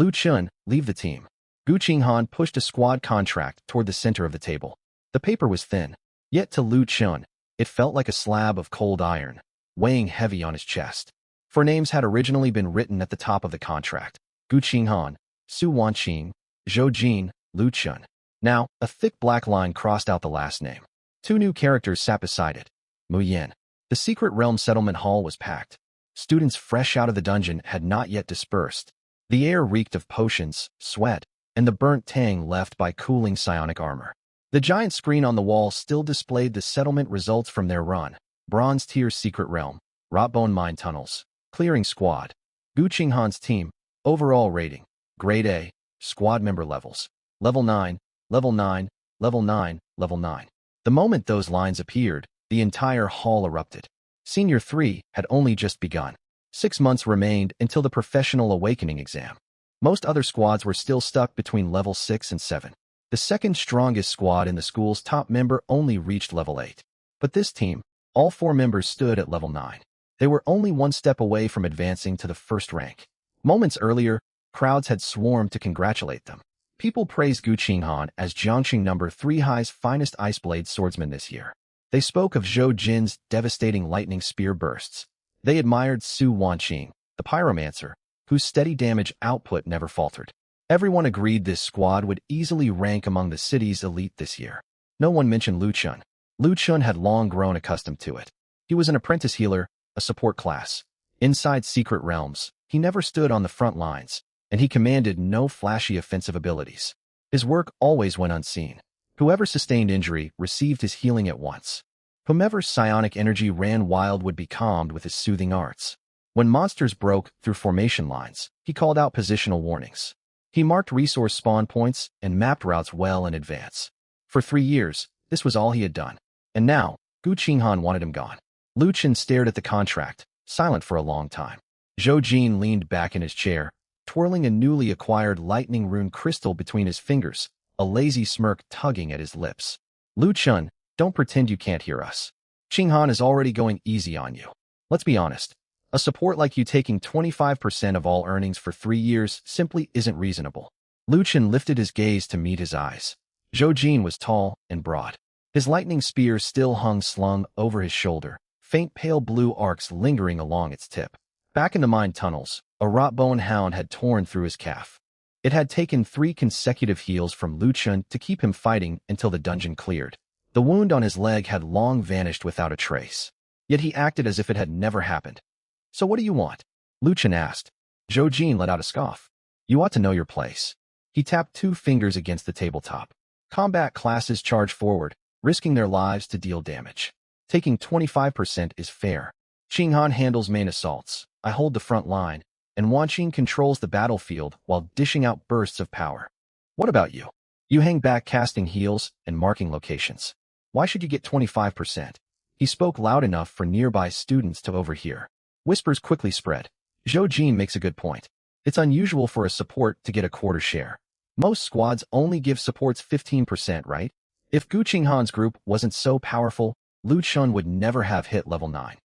Lu Chun, leave the team. Gu Qinghan pushed a squad contract toward the center of the table. The paper was thin, yet to Lu Chun, it felt like a slab of cold iron, weighing heavy on his chest. Four names had originally been written at the top of the contract: Gu Qinghan, Su Wanqing, Zhou Jin, Lu Chun. Now, a thick black line crossed out the last name. Two new characters sat beside it. Mu Yin. The secret realm settlement hall was packed. Students fresh out of the dungeon had not yet dispersed. The air reeked of potions, sweat, and the burnt tang left by cooling psionic armor. The giant screen on the wall still displayed the settlement results from their run. Bronze Tier Secret Realm, Rotbone Mine Tunnels, Clearing Squad. Gu Qinghan's team, overall rating, Grade A, squad member levels, Level 9, Level 9, Level 9, Level 9. The moment those lines appeared, the entire hall erupted. Senior 3 had only just begun. 6 months remained until the Professional Awakening exam. Most other squads were still stuck between Level 6 and 7. The second strongest squad in the school's top member only reached Level 8. But this team, all 4 members stood at Level 9. They were only one step away from advancing to the first rank. Moments earlier, crowds had swarmed to congratulate them. People praised Gu Qinghan as Jiangxing No. 3 High's finest ice-blade swordsman this year. They spoke of Zhou Jin's devastating lightning spear bursts. They admired Su Wanqing, the pyromancer, whose steady damage output never faltered. Everyone agreed this squad would easily rank among the city's elite this year. No one mentioned Lu Chun. Lu Chun had long grown accustomed to it. He was an apprentice healer, a support class. Inside secret realms, he never stood on the front lines, and he commanded no flashy offensive abilities. His work always went unseen. Whoever sustained injury received his healing at once. Whomever's psionic energy ran wild would be calmed with his soothing arts. When monsters broke through formation lines, he called out positional warnings. He marked resource spawn points and mapped routes well in advance. For 3 years, this was all he had done. And now, Gu Qinghan wanted him gone. Lu Chun stared at the contract, silent for a long time. Zhou Jin leaned back in his chair, twirling a newly acquired lightning rune crystal between his fingers, a lazy smirk tugging at his lips. Lu Chun, don't pretend you can't hear us. Qinghan is already going easy on you. Let's be honest. A support like you taking 25% of all earnings for 3 years simply isn't reasonable. Lu Chun lifted his gaze to meet his eyes. Zhou Jin was tall and broad. His lightning spear still hung slung over his shoulder, faint pale blue arcs lingering along its tip. Back in the mine tunnels, a rotbone hound had torn through his calf. It had taken 3 consecutive heals from Lu Chun to keep him fighting until the dungeon cleared. The wound on his leg had long vanished without a trace. Yet he acted as if it had never happened. So what do you want? Lu Chun asked. Zhou Jin let out a scoff. You ought to know your place. He tapped 2 fingers against the tabletop. Combat classes charge forward, risking their lives to deal damage. Taking 25% is fair. Qinghan handles main assaults. I hold the front line, and Wanqing controls the battlefield while dishing out bursts of power. What about you? You hang back casting heals and marking locations. Why should you get 25%? He spoke loud enough for nearby students to overhear. Whispers quickly spread. Zhou Jin makes a good point. It's unusual for a support to get a quarter share. Most squads only give supports 15%, right? If Gu Qinghan's group wasn't so powerful, Lu Chun would never have hit level 9.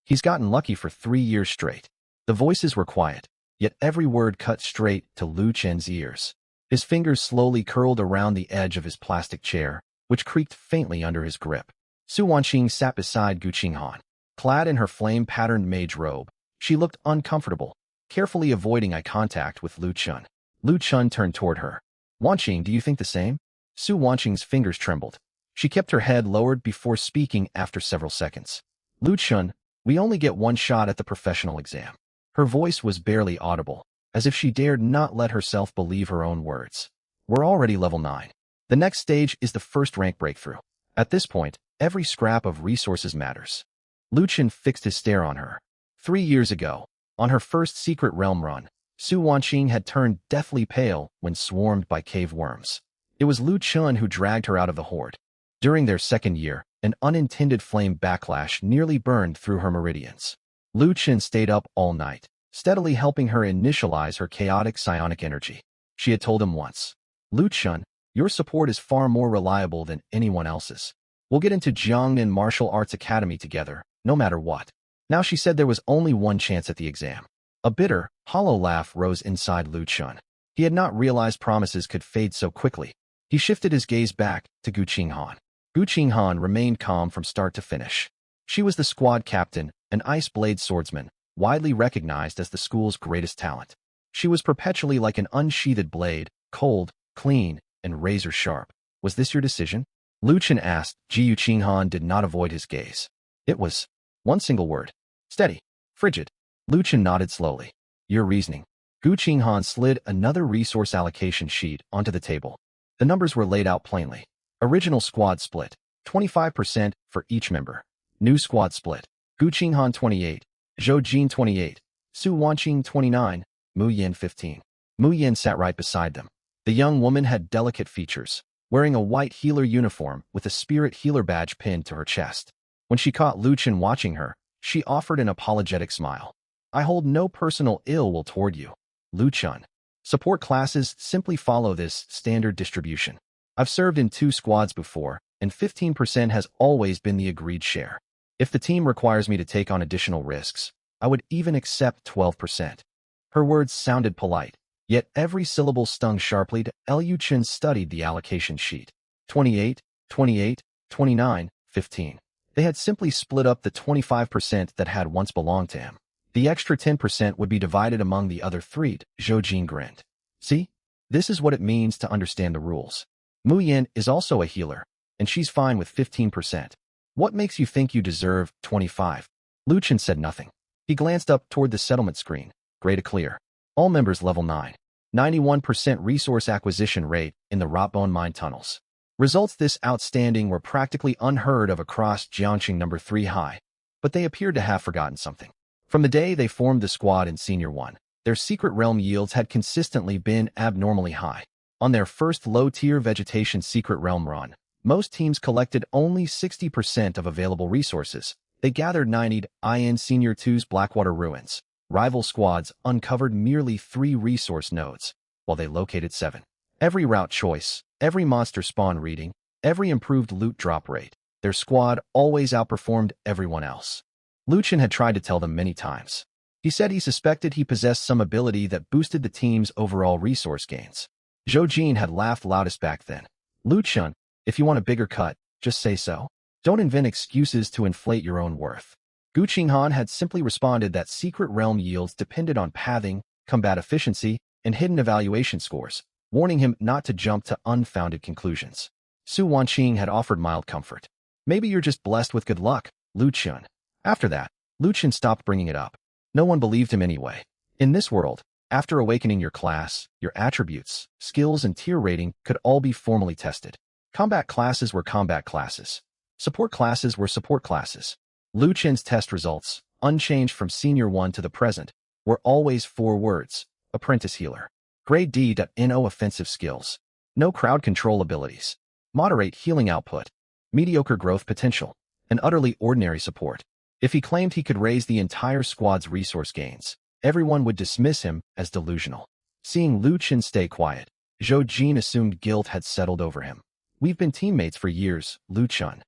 He's gotten lucky for 3 years straight. The voices were quiet, yet every word cut straight to Lu Chun's ears. His fingers slowly curled around the edge of his plastic chair, which creaked faintly under his grip. Su Wanqing sat beside Gu Qinghan. Clad in her flame-patterned mage robe, she looked uncomfortable, carefully avoiding eye contact with Lu Chun. Lu Chun turned toward her. Wanqing, do you think the same? Su Wanqing's fingers trembled. She kept her head lowered before speaking after several seconds. Lu Chun, we only get 1 shot at the professional exam. Her voice was barely audible, as if she dared not let herself believe her own words. We're already level 9. The next stage is the first rank breakthrough. At this point, every scrap of resources matters. Lu Chun fixed his stare on her. 3 years ago, on her first secret realm run, Su Wanqing had turned deathly pale when swarmed by cave worms. It was Lu Chun who dragged her out of the horde. During their second year, an unintended flame backlash nearly burned through her meridians. Lu Chun stayed up all night, steadily helping her initialize her chaotic psionic energy. She had told him once, Lu Chun, your support is far more reliable than anyone else's. We'll get into Jiangnan Martial Arts Academy together, no matter what. Now she said there was only 1 chance at the exam. A bitter, hollow laugh rose inside Lu Chun. He had not realized promises could fade so quickly. He shifted his gaze back to Gu Qinghan. Gu Qinghan remained calm from start to finish. She was the squad captain, an ice blade swordsman, widely recognized as the school's greatest talent. She was perpetually like an unsheathed blade, cold, clean, and razor-sharp. "Was this your decision?" Lu Chen asked. Gu Qinghan did not avoid his gaze. It was one single word. Steady. Frigid. Lu Chen nodded slowly. "Your reasoning." Gu Qinghan slid another resource allocation sheet onto the table. The numbers were laid out plainly. Original squad split, 25% for each member. New squad split, Gu Qinghan 28, Zhou Jin 28, Su Wanqing 29, Mu Yin 15. Mu Yin sat right beside them. The young woman had delicate features, wearing a white healer uniform with a spirit healer badge pinned to her chest. When she caught Lu Chen watching her, she offered an apologetic smile. "I hold no personal ill will toward you, Lu Chen. Support classes simply follow this standard distribution. I've served in 2 squads before, and 15% has always been the agreed share. If the team requires me to take on additional risks, I would even accept 12%. Her words sounded polite, yet every syllable stung sharply. Lu Chen studied the allocation sheet. 28, 28, 29, 15. They had simply split up the 25% that had once belonged to him. The extra 10% would be divided among the other 3. Zhou Jin grinned. "See? This is what it means to understand the rules. Mu Yin is also a healer, and she's fine with 15%. What makes you think you deserve 25? Lu Chen said nothing. He glanced up toward the settlement screen. Gray to clear. All members level 9. 91% resource acquisition rate in the Rotbone mine tunnels. Results this outstanding were practically unheard of across Jiangxing number 3 high, but they appeared to have forgotten something. From the day they formed the squad in Senior 1, their secret realm yields had consistently been abnormally high. On their first low-tier vegetation secret realm run, most teams collected only 60% of available resources. They gathered 90 in Senior 2's Blackwater Ruins. Rival squads uncovered merely 3 resource nodes, while they located 7. Every route choice, every monster spawn reading, every improved loot drop rate, their squad always outperformed everyone else. Lu Chen had tried to tell them many times. He said he suspected he possessed some ability that boosted the team's overall resource gains. Zhou Jin had laughed loudest back then. "Lu Chen, if you want a bigger cut, just say so. Don't invent excuses to inflate your own worth." Gu Qinghan had simply responded that secret realm yields depended on pathing, combat efficiency, and hidden evaluation scores, warning him not to jump to unfounded conclusions. Su Wanqing had offered mild comfort. "Maybe you're just blessed with good luck, Lu Chen." After that, Lu Chen stopped bringing it up. No one believed him anyway. In this world, after awakening your class, your attributes, skills, and tier rating could all be formally tested. Combat classes were combat classes. Support classes were support classes. Lu Chen's test results, unchanged from Senior 1 to the present, were always 4 words: Apprentice Healer. Grade D.No offensive skills. No crowd control abilities. Moderate healing output. Mediocre growth potential. An utterly ordinary support. If he claimed he could raise the entire squad's resource gains, everyone would dismiss him as delusional. Seeing Lu Chen stay quiet, Zhou Jin assumed guilt had settled over him. "We've been teammates for years, Lu Chen.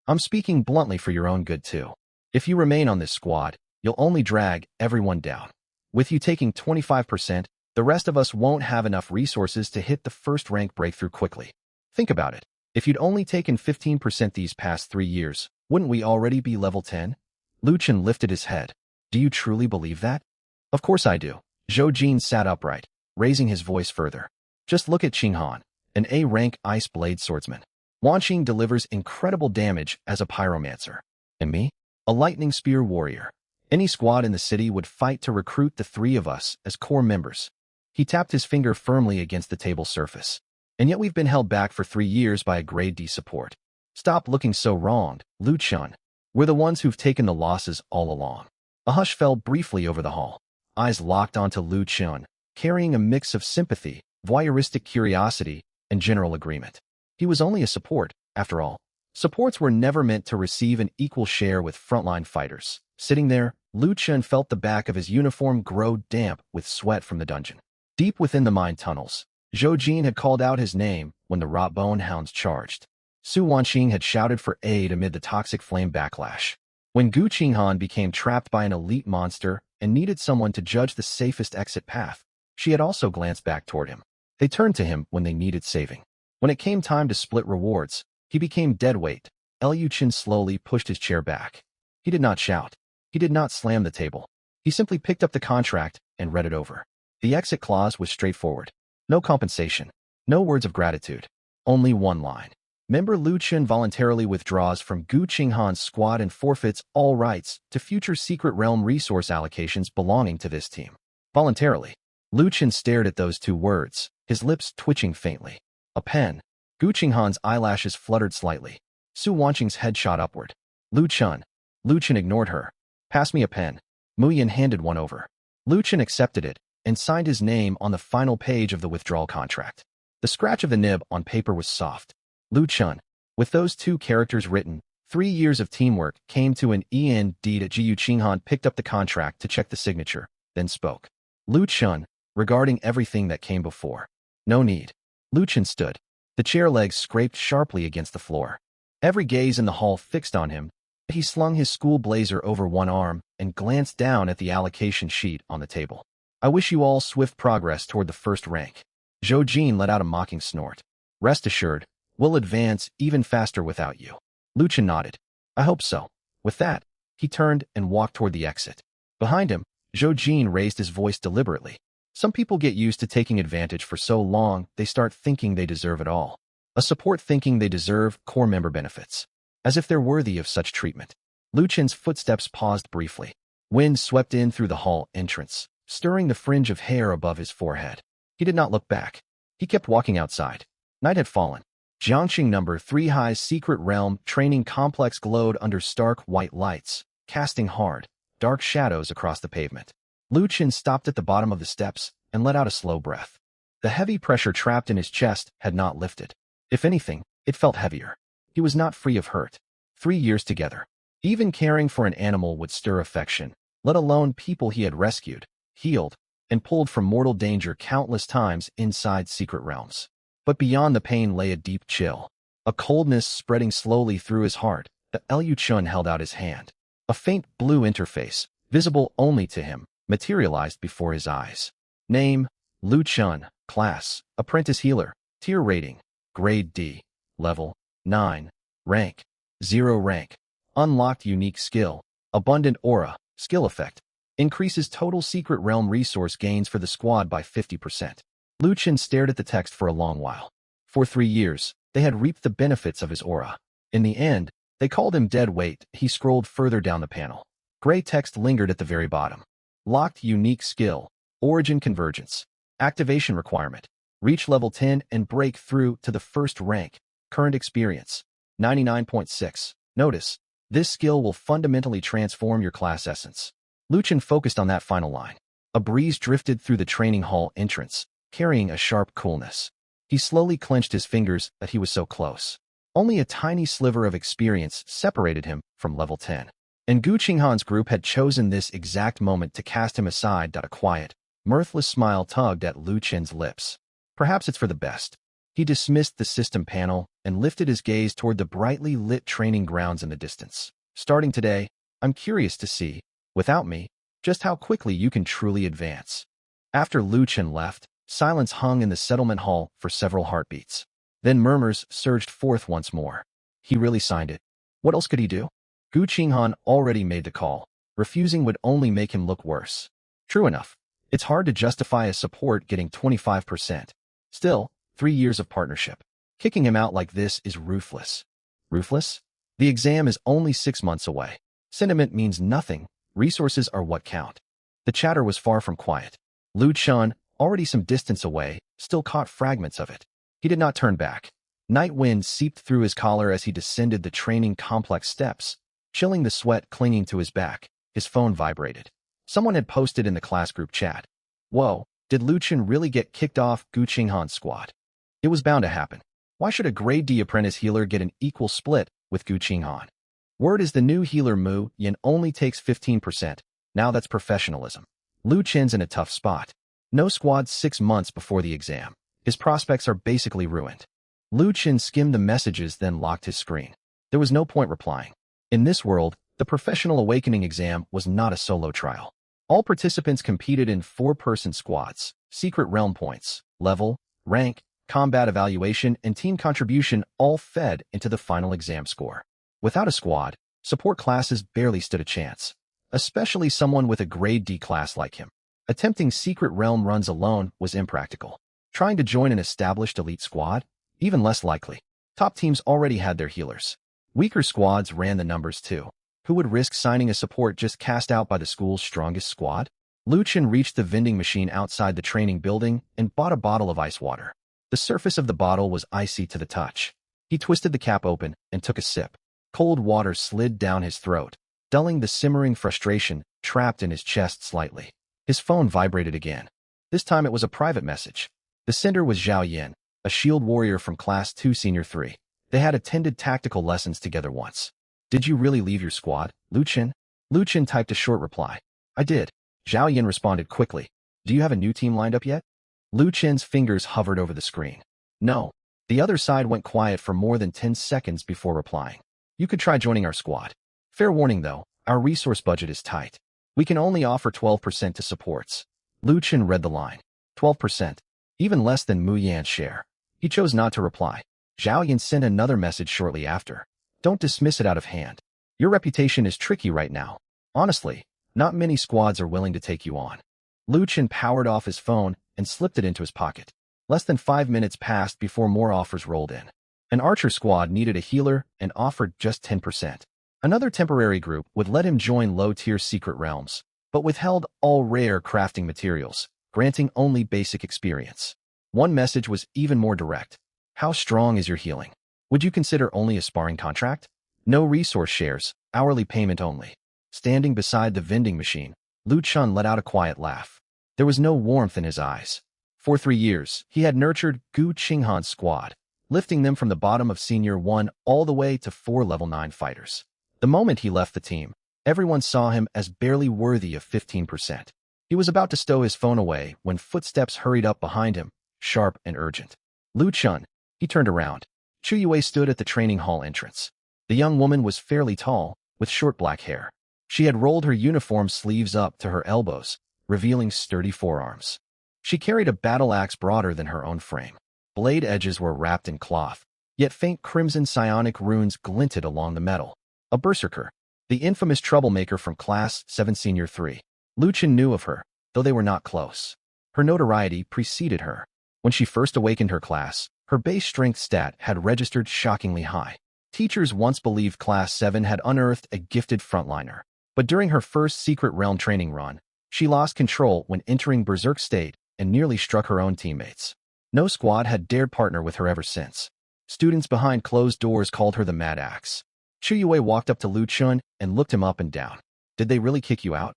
I'm speaking bluntly for your own good too. If you remain on this squad, you'll only drag everyone down. With you taking 25%, the rest of us won't have enough resources to hit the first rank breakthrough quickly. Think about it. If you'd only taken 15% these past 3 years, wouldn't we already be level 10? Lu Chen lifted his head. "Do you truly believe that?" "Of course I do." Zhou Jin sat upright, raising his voice further. "Just look at Qinghan, an A-rank ice blade swordsman. Wanqing delivers incredible damage as a pyromancer. And me? A lightning spear warrior. Any squad in the city would fight to recruit the 3 of us as core members." He tapped his finger firmly against the table surface. "And yet we've been held back for 3 years by a grade D support. Stop looking so wronged, Lu Chen. We're the ones who've taken the losses all along." A hush fell briefly over the hall. Eyes locked onto Lu Chen, carrying a mix of sympathy, voyeuristic curiosity, and general agreement. He was only a support, after all. Supports were never meant to receive an equal share with frontline fighters. Sitting there, Lu Chen felt the back of his uniform grow damp with sweat from the dungeon. Deep within the mine tunnels, Zhou Jin had called out his name when the Rotbone hounds charged. Su Wanqing had shouted for aid amid the toxic flame backlash. When Gu Qinghan became trapped by an elite monster and needed someone to judge the safest exit path, She had also glanced back toward him. They turned to him when they needed saving. When it came time to split rewards, he became dead weight. Liu Chen slowly pushed his chair back. He did not shout. He did not slam the table. He simply picked up the contract and read it over. The exit clause was straightforward. No compensation. No words of gratitude. Only one line. Member Liu Chen voluntarily withdraws from Gu Qinghan's squad and forfeits all rights to future Secret Realm resource allocations belonging to this team. Voluntarily. Liu Chen stared at those two words, his lips twitching faintly. A pen. Gu Qinghan's eyelashes fluttered slightly. Su Wanqing's head shot upward. Liu Chen. Liu Chen ignored her. Pass me a pen. Mu Yin handed one over. Liu Chen accepted it and signed his name on the final page of the withdrawal contract. The scratch of the nib on paper was soft. Liu Chen. With those two characters written, 3 years of teamwork came to an end. Gu Qinghan picked up the contract to check the signature, then spoke. Liu Chen, regarding everything that came before. No need. Liu Chen stood. The chair legs scraped sharply against the floor. Every gaze in the hall fixed on him. He slung his school blazer over one arm and glanced down at the allocation sheet on the table. I wish you all swift progress toward the first rank. Zhou Jin let out a mocking snort. Rest assured, we'll advance even faster without you. Liu Chen nodded. I hope so. With that, he turned and walked toward the exit. Behind him, Zhou Jin raised his voice deliberately. Some people get used to taking advantage for so long they start thinking they deserve it all. A support thinking they deserve core member benefits. As if they're worthy of such treatment. Liu Chen's footsteps paused briefly. Wind swept in through the hall entrance, stirring the fringe of hair above his forehead. He did not look back. He kept walking outside. Night had fallen. Jiangxing No. 3 High's secret realm training complex glowed under stark white lights, casting hard, dark shadows across the pavement. Liu Chen stopped at the bottom of the steps and let out a slow breath. The heavy pressure trapped in his chest had not lifted. If anything, it felt heavier. He was not free of hurt. 3 years together. Even caring for an animal would stir affection, let alone people he had rescued, healed, and pulled from mortal danger countless times inside secret realms. But beyond the pain lay a deep chill, a coldness spreading slowly through his heart. Liu Chen held out his hand. A faint blue interface, visible only to him, materialized before his eyes. Name, Liu Chen. Class, Apprentice Healer. Tier rating, Grade D. Level, 9. Rank, 0 rank. Unlocked unique skill, Abundant Aura. Skill effect. Increases total secret realm resource gains for the squad by 50%. Liu Chen stared at the text for a long while. For 3 years, they had reaped the benefits of his aura. In the end, they called him dead weight. He scrolled further down the panel. Gray text lingered at the very bottom. Locked unique skill, Origin Convergence. Activation requirement. Reach level 10 and break through to the first rank. Current experience, 99.6. Notice, this skill will fundamentally transform your class essence. Liu Chen focused on that final line. A breeze drifted through the training hall entrance, carrying a sharp coolness. He slowly clenched his fingers that he was so close. Only a tiny sliver of experience separated him from level 10. And Gu Qinghan's group had chosen this exact moment to cast him aside. A quiet, mirthless smile tugged at Liu Chen's lips. Perhaps it's for the best. He dismissed the system panel and lifted his gaze toward the brightly lit training grounds in the distance. Starting today, I'm curious to see, without me, just how quickly you can truly advance. After Liu Chen left, silence hung in the settlement hall for several heartbeats. Then murmurs surged forth once more. He really signed it. What else could he do? Gu Qinghan already made the call. Refusing would only make him look worse. True enough. It's hard to justify a support getting 25%. Still, 3 years of partnership. Kicking him out like this is ruthless. Ruthless? The exam is only 6 months away. Sentiment means nothing. Resources are what count. The chatter was far from quiet. Liu Chen, already some distance away, still caught fragments of it. He did not turn back. Night wind seeped through his collar as he descended the training complex steps, chilling the sweat clinging to his back. His phone vibrated. Someone had posted in the class group chat. Whoa, did Liu Chen really get kicked off Gu Qinghan's squad? It was bound to happen. Why should a grade D apprentice healer get an equal split with Gu Qinghan? Word is the new healer Mu Yin only takes 15%. Now that's professionalism. Liu Chen's in a tough spot. No squad 6 months before the exam. His prospects are basically ruined. Liu Chen skimmed the messages, then locked his screen. There was no point replying. In this world, the Professional Awakening exam was not a solo trial. All participants competed in 4-person squads, secret realm points, level, rank, combat evaluation, and team contribution all fed into the final exam score. Without a squad, support classes barely stood a chance, especially someone with a grade D class like him. Attempting secret realm runs alone was impractical. Trying to join an established elite squad? Even less likely. Top teams already had their healers. Weaker squads ran the numbers too. Who would risk signing a support just cast out by the school's strongest squad? Lu Chen reached the vending machine outside the training building and bought a bottle of ice water. The surface of the bottle was icy to the touch. He twisted the cap open and took a sip. Cold water slid down his throat, dulling the simmering frustration trapped in his chest slightly. His phone vibrated again. This time it was a private message. The sender was Zhao Yin, a shield warrior from Class 2 Senior 3. They had attended tactical lessons together once. Did you really leave your squad, Lu Chen? Lu Chen typed a short reply. I did. Zhao Yin responded quickly. Do you have a new team lined up yet? Lu Chen's fingers hovered over the screen. No. The other side went quiet for more than 10 seconds before replying. You could try joining our squad. Fair warning though, our resource budget is tight. We can only offer 12% to supports. Lu Chen read the line. 12%. Even less than Mu Yan's share. He chose not to reply. Zhao Yin sent another message shortly after. Don't dismiss it out of hand. Your reputation is tricky right now. Honestly, not many squads are willing to take you on. Lu Chen powered off his phone and slipped it into his pocket. Less than 5 minutes passed before more offers rolled in. An archer squad needed a healer and offered just 10%. Another temporary group would let him join low-tier secret realms, but withheld all rare crafting materials, granting only basic experience. One message was even more direct. How strong is your healing? Would you consider only a sparring contract? No resource shares, hourly payment only. Standing beside the vending machine, Lu Chen let out a quiet laugh. There was no warmth in his eyes. For 3 years, he had nurtured Gu Qinghan's squad, lifting them from the bottom of Senior 1 all the way to 4 level 9 fighters. The moment he left the team, everyone saw him as barely worthy of 15%. He was about to stow his phone away when footsteps hurried up behind him, sharp and urgent. Lu Chen. He turned around. Chu Yue stood at the training hall entrance. The young woman was fairly tall, with short black hair. She had rolled her uniform sleeves up to her elbows, revealing sturdy forearms. She carried a battle axe broader than her own frame. Blade edges were wrapped in cloth, yet faint crimson psionic runes glinted along the metal. A berserker, the infamous troublemaker from Class 7 Senior 3. Lu Chen knew of her, though they were not close. Her notoriety preceded her. When she first awakened her class, her base strength stat had registered shockingly high. Teachers once believed Class 7 had unearthed a gifted frontliner. But during her first secret realm training run, she lost control when entering berserk state and nearly struck her own teammates. No squad had dared partner with her ever since. Students behind closed doors called her the Mad Axe. Chu Yue walked up to Lu Chen and looked him up and down. Did they really kick you out?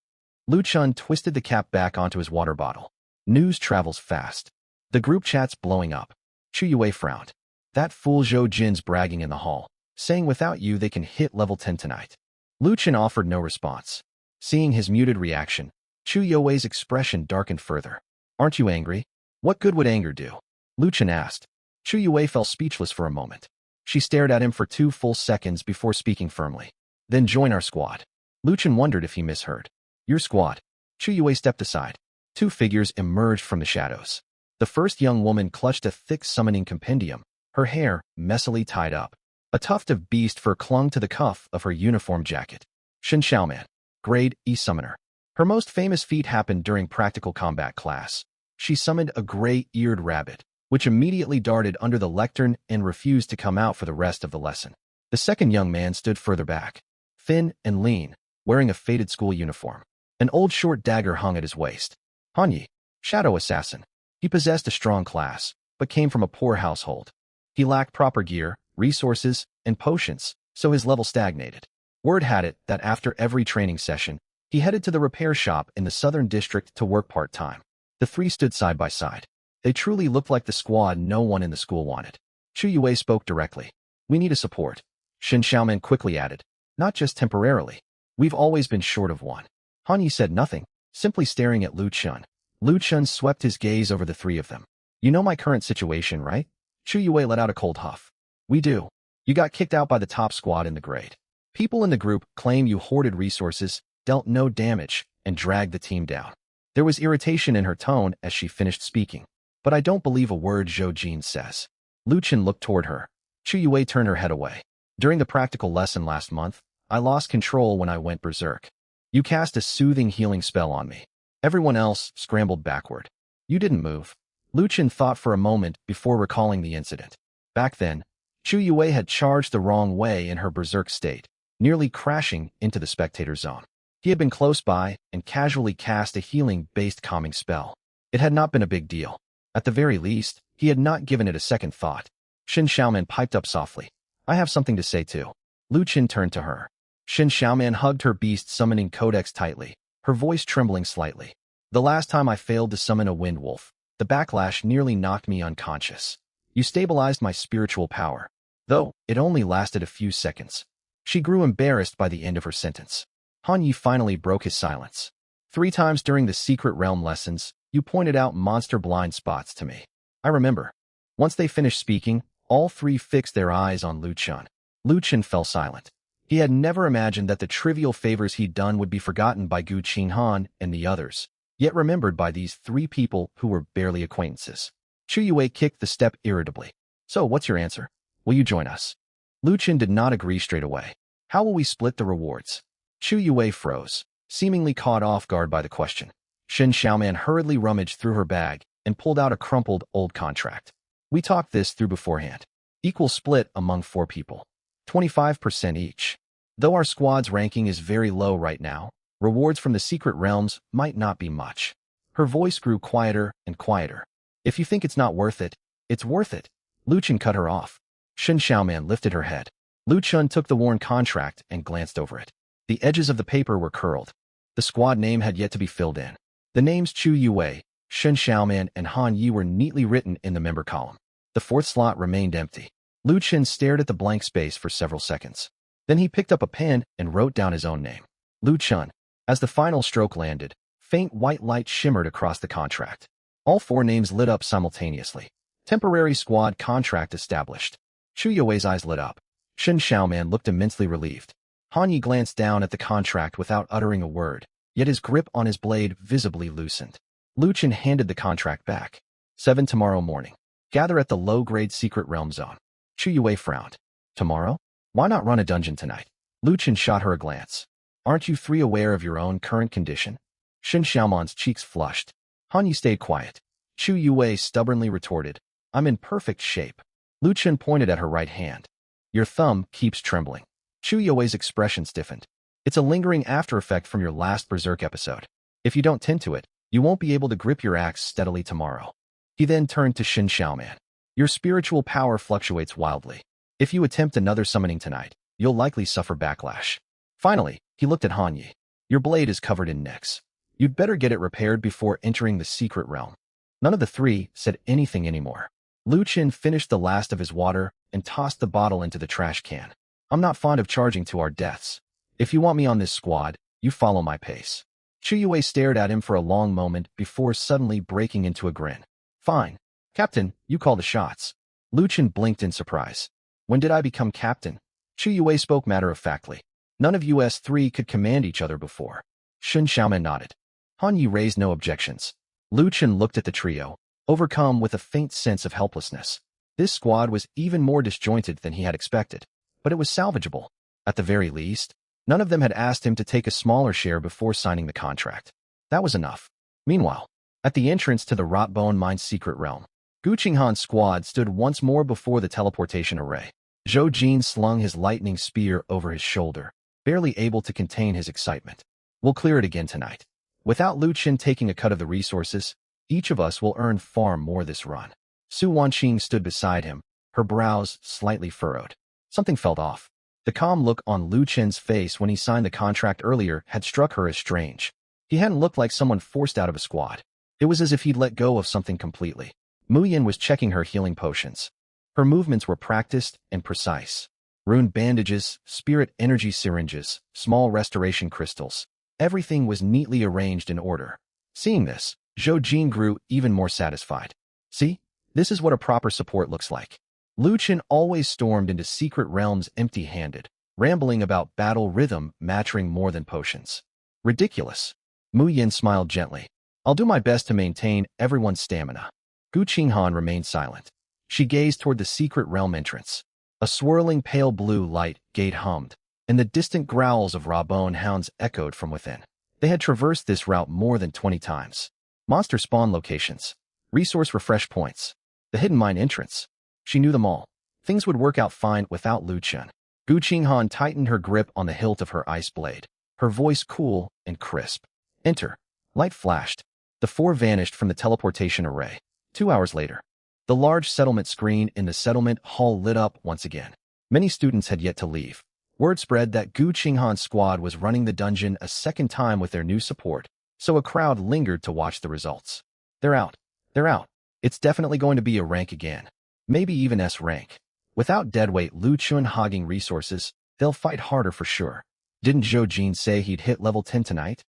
Lu Chen twisted the cap back onto his water bottle. News travels fast. The group chat's blowing up. Chu Yue frowned. That fool Zhou Jin's bragging in the hall, saying without you they can hit level 10 tonight. Lu Chen offered no response. Seeing his muted reaction, Chu Yue's expression darkened further. Aren't you angry? What good would anger do? Lu Chen asked. Chu Yue fell speechless for a moment. She stared at him for 2 full seconds before speaking firmly. Then join our squad. Lu Chen wondered if he misheard. Your squad. Chu Yue stepped aside. 2 figures emerged from the shadows. The first young woman clutched a thick summoning compendium, her hair messily tied up. A tuft of beast fur clung to the cuff of her uniform jacket. Shen Xiaoman, Grade E Summoner. Her most famous feat happened during practical combat class. She summoned a gray-eared rabbit, which immediately darted under the lectern and refused to come out for the rest of the lesson. The second young man stood further back, thin and lean, wearing a faded school uniform. An old short dagger hung at his waist. Hanyi, Shadow Assassin. He possessed a strong class, but came from a poor household. He lacked proper gear, resources, and potions, so his level stagnated. Word had it that after every training session, he headed to the repair shop in the southern district to work part-time. The 3 stood side by side. They truly looked like the squad no one in the school wanted. Chu Yue spoke directly. We need a support. Shen Xiaoman quickly added. Not just temporarily. We've always been short of one. Hanyi said nothing, simply staring at Lu Chen. Lu Chen swept his gaze over the 3 of them. You know my current situation, right? Chu Yue let out a cold huff. We do. You got kicked out by the top squad in the grade. People in the group claim you hoarded resources, dealt no damage, and dragged the team down. There was irritation in her tone as she finished speaking. But I don't believe a word Zhou Jin says. Lu Chen looked toward her. Chu Yue turned her head away. During the practical lesson last month, I lost control when I went berserk. You cast a soothing healing spell on me. Everyone else scrambled backward. You didn't move. Lu Chen thought for a moment before recalling the incident. Back then, Chu Yue had charged the wrong way in her berserk state, nearly crashing into the spectator zone. He had been close by and casually cast a healing-based calming spell. It had not been a big deal. At the very least, he had not given it a second thought. Shen Xiaoman piped up softly. I have something to say too. Lu Chen turned to her. Shen Xiaoman hugged her beast summoning codex tightly, her voice trembling slightly. The last time I failed to summon a wind wolf, the backlash nearly knocked me unconscious. You stabilized my spiritual power, though it only lasted a few seconds. She grew embarrassed by the end of her sentence. Han Yi finally broke his silence. 3 times during the secret realm lessons, you pointed out monster blind spots to me. I remember. Once they finished speaking, all 3 fixed their eyes on Lu Chen. Lu Chen fell silent. He had never imagined that the trivial favors he'd done would be forgotten by Gu Qinghan and the others, yet remembered by these 3 people who were barely acquaintances. Chu Yue kicked the step irritably. So what's your answer? Will you join us? Lu Chen did not agree straight away. How will we split the rewards? Chu Yue froze, seemingly caught off guard by the question. Shen Xiaoman hurriedly rummaged through her bag and pulled out a crumpled old contract. We talked this through beforehand. Equal split among 4 people. 25% each. Though our squad's ranking is very low right now, rewards from the secret realms might not be much. Her voice grew quieter and quieter. If you think it's not worth it, it's worth it. Lu Chen cut her off. Shen Xiaoman lifted her head. Lu Chen took the worn contract and glanced over it. The edges of the paper were curled. The squad name had yet to be filled in. The names Chu Yue, Shen Xiaoman, and Han Yi were neatly written in the member column. The 4th slot remained empty. Lu Chen stared at the blank space for several seconds. Then he picked up a pen and wrote down his own name. Lu Chen. As the final stroke landed, faint white light shimmered across the contract. All 4 names lit up simultaneously. Temporary squad contract established. Chu Yue's eyes lit up. Shen Xiaoman looked immensely relieved. Han Yi glanced down at the contract without uttering a word, yet his grip on his blade visibly loosened. Lu Chen handed the contract back. 7 tomorrow morning. Gather at the low-grade secret realm zone. Chu Yue frowned. Tomorrow? Why not run a dungeon tonight? Lu Chen shot her a glance. Aren't you 3 aware of your own current condition? Shen Xiaoman's cheeks flushed. Han Yi stayed quiet. Chu Yue stubbornly retorted. I'm in perfect shape. Lu Chen pointed at her right hand. Your thumb keeps trembling. Chu Yue's expression stiffened. It's a lingering after-effect from your last berserk episode. If you don't tend to it, you won't be able to grip your axe steadily tomorrow. He then turned to Shen Xiaoman. Your spiritual power fluctuates wildly. If you attempt another summoning tonight, you'll likely suffer backlash. Finally, he looked at Han Yi. Your blade is covered in nicks. You'd better get it repaired before entering the secret realm. None of the 3 said anything anymore. Lu Chen finished the last of his water and tossed the bottle into the trash can. I'm not fond of charging to our deaths. If you want me on this squad, you follow my pace. Chu Yue stared at him for a long moment before suddenly breaking into a grin. Fine. Captain, you call the shots. Lu Chen blinked in surprise. When did I become captain? Chu Yue spoke matter-of-factly. None of us 3 could command each other before. Shen Xiaoman nodded. Han Yi raised no objections. Lu Chen looked at the trio, overcome with a faint sense of helplessness. This squad was even more disjointed than he had expected, but it was salvageable. At the very least, none of them had asked him to take a smaller share before signing the contract. That was enough. Meanwhile, at the entrance to the Rotbone Mine's secret realm, Gu Qinghan's squad stood once more before the teleportation array. Zhou Jin slung his lightning spear over his shoulder, barely able to contain his excitement. We'll clear it again tonight. Without Lu Chen taking a cut of the resources, each of us will earn far more this run. Su Wanqing stood beside him, her brows slightly furrowed. Something felt off. The calm look on Lu Chen's face when he signed the contract earlier had struck her as strange. He hadn't looked like someone forced out of a squad. It was as if he'd let go of something completely. Mu Yin was checking her healing potions. Her movements were practiced and precise. Rune bandages, spirit energy syringes, small restoration crystals. Everything was neatly arranged in order. Seeing this, Zhou Jin grew even more satisfied. See, this is what a proper support looks like. Lu Chen always stormed into secret realms empty-handed, rambling about battle rhythm mattering more than potions. Ridiculous. Mu Yin smiled gently. I'll do my best to maintain everyone's stamina. Gu Qinghan remained silent. She gazed toward the secret realm entrance. A swirling pale blue light gate hummed, and the distant growls of Rabone hounds echoed from within. They had traversed this route more than 20 times. Monster spawn locations, resource refresh points, the hidden mine entrance. She knew them all. Things would work out fine without Lu Chen. Gu Qinghan tightened her grip on the hilt of her ice blade, her voice cool and crisp. Enter. Light flashed. The four vanished from the teleportation array. 2 hours later, the large settlement screen in the settlement hall lit up once again. Many students had yet to leave. Word spread that Gu Qinghan's squad was running the dungeon a second time with their new support, so a crowd lingered to watch the results. They're out. They're out. It's definitely going to be a rank again. Maybe even S rank. Without deadweight Lu Chun hogging resources, they'll fight harder for sure. Didn't Zhou Jin say he'd hit level 10 tonight?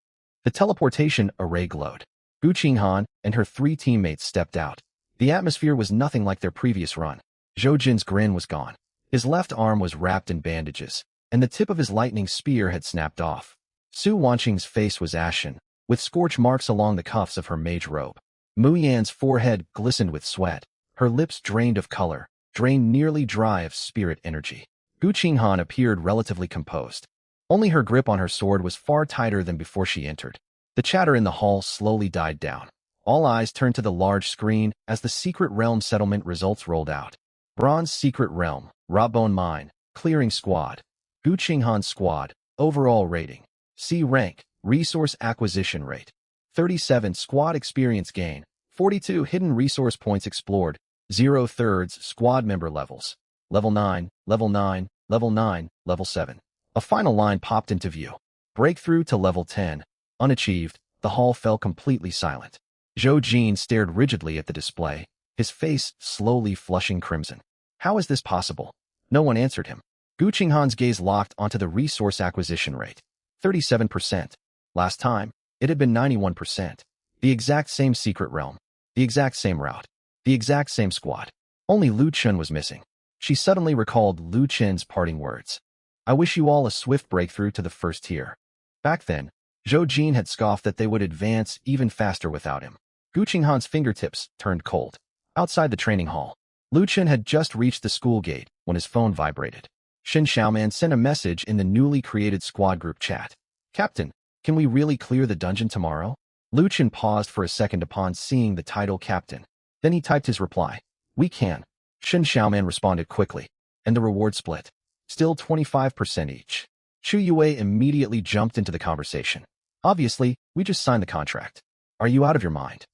The teleportation array glowed. Gu Qinghan and her 3 teammates stepped out. The atmosphere was nothing like their previous run. Zhou Jin's grin was gone. His left arm was wrapped in bandages, and the tip of his lightning spear had snapped off. Su Wanqing's face was ashen, with scorch marks along the cuffs of her mage robe. Mu Yan's forehead glistened with sweat. Her lips drained of color, drained nearly dry of spirit energy. Gu Qinghan appeared relatively composed. Only her grip on her sword was far tighter than before she entered. The chatter in the hall slowly died down. All eyes turned to the large screen as the Secret Realm settlement results rolled out. Bronze Secret Realm, Rabone Mine, Clearing Squad, Gu Qinghan Squad, Overall Rating, C Rank, Resource Acquisition Rate, 37 Squad Experience Gain, 42 Hidden Resource Points Explored, 0/3 Squad Member Levels, Level 9, Level 9, Level 9, Level 7. A final line popped into view. Breakthrough to Level 10. Unachieved, the hall fell completely silent. Zhou Jin stared rigidly at the display, his face slowly flushing crimson. How is this possible? No one answered him. Gu Qinghan's gaze locked onto the resource acquisition rate. 37%. Last time, it had been 91%. The exact same secret realm. The exact same route. The exact same squad. Only Lu Chen was missing. She suddenly recalled Lu Chen's parting words. I wish you all a swift breakthrough to the first tier. Back then, Zhou Jin had scoffed that they would advance even faster without him. Gu Qinghan's fingertips turned cold. Outside the training hall, Lu Chen had just reached the school gate when his phone vibrated. Shen Xiaoman sent a message in the newly created squad group chat. Captain, can we really clear the dungeon tomorrow? Lu Chen paused for a second upon seeing the title Captain. Then he typed his reply. We can. Shen Xiaoman responded quickly, and the reward split. Still 25% each. Chu Yue immediately jumped into the conversation. Obviously, we just signed the contract. Are you out of your mind?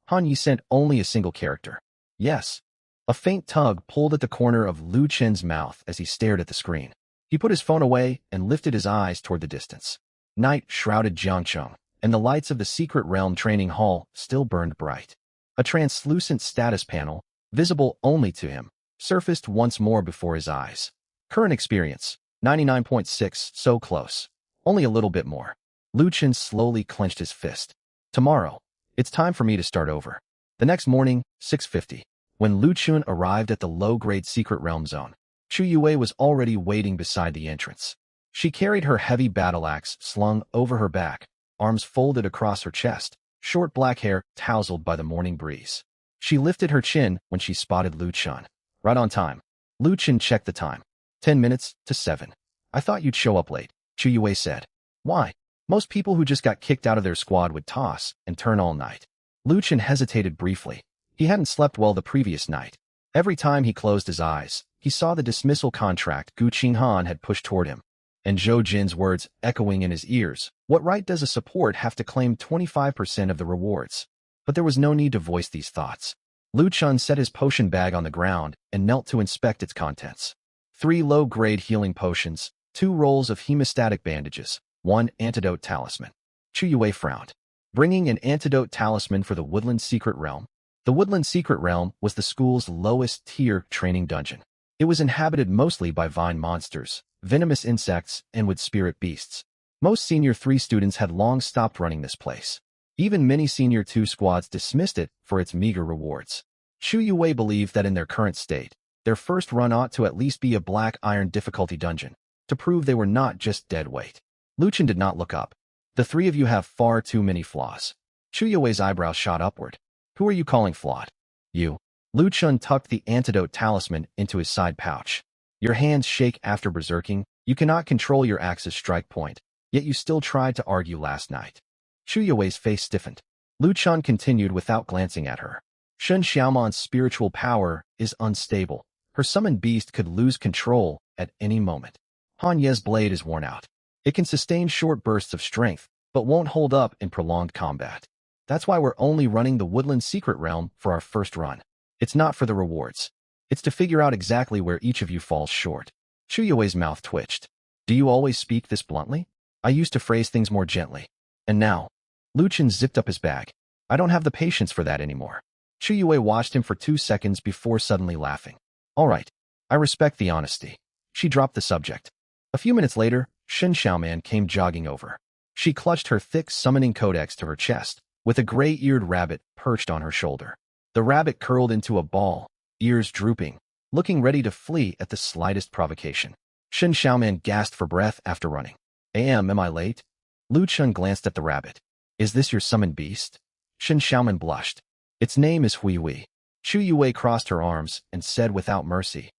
Han Yi sent only a single character. Yes. A faint tug pulled at the corner of Lu Chen's mouth as he stared at the screen. He put his phone away and lifted his eyes toward the distance. Night shrouded Jiangcheng, and the lights of the Secret Realm training hall still burned bright. A translucent status panel, visible only to him, surfaced once more before his eyes. Current experience, 99.6, so close. Only a little bit more. Lu Chen slowly clenched his fist. Tomorrow, it's time for me to start over. The next morning, 6:50, when Lu Chen arrived at the low-grade Secret Realm zone, Chu Yue was already waiting beside the entrance. She carried her heavy battle axe slung over her back, arms folded across her chest, short black hair tousled by the morning breeze. She lifted her chin when she spotted Lu Chen. Right on time. Lu Chen checked the time. 10 minutes to 7. I thought you'd show up late, Chu Yue said. Why? Most people who just got kicked out of their squad would toss and turn all night. Lu Chen hesitated briefly. He hadn't slept well the previous night. Every time he closed his eyes, he saw the dismissal contract Gu Qinghan had pushed toward him. And Zhou Jin's words echoing in his ears. What right does a support have to claim 25% of the rewards? But there was no need to voice these thoughts. Lu Chen set his potion bag on the ground and knelt to inspect its contents. 3 low-grade healing potions, 2 rolls of hemostatic bandages, 1 antidote talisman. Chu Yue frowned. Bringing an antidote talisman for the Woodland Secret Realm. The Woodland Secret Realm was the school's lowest-tier training dungeon. It was inhabited mostly by vine monsters, venomous insects, and wood spirit beasts. Most Senior 3 students had long stopped running this place. Even many Senior 2 squads dismissed it for its meager rewards. Chu Yue believed that in their current state, their first run ought to at least be a black iron difficulty dungeon, to prove they were not just dead weight. Lu Chen did not look up. The 3 of you have far too many flaws. Chu Yue's eyebrows shot upward. Who are you calling flawed? You. Lu Chun tucked the antidote talisman into his side pouch. Your hands shake after berserking. You cannot control your axe's strike point, yet you still tried to argue last night. Chu Yue's face stiffened. Lu Chun continued without glancing at her. Shun Xiaoman's spiritual power is unstable. Her summoned beast could lose control at any moment. Han Ye's blade is worn out. It can sustain short bursts of strength, but won't hold up in prolonged combat. That's why we're only running the Woodland Secret Realm for our first run. It's not for the rewards. It's to figure out exactly where each of you falls short. Chu Yue's mouth twitched. Do you always speak this bluntly? I used to phrase things more gently. And now? Lu Chun zipped up his bag. I don't have the patience for that anymore. Chu Yue watched him for 2 seconds before suddenly laughing. All right. I respect the honesty. She dropped the subject. A few minutes later, Shen Xiaoman came jogging over. She clutched her thick summoning codex to her chest, with a gray-eared rabbit perched on her shoulder. The rabbit curled into a ball, ears drooping, looking ready to flee at the slightest provocation. Shen Xiaoman gasped for breath after running. Am I late? Lu Chun glanced at the rabbit. Is this your summoned beast? Shen Xiaoman blushed. Its name is Hui Hui. Chu Yue crossed her arms and said without mercy,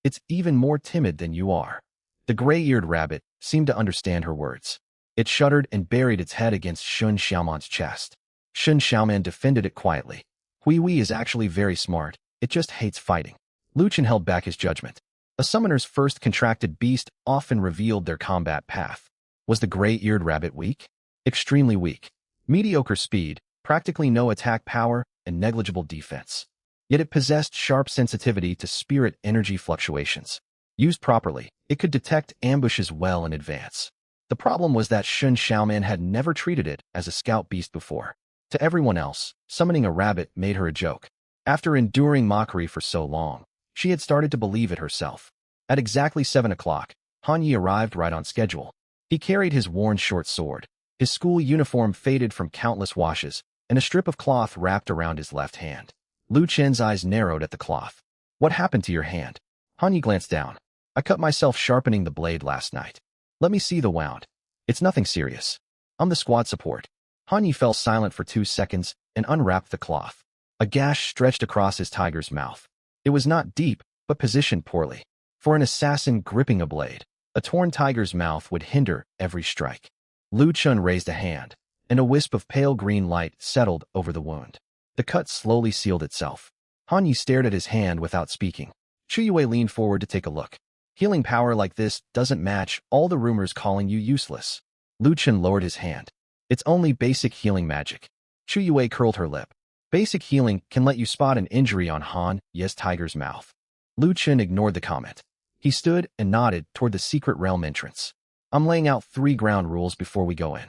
it's even more timid than you are. The gray-eared rabbit seemed to understand her words. It shuddered and buried its head against Shun Xiaoman's chest. Shun Xiaoman defended it quietly. Hui Hui is actually very smart. It just hates fighting. Lu Chun held back his judgment. A summoner's first contracted beast often revealed their combat path. Was the gray-eared rabbit weak? Extremely weak. Mediocre speed, practically no attack power, and negligible defense. Yet it possessed sharp sensitivity to spirit energy fluctuations. Used properly, it could detect ambushes well in advance. The problem was that Shun Xiaoman had never treated it as a scout beast before. To everyone else, summoning a rabbit made her a joke. After enduring mockery for so long, she had started to believe it herself. At exactly 7 o'clock, Han Yi arrived right on schedule. He carried his worn short sword. His school uniform faded from countless washes, and a strip of cloth wrapped around his left hand. Lu Chen's eyes narrowed at the cloth. What happened to your hand? Han Yi glanced down. I cut myself sharpening the blade last night. Let me see the wound. It's nothing serious. I'm the squad support. Han Yi fell silent for 2 seconds and unwrapped the cloth. A gash stretched across his tiger's mouth. It was not deep, but positioned poorly. For an assassin gripping a blade, a torn tiger's mouth would hinder every strike. Lu Chun raised a hand, and a wisp of pale green light settled over the wound. The cut slowly sealed itself. Han Yi stared at his hand without speaking. Chu Yue leaned forward to take a look. Healing power like this doesn't match all the rumors calling you useless. Lu Chun lowered his hand. It's only basic healing magic. Chu Yue curled her lip. Basic healing can let you spot an injury on Han Ye's tiger's mouth. Lu Chun ignored the comment. He stood and nodded toward the secret realm entrance. I'm laying out 3 ground rules before we go in.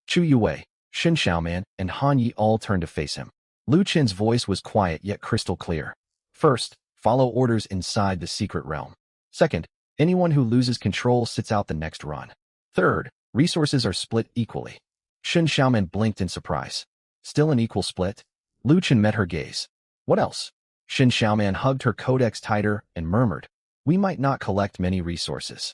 Chu Yue, Shen Xiaoman, and Han Yi all turned to face him. Lu Chen's voice was quiet yet crystal clear. First, follow orders inside the secret realm. Second, anyone who loses control sits out the next run. Third, resources are split equally. Shen Xiaoman blinked in surprise. Still an equal split? Lu Chen met her gaze. What else? Shen Xiaoman hugged her codex tighter and murmured, we might not collect many resources.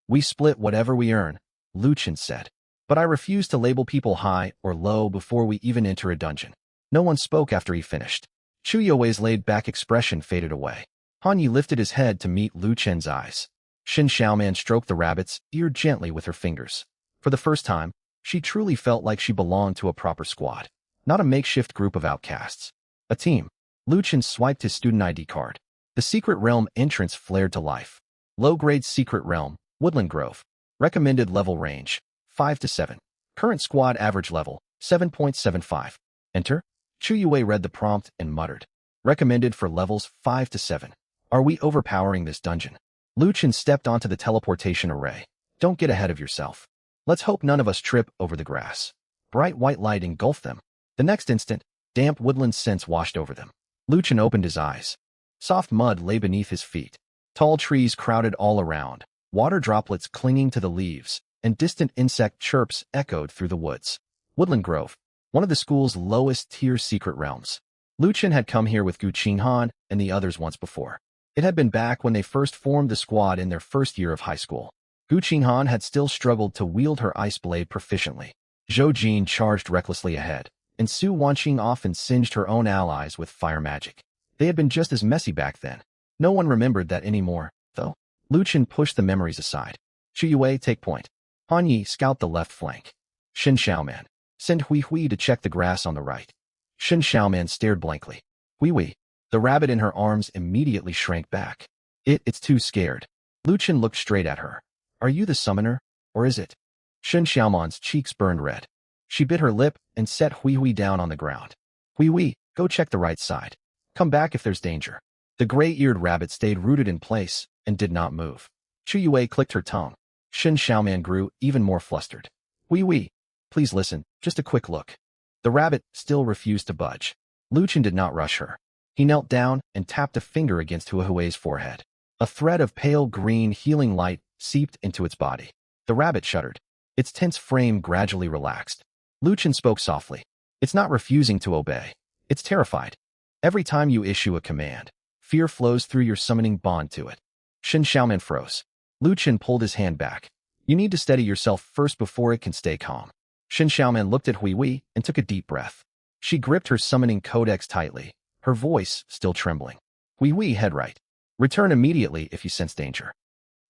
We split whatever we earn, Lu Chen said. But I refuse to label people high or low before we even enter a dungeon. No one spoke after he finished. Chu Yue's laid-back expression faded away. Han Yi lifted his head to meet Lu Chen's eyes. Shen Xiaoman stroked the rabbit's ear gently with her fingers. For the first time, she truly felt like she belonged to a proper squad, not a makeshift group of outcasts. A team. Lu Chen swiped his student ID card. The secret realm entrance flared to life. Low-grade secret realm, Woodland Grove. Recommended level range, 5 to 7. Current squad average level, 7.75. Enter. Chu Yue read the prompt and muttered. Recommended for levels 5 to 7. Are we overpowering this dungeon? Lu Chen stepped onto the teleportation array. Don't get ahead of yourself. Let's hope none of us trip over the grass. Bright white light engulfed them. The next instant, damp woodland scents washed over them. Lu Chen opened his eyes. Soft mud lay beneath his feet. Tall trees crowded all around, water droplets clinging to the leaves, and distant insect chirps echoed through the woods. Woodland Grove, one of the school's lowest-tier secret realms. Lu Chen had come here with Gu Qinghan and the others once before. It had been back when they first formed the squad in their first year of high school. Gu Qinghan had still struggled to wield her ice blade proficiently. Zhou Jin charged recklessly ahead, and Su Wanqing often singed her own allies with fire magic. They had been just as messy back then. No one remembered that anymore, though. Lu Chen pushed the memories aside. Chu Yue, take point. Han Yi, scout the left flank. Shen Xiaoman, send Hui Hui to check the grass on the right. Shen Xiaoman stared blankly. Hui Hui. The rabbit in her arms immediately shrank back. It's too scared. Lu Chen looked straight at her. Are you the summoner, or is it? Shen Xiaoman's cheeks burned red. She bit her lip and set Hui Hui down on the ground. Hui Hui, go check the right side. Come back if there's danger. The gray-eared rabbit stayed rooted in place and did not move. Chu Yue clicked her tongue. Shen Xiaoman grew even more flustered. Hui Hui, please listen, just a quick look. The rabbit still refused to budge. Lu Chen did not rush her. He knelt down and tapped a finger against Hui Hui's forehead. A thread of pale green healing light seeped into its body. The rabbit shuddered. Its tense frame gradually relaxed. Lu Chen spoke softly. It's not refusing to obey. It's terrified. Every time you issue a command, fear flows through your summoning bond to it. Shen Xiaoman froze. Lu Chen pulled his hand back. You need to steady yourself first before it can stay calm. Shen Xiaoman looked at Hui Hui and took a deep breath. She gripped her summoning codex tightly, her voice still trembling. Hui Hui, head right. Return immediately if you sense danger.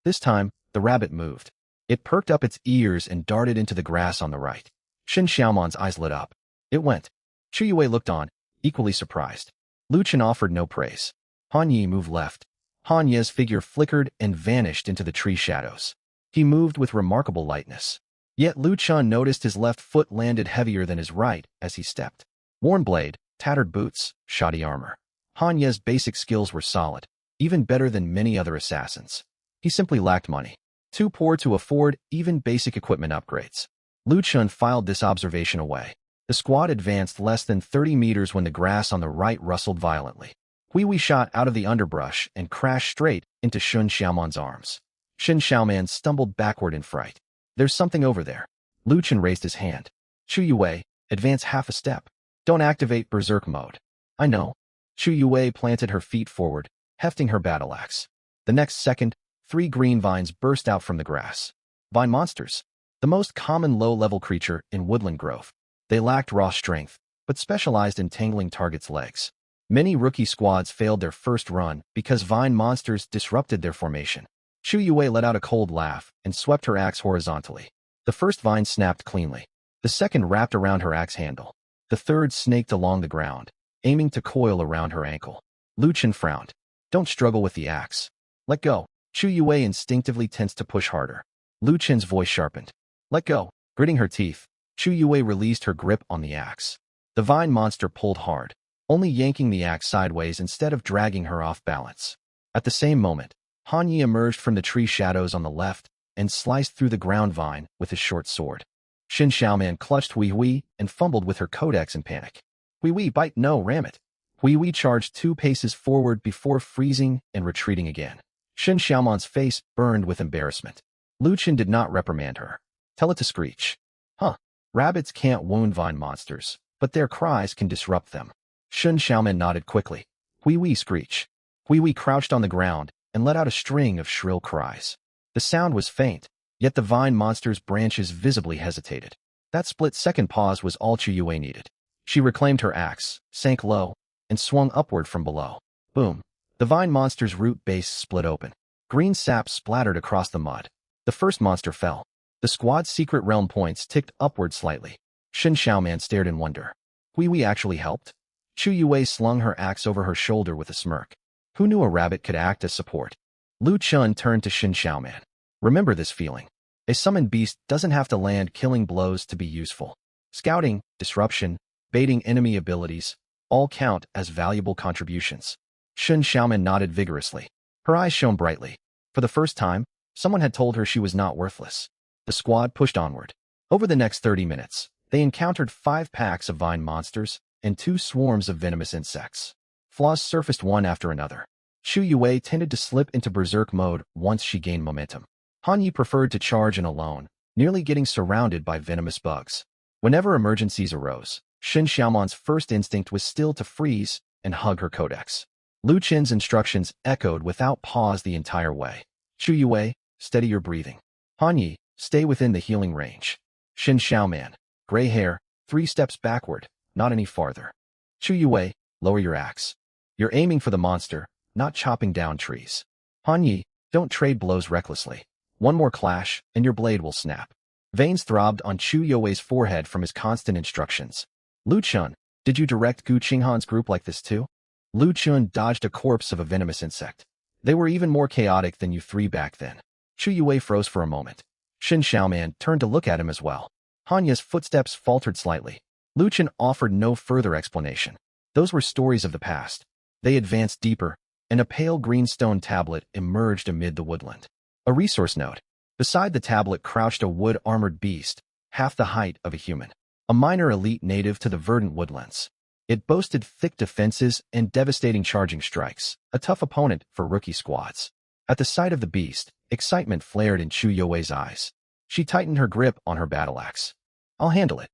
This time, the rabbit moved. It perked up its ears and darted into the grass on the right. Shen Xiaoman's eyes lit up. It went. Chu Yue looked on, equally surprised. Lu Chen offered no praise. Han Yi moved left. Han Ye's figure flickered and vanished into the tree shadows. He moved with remarkable lightness. Yet Lu Chen noticed his left foot landed heavier than his right as he stepped. Worn blade, tattered boots, shoddy armor. Han Ye's basic skills were solid, even better than many other assassins. He simply lacked money. Too poor to afford even basic equipment upgrades. Lu Chen filed this observation away. The squad advanced less than 30 meters when the grass on the right rustled violently. Hui Hui shot out of the underbrush and crashed straight into Shen Xiaoman's arms. Shen Xiaoman stumbled backward in fright. There's something over there. Lu Chen raised his hand. Chu Yue, advance half a step. Don't activate berserk mode. I know. Chu Yue planted her feet forward, hefting her battle axe. The next second, 3 green vines burst out from the grass. Vine monsters. The most common low-level creature in Woodland Grove. They lacked raw strength, but specialized in tangling targets' legs. Many rookie squads failed their first run because vine monsters disrupted their formation. Chu Yue let out a cold laugh and swept her axe horizontally. The first vine snapped cleanly. The second wrapped around her axe handle. The third snaked along the ground, aiming to coil around her ankle. Lu Chen frowned. Don't struggle with the axe. Let go. Chu Yue instinctively tensed to push harder. Lu Chen's voice sharpened. Let go. Gritting her teeth, Chu Yue released her grip on the axe. The vine monster pulled hard, only yanking the axe sideways instead of dragging her off balance. At the same moment, Han Yi emerged from the tree shadows on the left and sliced through the ground vine with his short sword. Shen Xiaoman clutched Hui Hui and fumbled with her codex in panic. Hui Hui, bite, no, ram it. Hui Hui charged 2 paces forward before freezing and retreating again. Shen Xiaoman's face burned with embarrassment. Lu Chen did not reprimand her. Tell it to screech. Huh. Rabbits can't wound vine monsters, but their cries can disrupt them. Shen Xiaoman nodded quickly. Hui Hui, screech. Hui Hui crouched on the ground and let out a string of shrill cries. The sound was faint, yet the vine monster's branches visibly hesitated. That split-second pause was all Chu Yue needed. She reclaimed her axe, sank low, and swung upward from below. Boom. The vine monster's root base split open. Green sap splattered across the mud. The first monster fell. The squad's secret realm points ticked upward slightly. Shen Xiaoman stared in wonder. Hui Hui actually helped? Chu Yue slung her axe over her shoulder with a smirk. Who knew a rabbit could act as support? Lu Chen turned to Shen Xiaoman. Remember this feeling. A summoned beast doesn't have to land killing blows to be useful. Scouting, disruption, baiting enemy abilities, all count as valuable contributions. Shen Xiaoman nodded vigorously. Her eyes shone brightly. For the first time, someone had told her she was not worthless. The squad pushed onward. Over the next 30 minutes, they encountered 5 packs of vine monsters and 2 swarms of venomous insects. Flaws surfaced one after another. Chu Yue tended to slip into berserk mode once she gained momentum. Han Yi preferred to charge in alone, nearly getting surrounded by venomous bugs. Whenever emergencies arose, Shen Xiaoman's first instinct was still to freeze and hug her codex. Lu Chen's instructions echoed without pause the entire way. Chu Yue, steady your breathing. Han Yi, stay within the healing range. Shen Xiaoman, gray hair, 3 steps backward, not any farther. Chu Yue, lower your axe. You're aiming for the monster, not chopping down trees. Han Yi, don't trade blows recklessly. One more clash, and your blade will snap. Veins throbbed on Chu Yue's forehead from his constant instructions. Lu Chun, did you direct Gu Qinghan's group like this too? Lu Chun dodged a corpse of a venomous insect. They were even more chaotic than you three back then. Chu Yue froze for a moment. Shen Xiaoman turned to look at him as well. Hanya's footsteps faltered slightly. Lu Chun offered no further explanation. Those were stories of the past. They advanced deeper, and a pale green stone tablet emerged amid the woodland. A resource node. Beside the tablet crouched a wood-armored beast, half the height of a human. A minor elite native to the verdant woodlands. It boasted thick defenses and devastating charging strikes, a tough opponent for rookie squads. At the sight of the beast, excitement flared in Chu Yue's eyes. She tightened her grip on her battle axe. I'll handle it.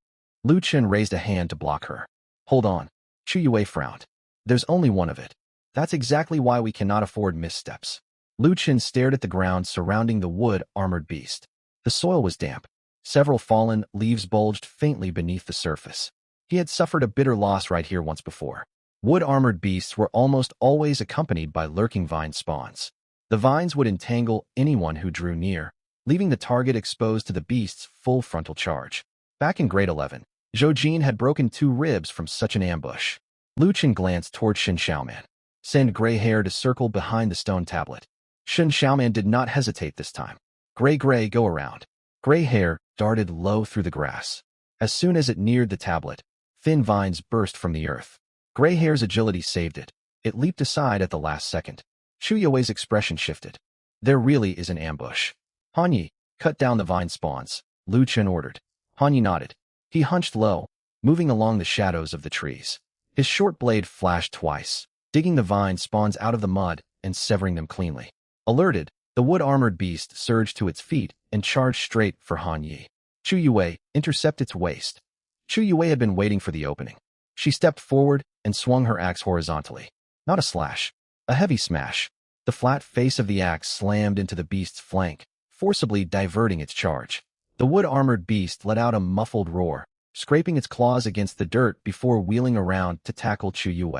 Lu Chun raised a hand to block her. Hold on. Chu Yue frowned. There's only one of it. That's exactly why we cannot afford missteps. Lu Chun stared at the ground surrounding the wood-armored beast. The soil was damp. Several fallen leaves bulged faintly beneath the surface. He had suffered a bitter loss right here once before. Wood-armored beasts were almost always accompanied by lurking vine spawns. The vines would entangle anyone who drew near, leaving the target exposed to the beast's full frontal charge. Back in grade 11, Zhou Jin had broken 2 ribs from such an ambush. Lu Chun glanced toward Shen Xiaoman. Send gray hair to circle behind the stone tablet. Shen Xiaoman did not hesitate this time. Gray, go around. Gray hair darted low through the grass. As soon as it neared the tablet, thin vines burst from the earth. Gray hair's agility saved it. It leaped aside at the last second. Chu Yue's expression shifted. There really is an ambush. Han Yi, cut down the vine spawns, Lu Chun ordered. Han Yi nodded. He hunched low, moving along the shadows of the trees. His short blade flashed twice, digging the vine spawns out of the mud and severing them cleanly. Alerted, the wood-armored beast surged to its feet and charged straight for Han Yi. Chu Yue, intercept its waist. Chu Yue had been waiting for the opening. She stepped forward and swung her axe horizontally. Not a slash, a heavy smash. The flat face of the axe slammed into the beast's flank, forcibly diverting its charge. The wood-armored beast let out a muffled roar, scraping its claws against the dirt before wheeling around to tackle Chu Yue.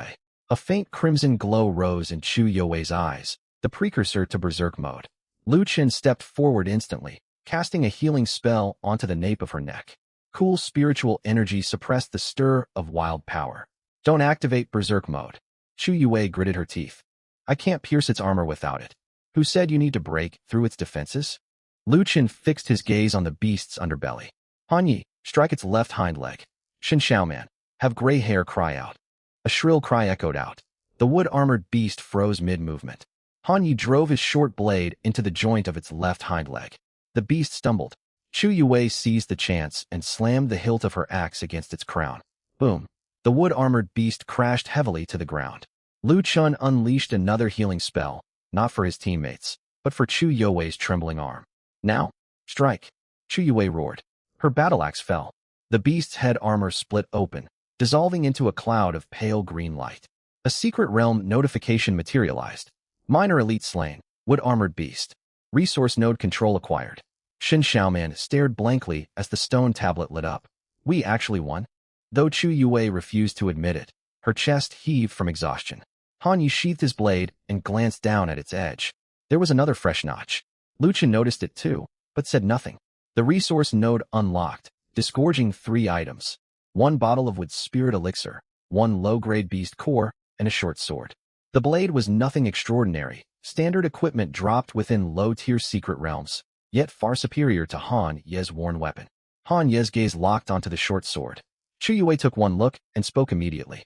A faint crimson glow rose in Chu Yue's eyes, the precursor to berserk mode. Lu Chun stepped forward instantly, casting a healing spell onto the nape of her neck. Cool spiritual energy suppressed the stir of wild power. Don't activate berserk mode. Chu Yue gritted her teeth. I can't pierce its armor without it. Who said you need to break through its defenses? Lu Chun fixed his gaze on the beast's underbelly. Han Yi, strike its left hind leg. Shen Xiaoman, have gray hair cry out. A shrill cry echoed out. The wood-armored beast froze mid-movement. Han Yi drove his short blade into the joint of its left hind leg. The beast stumbled. Chu Yue seized the chance and slammed the hilt of her axe against its crown. Boom. The wood-armored beast crashed heavily to the ground. Lu Chun unleashed another healing spell, not for his teammates, but for Chu Yue's trembling arm. Now, strike. Chu Yue roared. Her battle axe fell. The beast's head armor split open, dissolving into a cloud of pale green light. A secret realm notification materialized. Minor elite slain. Wood-armored beast. Resource node control acquired. Shen Xiaoman stared blankly as the stone tablet lit up. We actually won? Though Chu Yue refused to admit it, her chest heaved from exhaustion. Han Yi sheathed his blade and glanced down at its edge. There was another fresh notch. Lu Chun noticed it too, but said nothing. The resource node unlocked, disgorging 3 items. 1 bottle of wood spirit elixir, 1 low-grade beast core, and a short sword. The blade was nothing extraordinary, standard equipment dropped within low-tier secret realms, yet far superior to Han Ye's worn weapon. Han Ye's gaze locked onto the short sword. Chu Yue took one look and spoke immediately.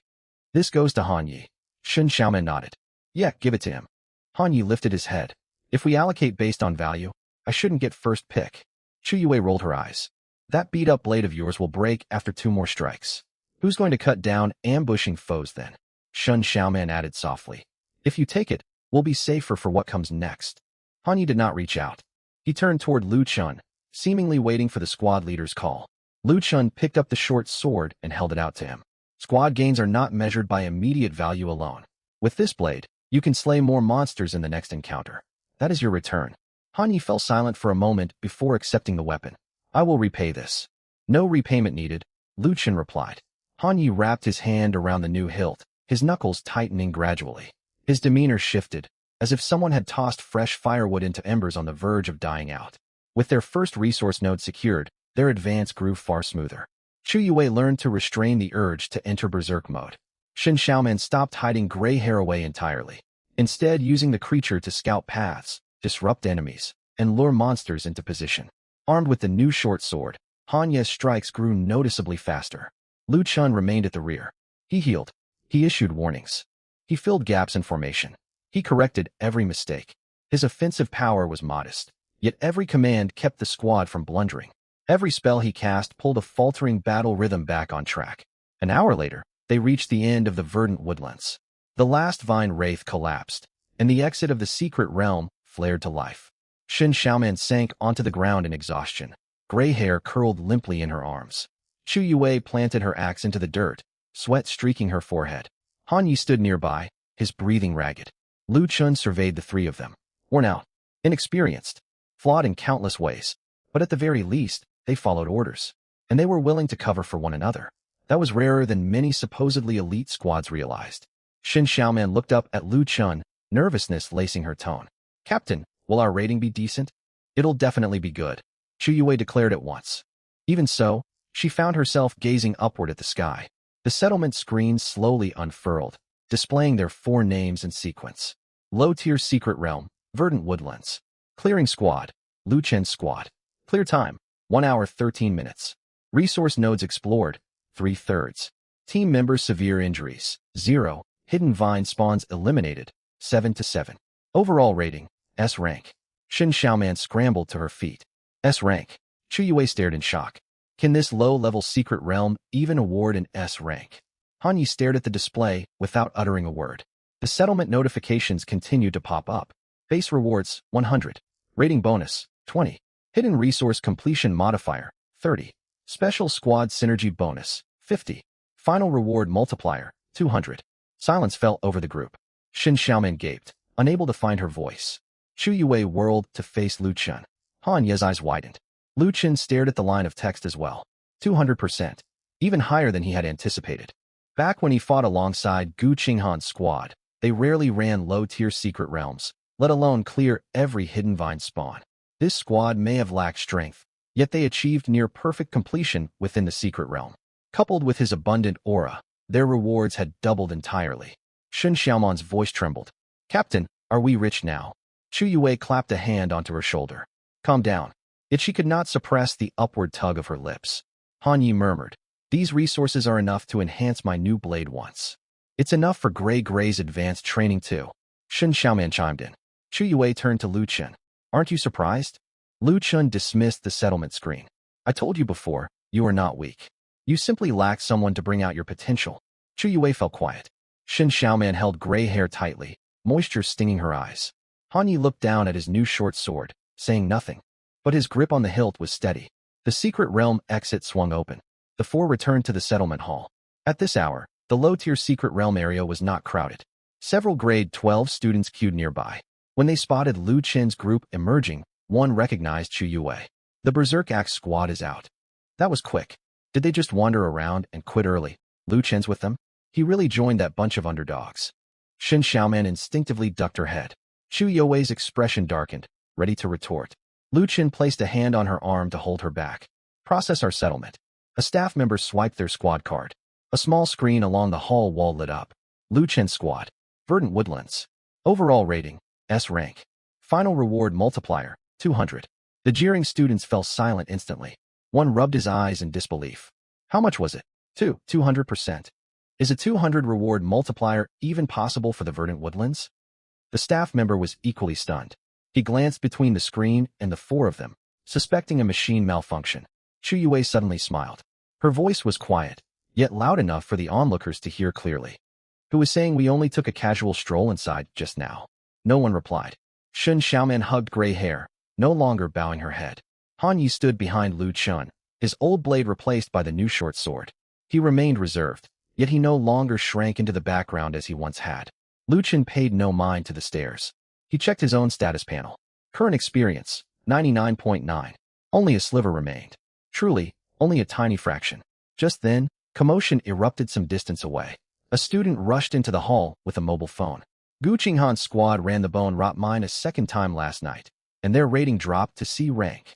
This goes to Han Yi. Shen Xiaoman nodded. Yeah, give it to him. Han Yi lifted his head. If we allocate based on value, I shouldn't get first pick. Chu Yue rolled her eyes. That beat-up blade of yours will break after 2 more strikes. Who's going to cut down ambushing foes then? Shen Xiaoman added softly. If you take it, we'll be safer for what comes next. Han Yi did not reach out. He turned toward Lu Chun, seemingly waiting for the squad leader's call. Lu Chun picked up the short sword and held it out to him. Squad gains are not measured by immediate value alone. With this blade, you can slay more monsters in the next encounter. That is your return. Han Yi fell silent for a moment before accepting the weapon. I will repay this. No repayment needed, Lu Chun replied. Han Yi wrapped his hand around the new hilt, his knuckles tightening gradually. His demeanor shifted, as if someone had tossed fresh firewood into embers on the verge of dying out. With their first resource node secured, their advance grew far smoother. Chu Yue learned to restrain the urge to enter berserk mode. Shen Xiaoman stopped hiding gray hair away entirely, instead using the creature to scout paths, disrupt enemies, and lure monsters into position. Armed with the new short sword, Han Ye's strikes grew noticeably faster. Lu Chun remained at the rear. He healed. He issued warnings. He filled gaps in formation. He corrected every mistake. His offensive power was modest, yet every command kept the squad from blundering. Every spell he cast pulled a faltering battle rhythm back on track. An hour later, they reached the end of the verdant woodlands. The last vine wraith collapsed, and the exit of the secret realm flared to life. Shen Xiaoman sank onto the ground in exhaustion. Gray hair curled limply in her arms. Chu Yue planted her axe into the dirt, sweat streaking her forehead. Han Yi stood nearby, his breathing ragged. Lu Chun surveyed the three of them. Worn out, inexperienced, flawed in countless ways, but at the very least, they followed orders, and they were willing to cover for one another. That was rarer than many supposedly elite squads realized. Shen Xiaoman looked up at Lu Chun, nervousness lacing her tone. "Captain, will our rating be decent?" "It'll definitely be good," Chu Yue declared at once. Even so, she found herself gazing upward at the sky. The settlement screen slowly unfurled, displaying their 4 names in sequence. Low-tier secret realm, verdant woodlands. Clearing squad, Lu Chen's squad. Clear time, 1 hour 13 minutes. Resource nodes explored, 3/3. Team members severe injuries, 0. Hidden vine spawns eliminated, 7/7. Overall rating, S rank. Shen Xiaoman scrambled to her feet. S rank. Chu Yue stared in shock. Can this low-level secret realm even award an S rank? Han Yi stared at the display without uttering a word. The settlement notifications continued to pop up. Base rewards, 100. Rating bonus, 20. Hidden resource completion modifier, 30. Special squad synergy bonus, 50. Final reward multiplier, 200. Silence fell over the group. Shen Xiaoman gaped, unable to find her voice. Chu Yue whirled to face Lu Chun. Han Ye's eyes widened. Lu Chun stared at the line of text as well. 200%. Even higher than he had anticipated. Back when he fought alongside Gu Qinghan's squad, they rarely ran low-tier secret realms, let alone clear every hidden vine spawn. This squad may have lacked strength, yet they achieved near-perfect completion within the secret realm. Coupled with his abundant aura, their rewards had doubled entirely. Shen Xiaoman's voice trembled. "Captain, are we rich now?" Chu Yue clapped a hand onto her shoulder. "Calm down." Yet she could not suppress the upward tug of her lips. Han Yi murmured, "These resources are enough to enhance my new blade once. It's enough for Gray's advanced training too." Shen Xiaoman chimed in. Chu Yue turned to Lu Chun. "Aren't you surprised?" Lu Chun dismissed the settlement screen. "I told you before, you are not weak. You simply lack someone to bring out your potential." Chu Yue fell quiet. Shen Xiaoman held gray hair tightly, moisture stinging her eyes. Han Yi looked down at his new short sword, saying nothing. But his grip on the hilt was steady. The secret realm exit swung open. The 4 returned to the settlement hall. At this hour, the low-tier secret realm area was not crowded. Several grade 12 students queued nearby. When they spotted Lu Chen's group emerging, one recognized Chu Yue. "The Berserk Axe squad is out." That was quick. Did they just wander around and quit early? Lu Chen's with them? He really joined that bunch of underdogs. Shen Xiaoman instinctively ducked her head. Chu Yue's expression darkened, ready to retort. Lu Chen placed a hand on her arm to hold her back. "Process our settlement." A staff member swiped their squad card. A small screen along the hall wall lit up. Lu Chen's squad. Verdant Woodlands. Overall rating, S rank. Final reward multiplier, 200. The jeering students fell silent instantly. One rubbed his eyes in disbelief. How much was it? 200%. Is a 200 reward multiplier even possible for the Verdant Woodlands? The staff member was equally stunned. He glanced between the screen and the 4 of them, suspecting a machine malfunction. Chu Yue suddenly smiled. Her voice was quiet, yet loud enough for the onlookers to hear clearly. "Who was saying we only took a casual stroll inside just now?" No one replied. Shen Xiaoman hugged gray hair, no longer bowing her head. Han Yi stood behind Lu Chun, his old blade replaced by the new short sword. He remained reserved, yet he no longer shrank into the background as he once had. Lu Chun paid no mind to the stares. He checked his own status panel. Current experience, 99.9. Only a sliver remained. Truly, only a tiny fraction. Just then, Commotion erupted some distance away. A student rushed into the hall with a mobile phone. Gu Qinghan's squad ran the bone rot mine a second time last night, and their rating dropped to C rank.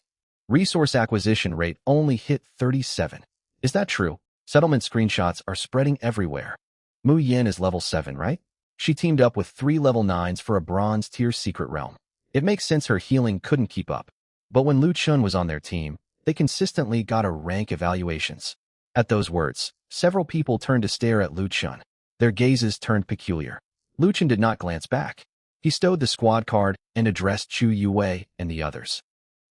Resource acquisition rate only hit 37. Is that true? Settlement screenshots are spreading everywhere. Mu Yin is level 7, right? She teamed up with 3 level 9s for a bronze tier secret realm. It makes sense her healing couldn't keep up. But when Lu Chun was on their team, they consistently got a rank evaluations. At those words, several people turned to stare at Lu Chun. Their gazes turned peculiar. Lu Chun did not glance back. He stowed the squad card and addressed Chu Yue and the others.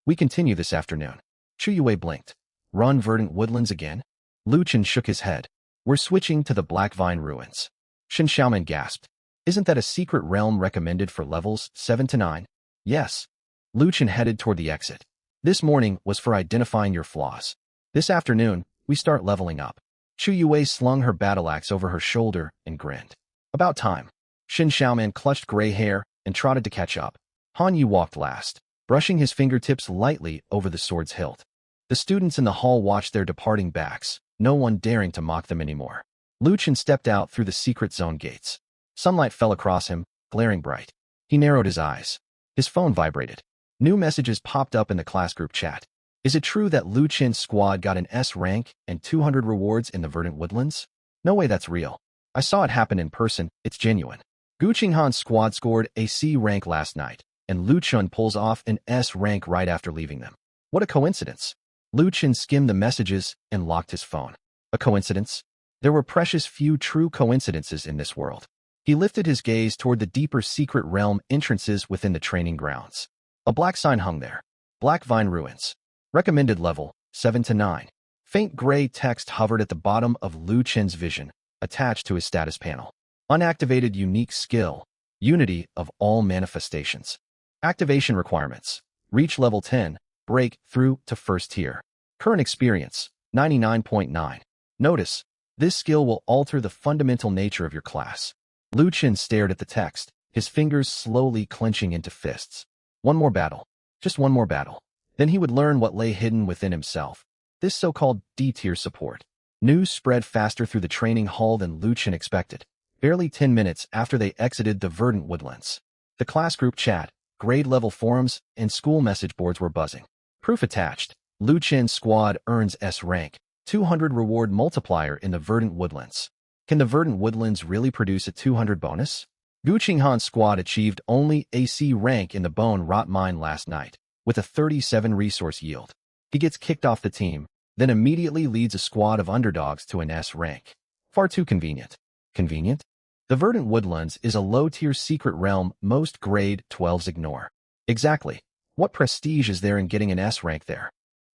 We continue this afternoon. Chu Yue blinked. Run Verdant Woodlands again? Lu Chun shook his head. We're switching to the Black Vine Ruins. Shin Xiaoman gasped. Isn't that a secret realm recommended for levels 7 to 9? Yes. Lu Chun headed toward the exit. This morning was for identifying your flaws. This afternoon, we start leveling up. Chu Yue slung her battle axe over her shoulder and grinned. About time. Shin Xiaoman clutched gray hair and trotted to catch up. Han Yu walked last, brushing his fingertips lightly over the sword's hilt. The students in the hall watched their departing backs, no one daring to mock them anymore. Lu Chun stepped out through the secret zone gates. Sunlight fell across him, glaring bright. He narrowed his eyes. His phone vibrated. New messages popped up in the class group chat. Is it true that Lu Chin's squad got an S rank and 200 rewards in the Verdant Woodlands? No way that's real. I saw it happen in person, it's genuine. Gu Qinghan's squad scored a C rank last night, and Lu Chun pulls off an S rank right after leaving them. What a coincidence. Lu Chun skimmed the messages and locked his phone. A coincidence? There were precious few true coincidences in this world. He lifted his gaze toward the deeper secret realm entrances within the training grounds. A black sign hung there. Black Vine Ruins. Recommended level, 7 to 9. Faint gray text hovered at the bottom of Lu Chen's vision, attached to his status panel. Unactivated unique skill, unity of all manifestations. Activation requirements. Reach level 10, break through to first tier. Current experience, 99.9. Notice, this skill will alter the fundamental nature of your class. Lu Chen stared at the text, his fingers slowly clenching into fists. One more battle. Just one more battle. Then he would learn what lay hidden within himself. This so-called D-tier support. News spread faster through the training hall than Lu Chen expected. Barely 10 minutes after they exited the Verdant Woodlands. The class group chat, grade-level forums, and school message boards were buzzing. Proof attached. Lu Chen's squad earns S rank, 200 reward multiplier in the Verdant Woodlands. Can the Verdant Woodlands really produce a 200 bonus? Gu Qinghan's squad achieved only a C rank in the Bone Rot Mine last night, with a 37 resource yield. He gets kicked off the team, then immediately leads a squad of underdogs to an S rank. Far too convenient. Convenient? The Verdant Woodlands is a low-tier secret realm most grade 12s ignore. Exactly. What prestige is there in getting an S rank there?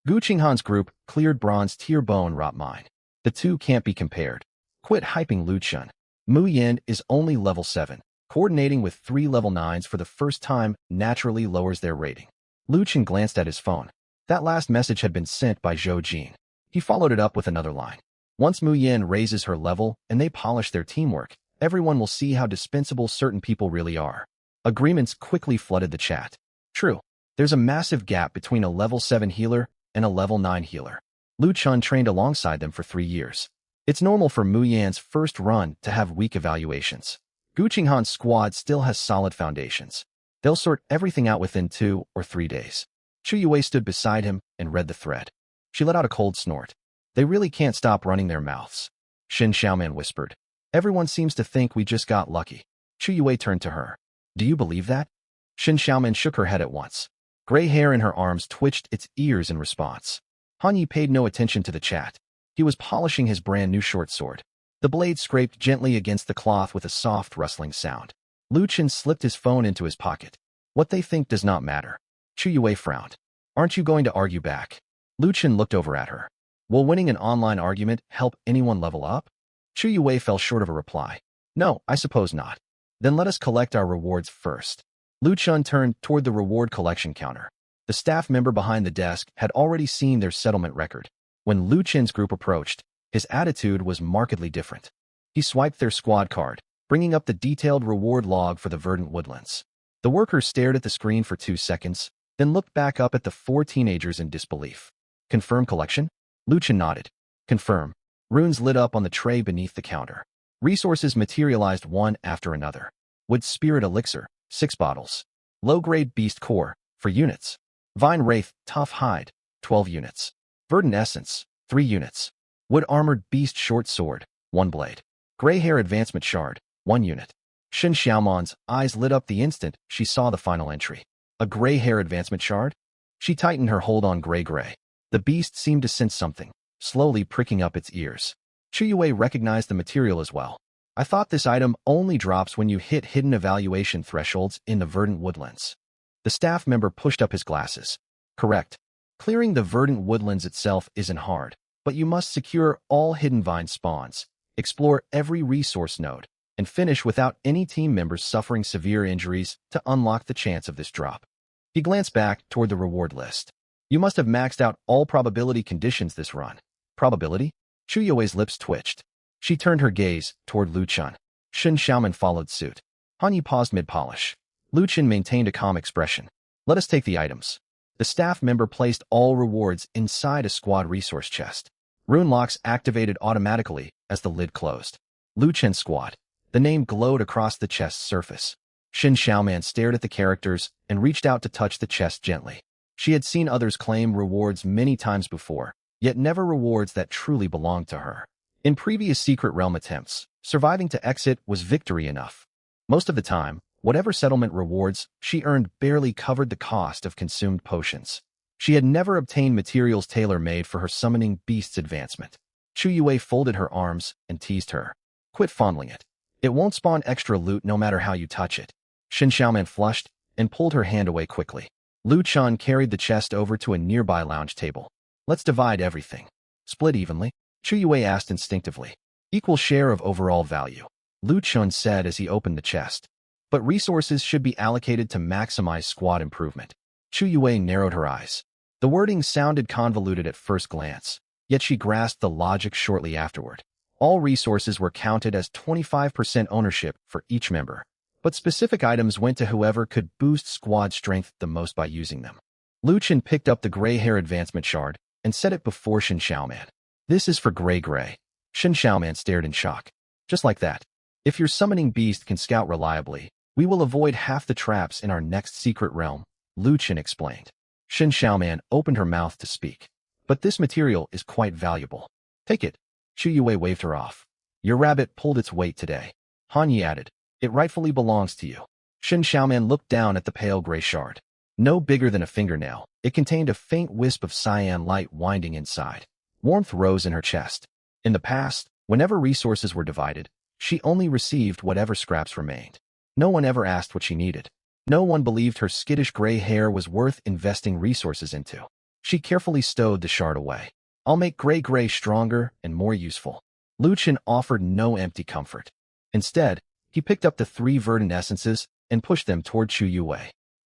Gu Qinghan's group cleared bronze tier Bone Rot Mine. The two can't be compared. Quit hyping Lu Chun. Mu Yin is only level 7. Coordinating with 3 level 9s for the first time naturally lowers their rating. Lu Chun glanced at his phone. That last message had been sent by Zhou Jin. He followed it up with another line. Once Mu Yin raises her level and they polish their teamwork, everyone will see how dispensable certain people really are. Agreements quickly flooded the chat. True, there's a massive gap between a level 7 healer and a level 9 healer. Lu Chun trained alongside them for 3 years. It's normal for Mu Yan's first run to have weak evaluations. Gu Qinghan's squad still has solid foundations. They'll sort everything out within 2 or 3 days. Chu Yue stood beside him and read the thread. She let out a cold snort. They really can't stop running their mouths. Shin Xiaoman whispered. Everyone seems to think we just got lucky. Chu Yue turned to her. Do you believe that? Shin Xiaoman shook her head at once. Gray hair in her arms twitched its ears in response. Han Yi paid no attention to the chat. He was polishing his brand new short sword. The blade scraped gently against the cloth with a soft rustling sound. Lu Chen slipped his phone into his pocket. What they think does not matter. Chu Yue frowned. Aren't you going to argue back? Lu Chen looked over at her. Will winning an online argument help anyone level up? Chu Yue fell short of a reply. No, I suppose not. Then let us collect our rewards first. Lu Chen turned toward the reward collection counter. The staff member behind the desk had already seen their settlement record. When Lu Chen's group approached, his attitude was markedly different. He swiped their squad card, bringing up the detailed reward log for the Verdant Woodlands. The worker stared at the screen for 2 seconds, then looked back up at the 4 teenagers in disbelief. Confirm collection? Lu Chen nodded. Confirm. Runes lit up on the tray beneath the counter. Resources materialized one after another. Wood Spirit Elixir, 6 bottles. Low-grade Beast Core, for units. Vine Wraith, Tough Hide, 12 units. Verdant Essence, 3 units. Wood Armored Beast Short Sword, 1 blade. Gray Hair Advancement Shard, 1 unit. Shin Xiaoman's eyes lit up the instant she saw the final entry. A Gray Hair Advancement Shard? She tightened her hold on Gray. The beast seemed to sense something, slowly pricking up its ears. Chu Yue recognized the material as well. I thought this item only drops when you hit hidden evaluation thresholds in the verdant woodlands. The staff member pushed up his glasses. Correct. Clearing the verdant woodlands itself isn't hard, but you must secure all hidden vine spawns, explore every resource node, and finish without any team members suffering severe injuries to unlock the chance of this drop. He glanced back toward the reward list. You must have maxed out all probability conditions this run. Probability? Chu Yue's lips twitched. She turned her gaze toward Lu Chun. Shin Xiaoman followed suit. Han Yi paused mid-polish. Lu Chun maintained a calm expression. Let us take the items. The staff member placed all rewards inside a squad resource chest. Rune locks activated automatically as the lid closed. Lu Chun squad. The name glowed across the chest's surface. Shin Xiaoman stared at the characters and reached out to touch the chest gently. She had seen others claim rewards many times before, yet never rewards that truly belonged to her. In previous Secret Realm attempts, surviving to exit was victory enough. Most of the time, whatever settlement rewards she earned barely covered the cost of consumed potions. She had never obtained materials tailor-made for her summoning beast's advancement. Chu Yue folded her arms and teased her. Quit fondling it. It won't spawn extra loot no matter how you touch it. Shin Xiaoman flushed and pulled her hand away quickly. Lu Chun carried the chest over to a nearby lounge table. Let's divide everything. Split evenly? Chu Yue asked instinctively. Equal share of overall value, Lu Chun said as he opened the chest. But resources should be allocated to maximize squad improvement. Chu Yue narrowed her eyes. The wording sounded convoluted at first glance, yet she grasped the logic shortly afterward. All resources were counted as 25% ownership for each member, but specific items went to whoever could boost squad strength the most by using them. Lu Chun picked up the Gray Hair Advancement Shard and set it before Shin Xiaoman. This is for Gray. Shin Xiaoman stared in shock. Just like that. If your summoning beast can scout reliably, we will avoid half the traps in our next secret realm, Lu Chun explained. Shin Xiaoman opened her mouth to speak. But this material is quite valuable. Take it. Chu Yue waved her off. Your rabbit pulled its weight today. Han Yi added. It rightfully belongs to you. Shin Xiaoman looked down at the pale gray shard. No bigger than a fingernail, it contained a faint wisp of cyan light winding inside. Warmth rose in her chest. In the past, whenever resources were divided, she only received whatever scraps remained. No one ever asked what she needed. No one believed her skittish gray hair was worth investing resources into. She carefully stowed the shard away. I'll make Gray stronger and more useful. Lu Chun offered no empty comfort. Instead, he picked up the 3 verdant essences and pushed them toward Chu Yue.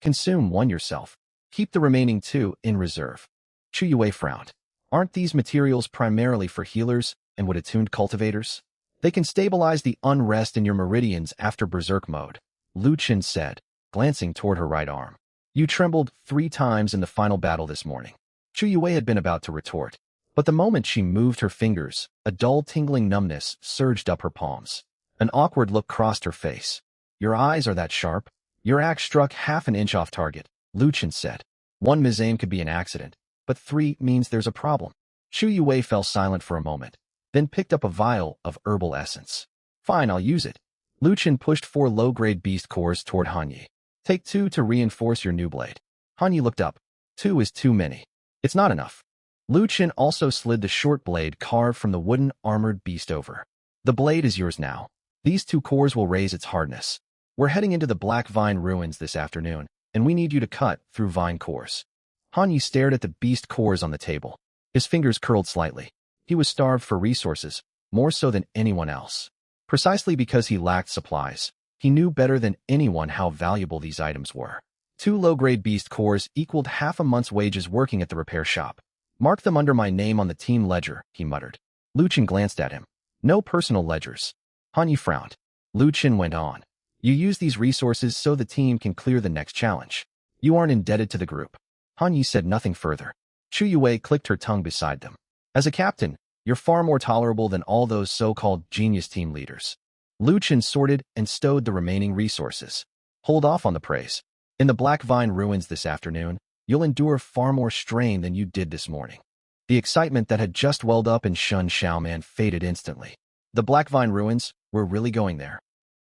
Consume 1 yourself. Keep the remaining 2 in reserve. Chu Yue frowned. Aren't these materials primarily for healers and wood-attuned cultivators? They can stabilize the unrest in your meridians after berserk mode, Lu Chun said, glancing toward her right arm. You trembled 3 times in the final battle this morning. Chu Yue had been about to retort, but the moment she moved her fingers, a dull tingling numbness surged up her palms. An awkward look crossed her face. Your eyes are that sharp? Your axe struck half an inch off target, Lu Chun said. 1 misaim could be an accident, but 3 means there's a problem. Chu Yue fell silent for a moment, then picked up a vial of herbal essence. Fine, I'll use it. Lu Chun pushed 4 low-grade beast cores toward Han Yi. Take 2 to reinforce your new blade. Han Yi looked up. 2 is too many. It's not enough. Lu Chun also slid the short blade carved from the wooden armored beast over. The blade is yours now. These 2 cores will raise its hardness. We're heading into the Black Vine ruins this afternoon, and we need you to cut through vine cores. Han Yi stared at the beast cores on the table. His fingers curled slightly. He was starved for resources, more so than anyone else. Precisely because he lacked supplies, he knew better than anyone how valuable these items were. 2 low-grade beast cores equaled half a month's wages working at the repair shop. Mark them under my name on the team ledger, he muttered. Lu Chun glanced at him. No personal ledgers. Han Yi frowned. Lu Chun went on. You use these resources so the team can clear the next challenge. You aren't indebted to the group. Han Yi said nothing further. Chu Yue clicked her tongue beside them. As a captain, You're far more tolerable than all those so-called genius team leaders. Lu Chen sorted and stowed the remaining resources. Hold off on the praise. In the Black Vine ruins this afternoon, you'll endure far more strain than you did this morning. The excitement that had just welled up in Shun Xiaoman faded instantly. The Black Vine ruins, we're really going there.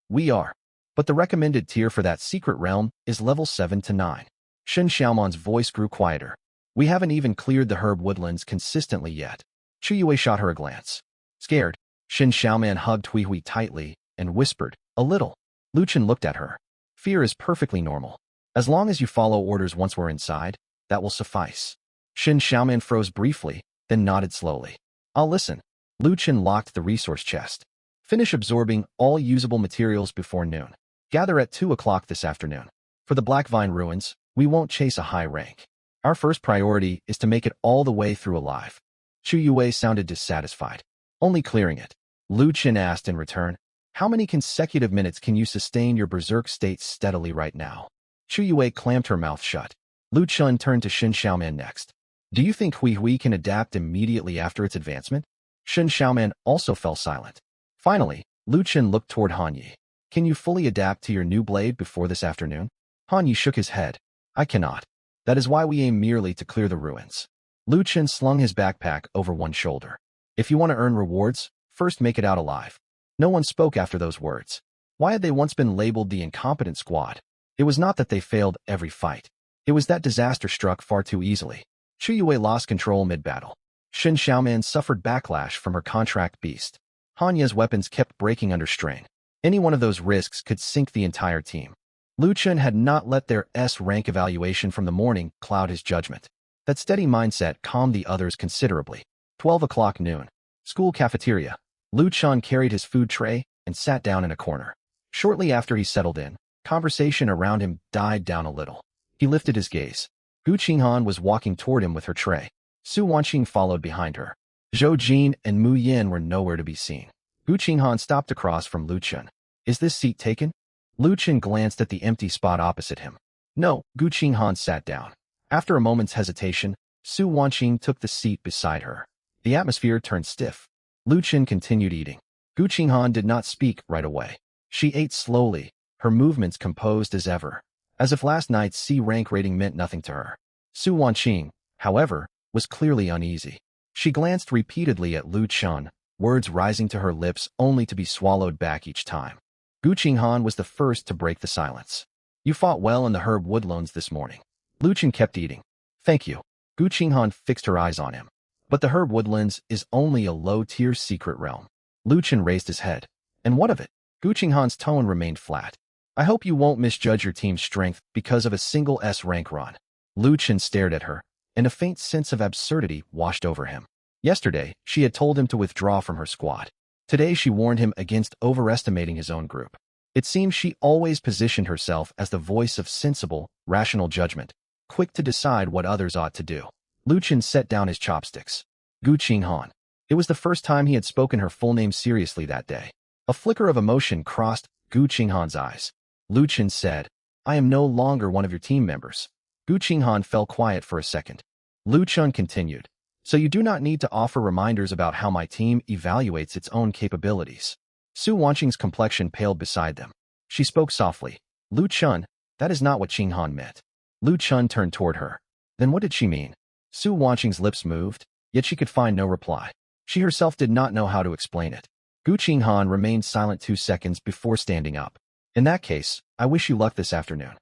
We are. But the recommended tier for that secret realm is level 7 to 9. Shun Xiaoman's voice grew quieter. We haven't even cleared the herb woodlands consistently yet. Chu Yue shot her a glance. Scared, Shin Xiaoman hugged Hui Hui tightly and whispered, a little. Lu Chen looked at her. Fear is perfectly normal. As long as you follow orders once we're inside, that will suffice. Shin Xiaoman froze briefly, then nodded slowly. I'll listen. Lu Chen locked the resource chest. Finish absorbing all usable materials before noon. Gather at 2 o'clock this afternoon. For the Black Vine ruins, we won't chase a high rank. Our first priority is to make it all the way through alive. Chu Yue sounded dissatisfied. Only clearing it. Lu Chen asked in return, how many consecutive minutes can you sustain your berserk state steadily right now? Chu Yue clamped her mouth shut. Lu Chen turned to Shin Xiaoman next. Do you think Hui Hui can adapt immediately after its advancement? Shin Xiaoman also fell silent. Finally, Lu Chen looked toward Han Yi. Can you fully adapt to your new blade before this afternoon? Han Yi shook his head. I cannot. That is why we aim merely to clear the ruins. Lu Chen slung his backpack over one shoulder. If you want to earn rewards, first make it out alive. No one spoke after those words. Why had they once been labeled the incompetent squad? It was not that they failed every fight. It was that disaster struck far too easily. Chu Yue lost control mid-battle. Shin Xiaoman suffered backlash from her contract beast. Hanya's weapons kept breaking under strain. Any one of those risks could sink the entire team. Lu Chen had not let their S-rank evaluation from the morning cloud his judgment. That steady mindset calmed the others considerably. 12 o'clock noon. School cafeteria. Lu Chen carried his food tray and sat down in a corner. Shortly after he settled in, conversation around him died down a little. He lifted his gaze. Gu Qinghan was walking toward him with her tray. Su Wanqing followed behind her. Zhou Jin and Mu Yin were nowhere to be seen. Gu Qinghan stopped across from Lu Chen. Is this seat taken? Lu Chen glanced at the empty spot opposite him. No, Gu Qinghan sat down. After a moment's hesitation, Su Wanqing took the seat beside her. The atmosphere turned stiff. Lu Chen continued eating. Gu Qinghan did not speak right away. She ate slowly, her movements composed as ever, as if last night's C-rank rating meant nothing to her. Su Wanqing, however, was clearly uneasy. She glanced repeatedly at Lu Chen, words rising to her lips only to be swallowed back each time. Gu Qinghan was the first to break the silence. You fought well in the herb woodlands this morning. Lu Chen kept eating. Thank you. Gu Qinghan fixed her eyes on him. But the herb woodlands is only a low-tier secret realm. Lu Chen raised his head. And what of it? Gu Qinghan's tone remained flat. I hope you won't misjudge your team's strength because of a single S-rank run. Lu Chen stared at her, and a faint sense of absurdity washed over him. Yesterday, she had told him to withdraw from her squad. Today she warned him against overestimating his own group. It seemed she always positioned herself as the voice of sensible, rational judgment, quick to decide what others ought to do. Lu Chen set down his chopsticks. Gu Qinghan. It was the first time he had spoken her full name seriously that day. A flicker of emotion crossed Gu Qinghan's eyes. Lu Chen said, I am no longer one of your team members. Gu Qinghan fell quiet for a second. Lu Chen continued. So you do not need to offer reminders about how my team evaluates its own capabilities. Su Wanqing's complexion paled beside them. She spoke softly. Lu Chen, that is not what Qinghan meant. Lu Chen turned toward her. Then what did she mean? Su Wanqing's lips moved, yet she could find no reply. She herself did not know how to explain it. Gu Qinghan remained silent 2 seconds before standing up. In that case, I wish you luck this afternoon.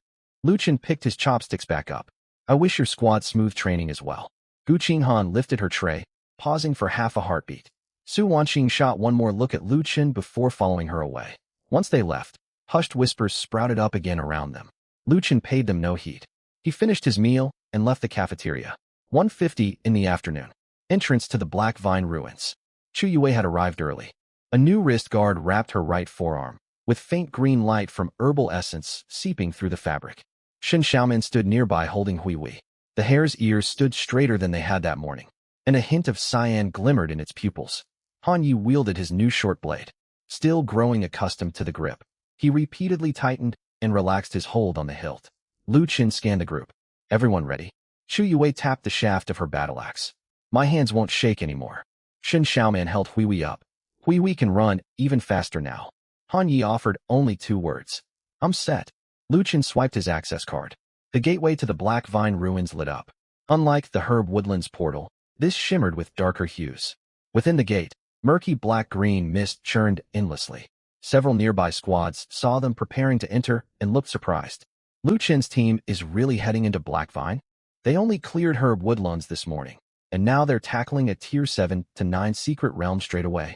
Lu Chen picked his chopsticks back up. I wish your squad smooth training as well. Gu Qinghan lifted her tray, pausing for half a heartbeat. Su Wanqing shot one more look at Lu Chen before following her away. Once they left, hushed whispers sprouted up again around them. Lu Chen paid them no heed. He finished his meal and left the cafeteria. 1:50 in the afternoon. Entrance to the Black Vine ruins. Chu Yue had arrived early. A new wrist guard wrapped her right forearm, with faint green light from herbal essence seeping through the fabric. Shin Xiaoman stood nearby holding Hui Hui. The hare's ears stood straighter than they had that morning, and a hint of cyan glimmered in its pupils. Han Yi wielded his new short blade. Still growing accustomed to the grip, he repeatedly tightened and relaxed his hold on the hilt. Lu Chen scanned the group. Everyone ready? Chu Yue tapped the shaft of her battle axe. My hands won't shake anymore. Shin Xiaoman held Hui Wei up. Hui Wei can run even faster now. Han Yi offered only 2 words. I'm set. Lu Chen swiped his access card. The gateway to the Black Vine ruins lit up. Unlike the Herb Woodlands portal, this shimmered with darker hues. Within the gate, murky black-green mist churned endlessly. Several nearby squads saw them preparing to enter and looked surprised. Lu Chen's team is really heading into Black Vine? They only cleared Herb Woodlands this morning, and now they're tackling a Tier 7 to 9 secret realm straight away.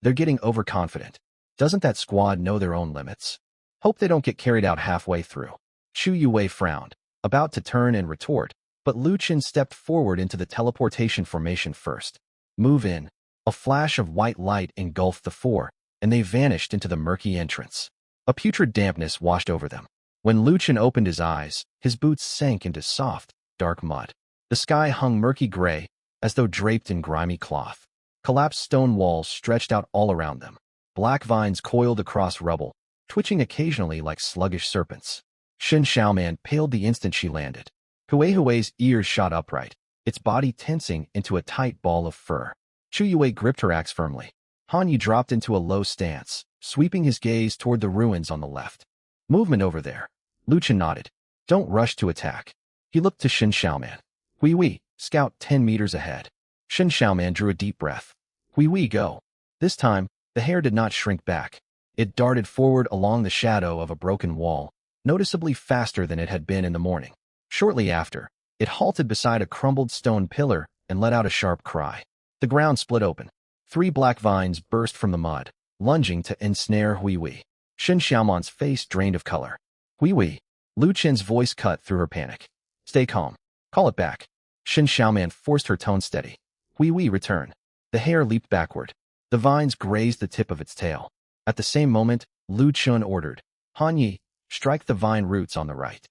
They're getting overconfident. Doesn't that squad know their own limits? Hope they don't get carried out halfway through. Chu Yue frowned, about to turn and retort, but Lu Chen stepped forward into the teleportation formation first. Move in. A flash of white light engulfed the 4, and they vanished into the murky entrance. A putrid dampness washed over them. When Lu Chen opened his eyes, his boots sank into soft, dark mud. The sky hung murky gray, as though draped in grimy cloth. Collapsed stone walls stretched out all around them. Black vines coiled across rubble, twitching occasionally like sluggish serpents. Shin Xiaoman paled the instant she landed. Hui's ears shot upright, its body tensing into a tight ball of fur. Chu Yue gripped her axe firmly. Han Yi dropped into a low stance, sweeping his gaze toward the ruins on the left. Movement over there. Lu Chen nodded. Don't rush to attack. He looked to Shin Xiaoman. Hui, scout 10 meters ahead. Shin Xiaoman drew a deep breath. Hui, go. This time, the hare did not shrink back. It darted forward along the shadow of a broken wall, noticeably faster than it had been in the morning. Shortly after, it halted beside a crumbled stone pillar and let out a sharp cry. The ground split open. 3 black vines burst from the mud, lunging to ensnare Hui. Shin Xiaoman's face drained of color. Hui. Lu Chen's voice cut through her panic. Stay calm. Call it back. Shin Xiaoman forced her tone steady. Hui, return. The hare leaped backward. The vines grazed the tip of its tail. At the same moment, Lu Chen ordered, Han Yi, strike the vine roots on the right.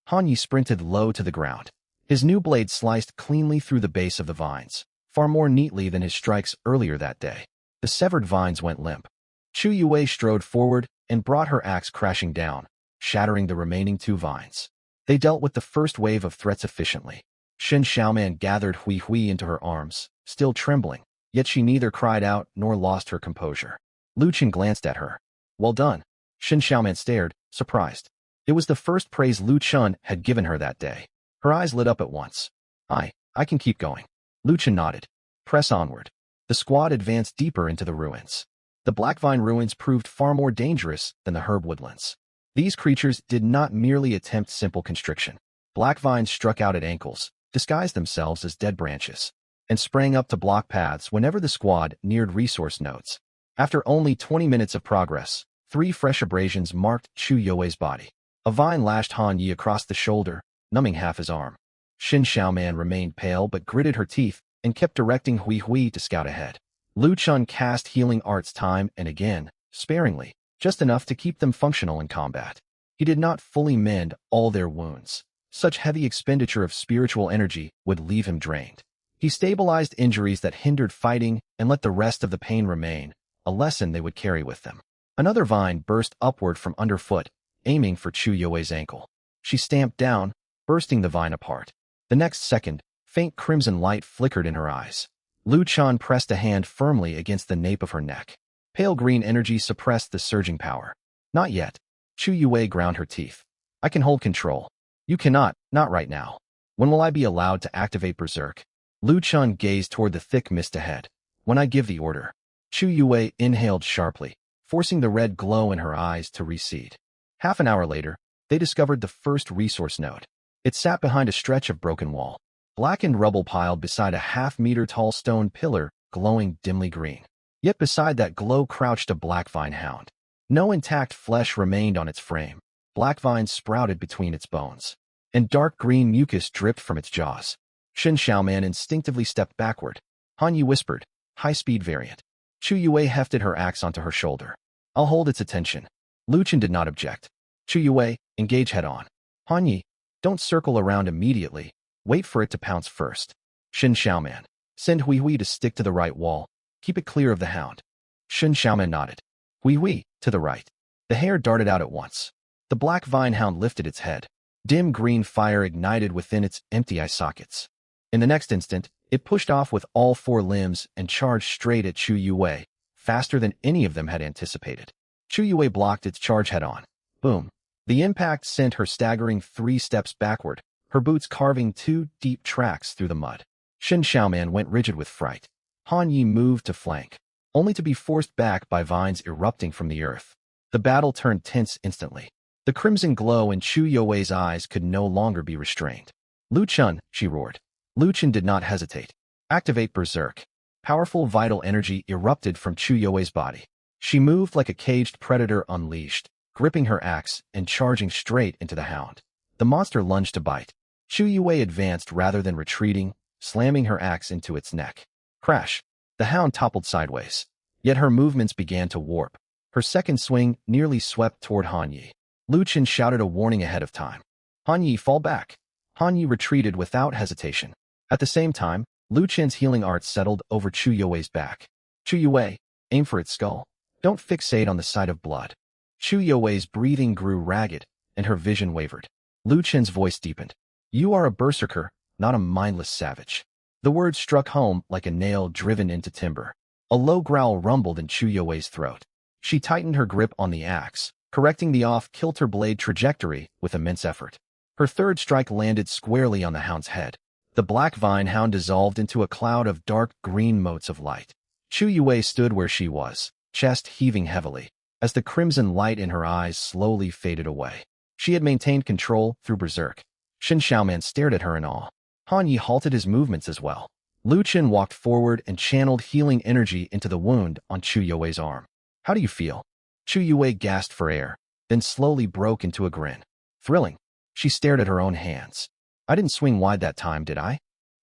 Han Yi sprinted low to the ground. His new blade sliced cleanly through the base of the vines, far more neatly than his strikes earlier that day. The severed vines went limp. Chu Yue strode forward and brought her axe crashing down, shattering the remaining 2 vines. They dealt with the first wave of threats efficiently. Shin Xiaoman gathered Hui into her arms, still trembling, yet she neither cried out nor lost her composure. Lu Chen glanced at her. Well done. Shin Xiaoman stared, surprised. It was the first praise Lu Chen had given her that day. Her eyes lit up at once. I can keep going. Lu Chen nodded. Press onward. The squad advanced deeper into the ruins. The Black Vine ruins proved far more dangerous than the Herb Woodlands. These creatures did not merely attempt simple constriction. Black vines struck out at ankles, disguised themselves as dead branches, and sprang up to block paths whenever the squad neared resource nodes. After only 20 minutes of progress, 3 fresh abrasions marked Chu Yue's body. A vine lashed Han Yi across the shoulder, numbing half his arm. Shin Xiaoman remained pale but gritted her teeth and kept directing Hui to scout ahead. Lu Chen cast healing arts time and again, sparingly, just enough to keep them functional in combat. He did not fully mend all their wounds. Such heavy expenditure of spiritual energy would leave him drained. He stabilized injuries that hindered fighting and let the rest of the pain remain, a lesson they would carry with them. Another vine burst upward from underfoot, aiming for Chu Yue's ankle. She stamped down, bursting the vine apart. The next second, faint crimson light flickered in her eyes. Lu Chen pressed a hand firmly against the nape of her neck. Pale green energy suppressed the surging power. Not yet. Chu Yue ground her teeth. I can hold control. You cannot, not right now. When will I be allowed to activate Berserk? Lu Chen gazed toward the thick mist ahead. When I give the order. Chu Yue inhaled sharply, forcing the red glow in her eyes to recede. Half an hour later, they discovered the first resource node. It sat behind a stretch of broken wall. Blackened rubble piled beside a half-meter-tall stone pillar, glowing dimly green. Yet beside that glow crouched a black vine hound. No intact flesh remained on its frame. Black vines sprouted between its bones, and dark green mucus dripped from its jaws. Shin Xiaoman instinctively stepped backward. Han Yi whispered, high-speed variant. Chu Yue hefted her axe onto her shoulder. I'll hold its attention. Lu Chen did not object. Chu Yue, engage head-on. Han Yi, don't circle around immediately. Wait for it to pounce first. Shin Xiaoman, send Hui to stick to the right wall. Keep it clear of the hound. Shin Xiaoman nodded. Hui, to the right. The hare darted out at once. The black vine hound lifted its head. Dim green fire ignited within its empty eye sockets. In the next instant, It pushed off with all four limbs and charged straight at Chu Yue, faster than any of them had anticipated. Chu Yue blocked its charge head-on. Boom. The impact sent her staggering 3 steps backward, her boots carving 2 deep tracks through the mud. Shen Xiaoman went rigid with fright. Han Yi moved to flank, only to be forced back by vines erupting from the earth. The battle turned tense instantly. The crimson glow in Chu Yue's eyes could no longer be restrained. Lu Chun, she roared. Lu Chun did not hesitate. Activate Berserk. Powerful vital energy erupted from Chu Yue's body. She moved like a caged predator unleashed, gripping her axe and charging straight into the hound. The monster lunged to bite. Chu Yue advanced rather than retreating, slamming her axe into its neck. Crash! The hound toppled sideways. Yet her movements began to warp. Her second swing nearly swept toward Han Yi. Lu Chun shouted a warning ahead of time. Han Yi, fall back. Han Yi retreated without hesitation. At the same time, Lu Chun's healing arts settled over Chu Yue's back. Chu Yue, aim for its skull. Don't fixate on the sight of blood. Chu Yue's breathing grew ragged, and her vision wavered. Lu Chun's voice deepened. You are a berserker, not a mindless savage. The words struck home like a nail driven into timber. A low growl rumbled in Chu Yue's throat. She tightened her grip on the axe, correcting the off-kilter blade trajectory with immense effort. Her third strike landed squarely on the hound's head. The black vine hound dissolved into a cloud of dark green motes of light. Chu Yue stood where she was, chest heaving heavily, as the crimson light in her eyes slowly faded away. She had maintained control through Berserk. Shen Xiaoman stared at her in awe. Han Yi halted his movements as well. Lu Chun walked forward and channeled healing energy into the wound on Chu Yue's arm. How do you feel? Chu Yue gasped for air, then slowly broke into a grin. Thrilling. She stared at her own hands. I didn't swing wide that time, did I?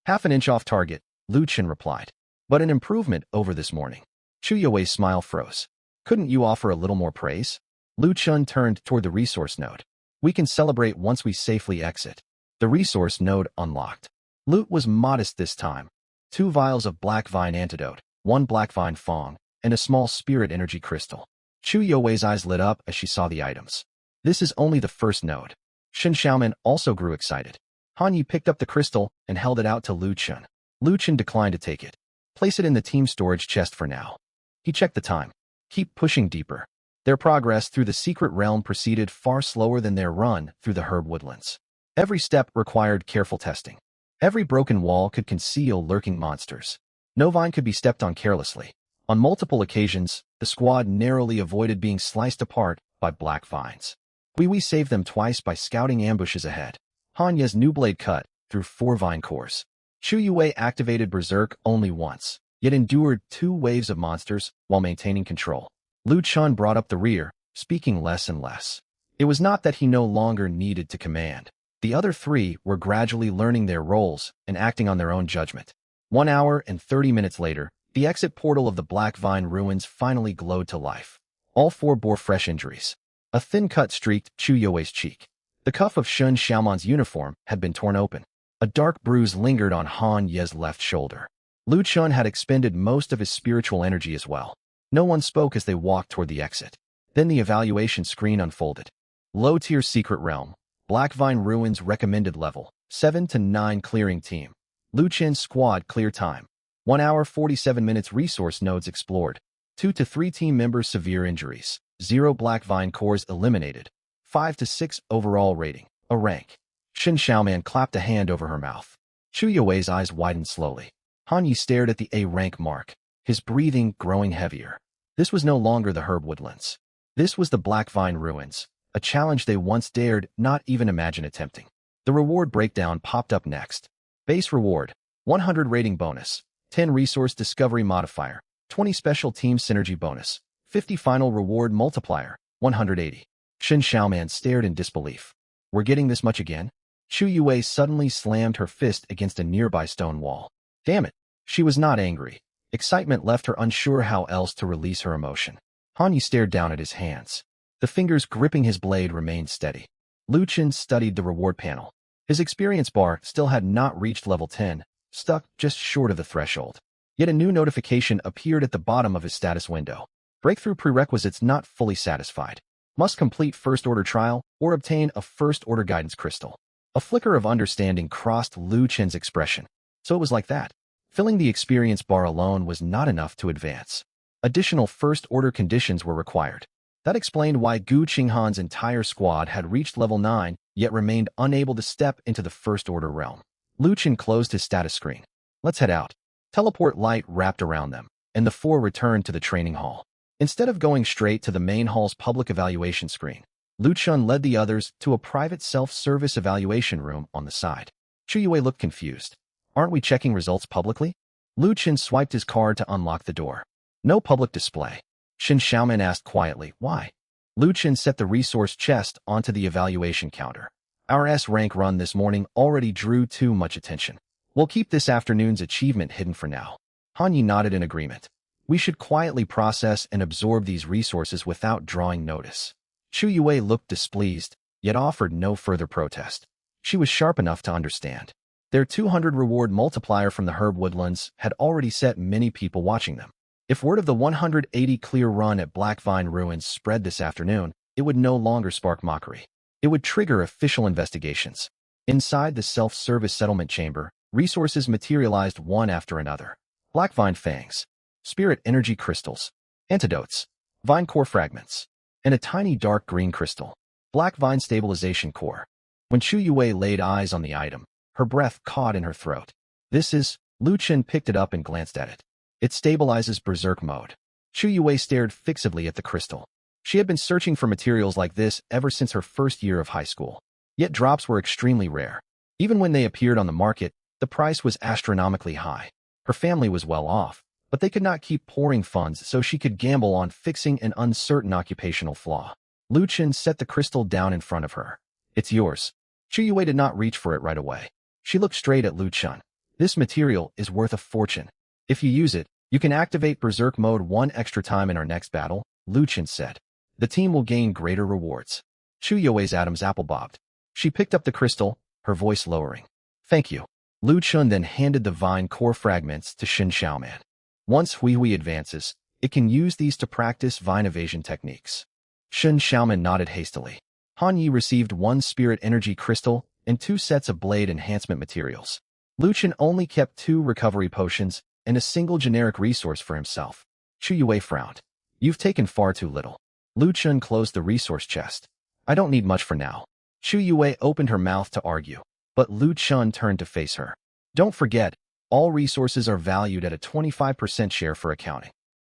Half an inch off target, Lu Chun replied. But an improvement over this morning. Chu Yue's smile froze. Couldn't you offer a little more praise? Lu Chun turned toward the resource node. We can celebrate once we safely exit. The resource node unlocked. Loot was modest this time. 2 vials of black vine antidote, 1 black vine fong, and a small spirit energy crystal. Chu Yue's eyes lit up as she saw the items. This is only the first node. Shen Xiaoman also grew excited. Han Yi picked up the crystal and held it out to Lu Chun. Lu Chun declined to take it. Place it in the team storage chest for now. He checked the time. Keep pushing deeper. Their progress through the secret realm proceeded far slower than their run through the herb woodlands. Every step required careful testing. Every broken wall could conceal lurking monsters. No vine could be stepped on carelessly. On multiple occasions, the squad narrowly avoided being sliced apart by black vines. We saved them twice by scouting ambushes ahead. Han Ye's new blade cut through 4 vine cores. Chu Yue activated Berserk only once, yet endured 2 waves of monsters while maintaining control. Lu Chun brought up the rear, speaking less and less. It was not that he no longer needed to command. The other 3 were gradually learning their roles and acting on their own judgment. 1 hour and 30 minutes later, the exit portal of the Black Vine ruins finally glowed to life. All 4 bore fresh injuries. A thin cut streaked Chu Yue's cheek. The cuff of Shen Xiaoman's uniform had been torn open. A dark bruise lingered on Han Ye's left shoulder. Lu Chun had expended most of his spiritual energy as well. No one spoke as they walked toward the exit. Then the evaluation screen unfolded. Low-tier secret realm. Black Vine Ruins recommended level. 7 to 9 clearing team. Lu Chun's squad clear time. 1 hour 47 minutes resource nodes explored. 2 to 3 team members severe injuries. 0 Black Vine cores eliminated. 5 to 6 overall rating. A rank. Shen Xiaoman clapped a hand over her mouth. Chu Yue's eyes widened slowly. Han Yi stared at the A rank mark, his breathing growing heavier. This was no longer the herb woodlands. This was the Black Vine Ruins, a challenge they once dared not even imagine attempting. The reward breakdown popped up next. Base reward, 100 rating bonus, 10 resource discovery modifier, 20 special team synergy bonus, 50 final reward multiplier, 180. Shen Xiaoman stared in disbelief. We're getting this much again? Chu Yue suddenly slammed her fist against a nearby stone wall. Damn it. She was not angry. Excitement left her unsure how else to release her emotion. Han Yi stared down at his hands. The fingers gripping his blade remained steady. Lu Chun studied the reward panel. His experience bar still had not reached level 10, stuck just short of the threshold. Yet a new notification appeared at the bottom of his status window. Breakthrough prerequisites not fully satisfied. Must complete first-order trial or obtain a first-order guidance crystal. A flicker of understanding crossed Lu Chun's expression. So it was like that. Filling the experience bar alone was not enough to advance. Additional first-order conditions were required. That explained why Gu Qinghan's entire squad had reached level 9, yet remained unable to step into the first-order realm. Lu Chen closed his status screen. Let's head out. Teleport light wrapped around them, and the four returned to the training hall. Instead of going straight to the main hall's public evaluation screen, Lu Chen led the others to a private self-service evaluation room on the side. Chu Yue looked confused. Aren't we checking results publicly? Lu Chen swiped his card to unlock the door. No public display. Shen Xiaoman asked quietly, why? Lu Chen set the resource chest onto the evaluation counter. Our S-rank run this morning already drew too much attention. We'll keep this afternoon's achievement hidden for now. Han Yi nodded in agreement. We should quietly process and absorb these resources without drawing notice. Chu Yue looked displeased, yet offered no further protest. She was sharp enough to understand. Their 200 reward multiplier from the Herb Woodlands had already set many people watching them. If word of the 180 clear run at Blackvine Ruins spread this afternoon, it would no longer spark mockery. It would trigger official investigations. Inside the self-service settlement chamber, resources materialized one after another. Blackvine fangs, spirit energy crystals, antidotes, vine core fragments, and a tiny dark green crystal. Blackvine stabilization core. When Chu Yue laid eyes on the item, her breath caught in her throat. This is... Lu Chen picked it up and glanced at it. It stabilizes berserk mode. Chu Yue stared fixedly at the crystal. She had been searching for materials like this ever since her first year of high school. Yet drops were extremely rare. Even when they appeared on the market, the price was astronomically high. Her family was well off, but they could not keep pouring funds so she could gamble on fixing an uncertain occupational flaw. Lu Chen set the crystal down in front of her. It's yours. Chu Yue did not reach for it right away. She looked straight at Lu Chen. This material is worth a fortune. If you use it, you can activate Berserk Mode one extra time in our next battle, Lu Chen said. The team will gain greater rewards. Chu Yue's Adam's apple bobbed. She picked up the crystal, her voice lowering. Thank you. Lu Chen then handed the vine core fragments to Shen Xiaoman. Once Hui advances, it can use these to practice vine evasion techniques. Shen Xiaoman nodded hastily. Han Yi received one spirit energy crystal and 2 sets of blade enhancement materials. Lu Chen only kept 2 recovery potions and a single generic resource for himself. Chu Yue frowned. You've taken far too little. Lu Chen closed the resource chest. I don't need much for now. Chu Yue opened her mouth to argue, but Lu Chen turned to face her. Don't forget, all resources are valued at a 25% share for accounting.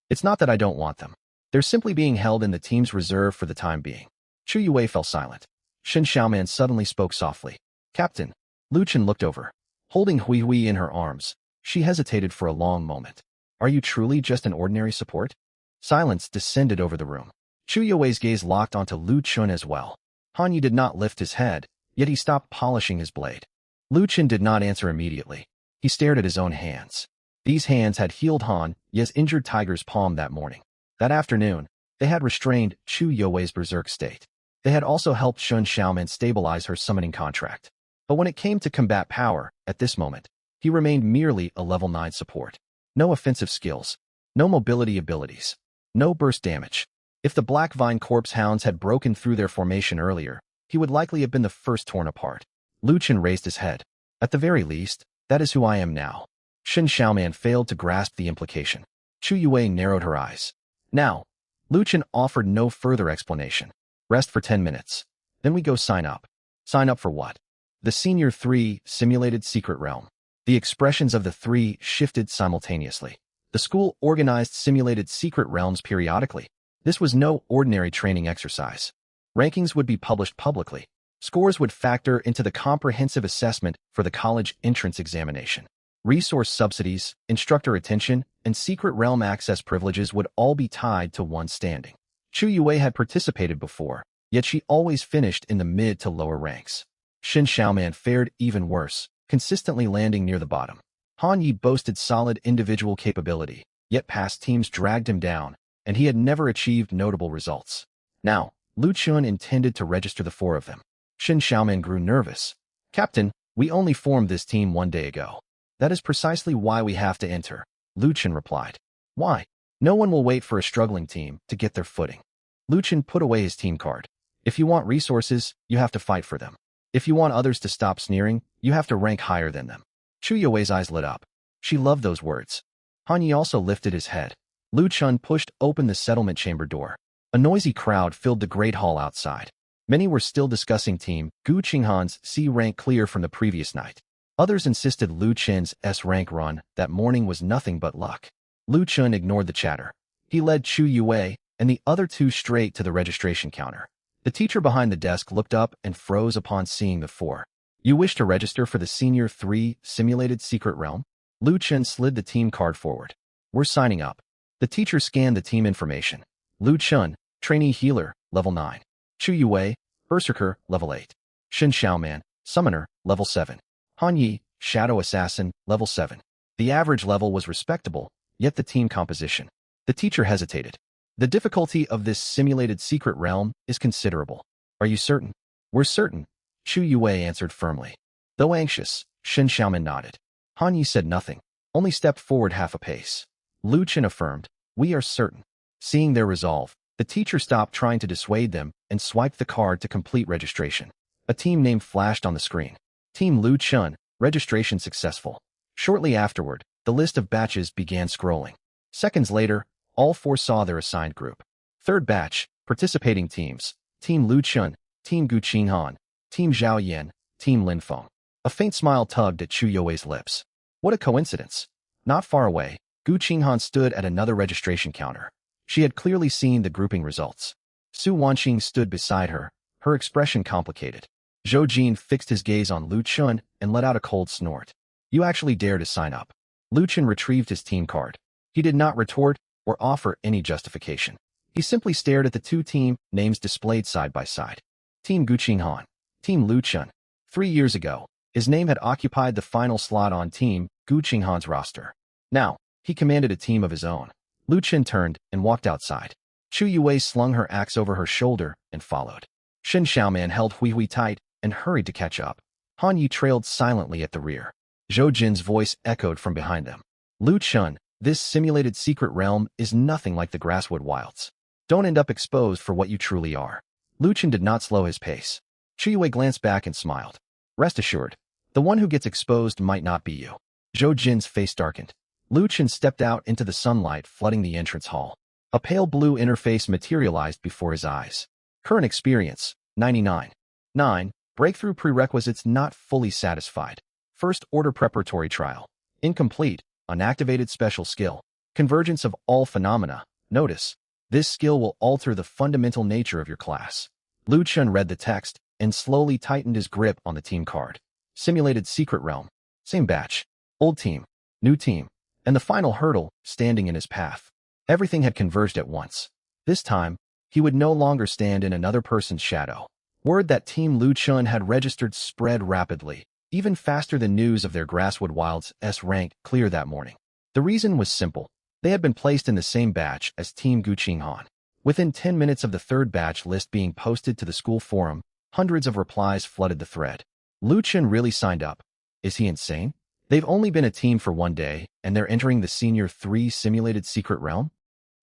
It's not that I don't want them. They're simply being held in the team's reserve for the time being. Chu Yue fell silent. Shen Xiaoman suddenly spoke softly. Captain. Lu Chen looked over. Holding Hui in her arms, she hesitated for a long moment. Are you truly just an ordinary support? Silence descended over the room. Chu Yue's gaze locked onto Lu Chen as well. Han Yi did not lift his head, yet he stopped polishing his blade. Lu Chen did not answer immediately. He stared at his own hands. These hands had healed Han Ye's injured tiger's palm that morning. That afternoon, they had restrained Chu Yue's berserk state. They had also helped Shen Xiaoman stabilize her summoning contract. But when it came to combat power, at this moment, he remained merely a level 9 support. No offensive skills, no mobility abilities, no burst damage. If the Black Vine Corpse Hounds had broken through their formation earlier, he would likely have been the first torn apart. Lu Chen raised his head. At the very least, that is who I am now. Shen Xiaoman failed to grasp the implication. Chu Yue narrowed her eyes. Now, Lu Chen offered no further explanation. Rest for 10 minutes. Then we go sign up. Sign up for what? The Senior 3 Simulated Secret Realm. The expressions of the 3 shifted simultaneously. The school organized simulated secret realms periodically. This was no ordinary training exercise. Rankings would be published publicly. Scores would factor into the comprehensive assessment for the college entrance examination. Resource subsidies, instructor attention, and secret realm access privileges would all be tied to one's standing. Chu Yue had participated before, yet she always finished in the mid to lower ranks. Shen Xiaoman fared even worse, consistently landing near the bottom. Han Yi boasted solid individual capability, yet past teams dragged him down, and he had never achieved notable results. Now, Lu Chen intended to register the 4 of them. Shen Xiaoman grew nervous. Captain, we only formed this team 1 day ago. That is precisely why we have to enter, Lu Chen replied. Why? No one will wait for a struggling team to get their footing. Lu Chen put away his team card. If you want resources, you have to fight for them. If you want others to stop sneering, you have to rank higher than them. Chu Yue's eyes lit up. She loved those words. Han Yi also lifted his head. Lu Chun pushed open the settlement chamber door. A noisy crowd filled the great hall outside. Many were still discussing Team Gu Qinghan's C rank clear from the previous night. Others insisted Lu Chen's S rank run that morning was nothing but luck. Lu Chun ignored the chatter. He led Chu Yue and the other two straight to the registration counter. The teacher behind the desk looked up and froze upon seeing the four. You wish to register for the Senior 3 Simulated Secret Realm? Lu Chen slid the team card forward. We're signing up. The teacher scanned the team information. Lu Chun, Trainee Healer, Level 9. Chu Yue, Berserker, Level 8. Shen Xiaoman, Summoner, Level 7. Han Yi, Shadow Assassin, Level 7. The average level was respectable, yet the team composition. The teacher hesitated. The difficulty of this simulated secret realm is considerable. Are you certain? We're certain, Chu Yue answered firmly. Though anxious, Shen Xiaoman nodded. Han Yi said nothing, only stepped forward half a pace. Lu Chen affirmed, we are certain. Seeing their resolve, the teacher stopped trying to dissuade them and swiped the card to complete registration. A team name flashed on the screen. Team Lu Chun, registration successful. Shortly afterward, the list of batches began scrolling. Seconds later, all four saw their assigned group. Third batch, participating teams, Team Lu Chun, Team Gu Qinghan, Team Zhao Yan, Team Lin Feng. A faint smile tugged at Chu Yue's lips. What a coincidence. Not far away, Gu Qinghan stood at another registration counter. She had clearly seen the grouping results. Su Wanqing stood beside her, her expression complicated. Zhou Jin fixed his gaze on Lu Chun and let out a cold snort. You actually dare to sign up. Lu Chun retrieved his team card. He did not retort or offer any justification. He simply stared at the two team names displayed side by side. Team Gu Qinghan, Team Lu Chun. 3 years ago, his name had occupied the final slot on Team Gu Qinghan's roster. Now, he commanded a team of his own. Lu Chen turned and walked outside. Chu Yue slung her axe over her shoulder and followed. Shen Xiaoman held Hui Hui tight and hurried to catch up. Han Yi trailed silently at the rear. Zhou Jin's voice echoed from behind them. Lu Chun, this simulated secret realm is nothing like the Grasswood Wilds. Don't end up exposed for what you truly are. Lu Chen did not slow his pace. Chu Yue glanced back and smiled. Rest assured, the one who gets exposed might not be you. Zhou Jin's face darkened. Lu Chen stepped out into the sunlight flooding the entrance hall. A pale blue interface materialized before his eyes. Current experience, 99. 9. Breakthrough prerequisites not fully satisfied. First order preparatory trial. Incomplete, unactivated special skill. Convergence of all phenomena. Notice, this skill will alter the fundamental nature of your class. Lu Chen read the text and slowly tightened his grip on the team card. Simulated secret realm. Same batch. Old team. New team. And the final hurdle standing in his path. Everything had converged at once. This time, he would no longer stand in another person's shadow. Word that Team Lu Chun had registered spread rapidly, even faster than news of their Grasswood Wilds S rank clear that morning. The reason was simple. They had been placed in the same batch as Team Gu Qinghan. Within 10 minutes of the third batch list being posted to the school forum, hundreds of replies flooded the thread. Lu Chun really signed up. Is he insane? They've only been a team for 1 day, and they're entering the Senior 3 Simulated Secret Realm?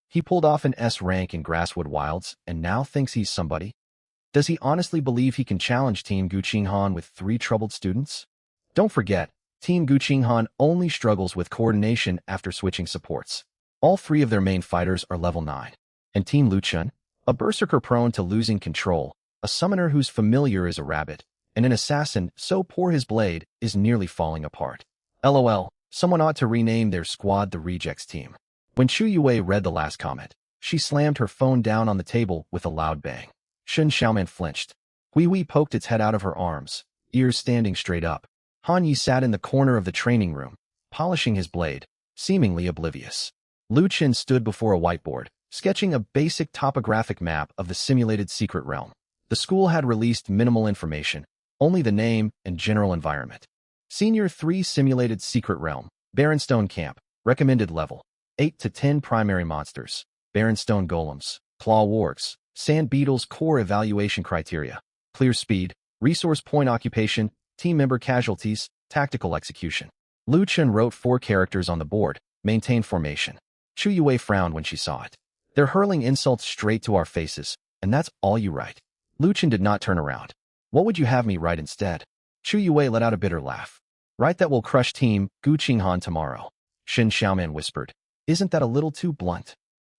He pulled off an S rank in Grasswood Wilds, and now thinks he's somebody? Does he honestly believe he can challenge Team Gu Qinghan with 3 troubled students? Don't forget, Team Gu Qinghan only struggles with coordination after switching supports. All 3 of their main fighters are level 9. And Team Lu Chun? A berserker prone to losing control, a summoner whose familiar is a rabbit, and an assassin so poor his blade is nearly falling apart. LOL, someone ought to rename their squad the Rejects team. When Chu Yue read the last comment, she slammed her phone down on the table with a loud bang. Shen Xiaoman flinched. Hui Hui poked its head out of her arms, ears standing straight up. Han Yi sat in the corner of the training room, polishing his blade, seemingly oblivious. Lu Chen stood before a whiteboard, sketching a basic topographic map of the simulated secret realm. The school had released minimal information, only the name and general environment. Senior 3 Simulated Secret Realm, Baronstone Camp, recommended level, 8 to 10 primary monsters, Baronstone Golems, Claw Wargs, Sand Beetles core evaluation criteria, clear speed, resource point occupation, team member casualties, tactical execution. Lu Chen wrote 4 characters on the board, maintain formation. Chu Yue frowned when she saw it. They're hurling insults straight to our faces, and that's all you write. Lu Chen did not turn around. What would you have me write instead? Chu Yue let out a bitter laugh. Right, that will crush Team Gu Qinghan tomorrow, Shen Xiaoman whispered. Isn't that a little too blunt?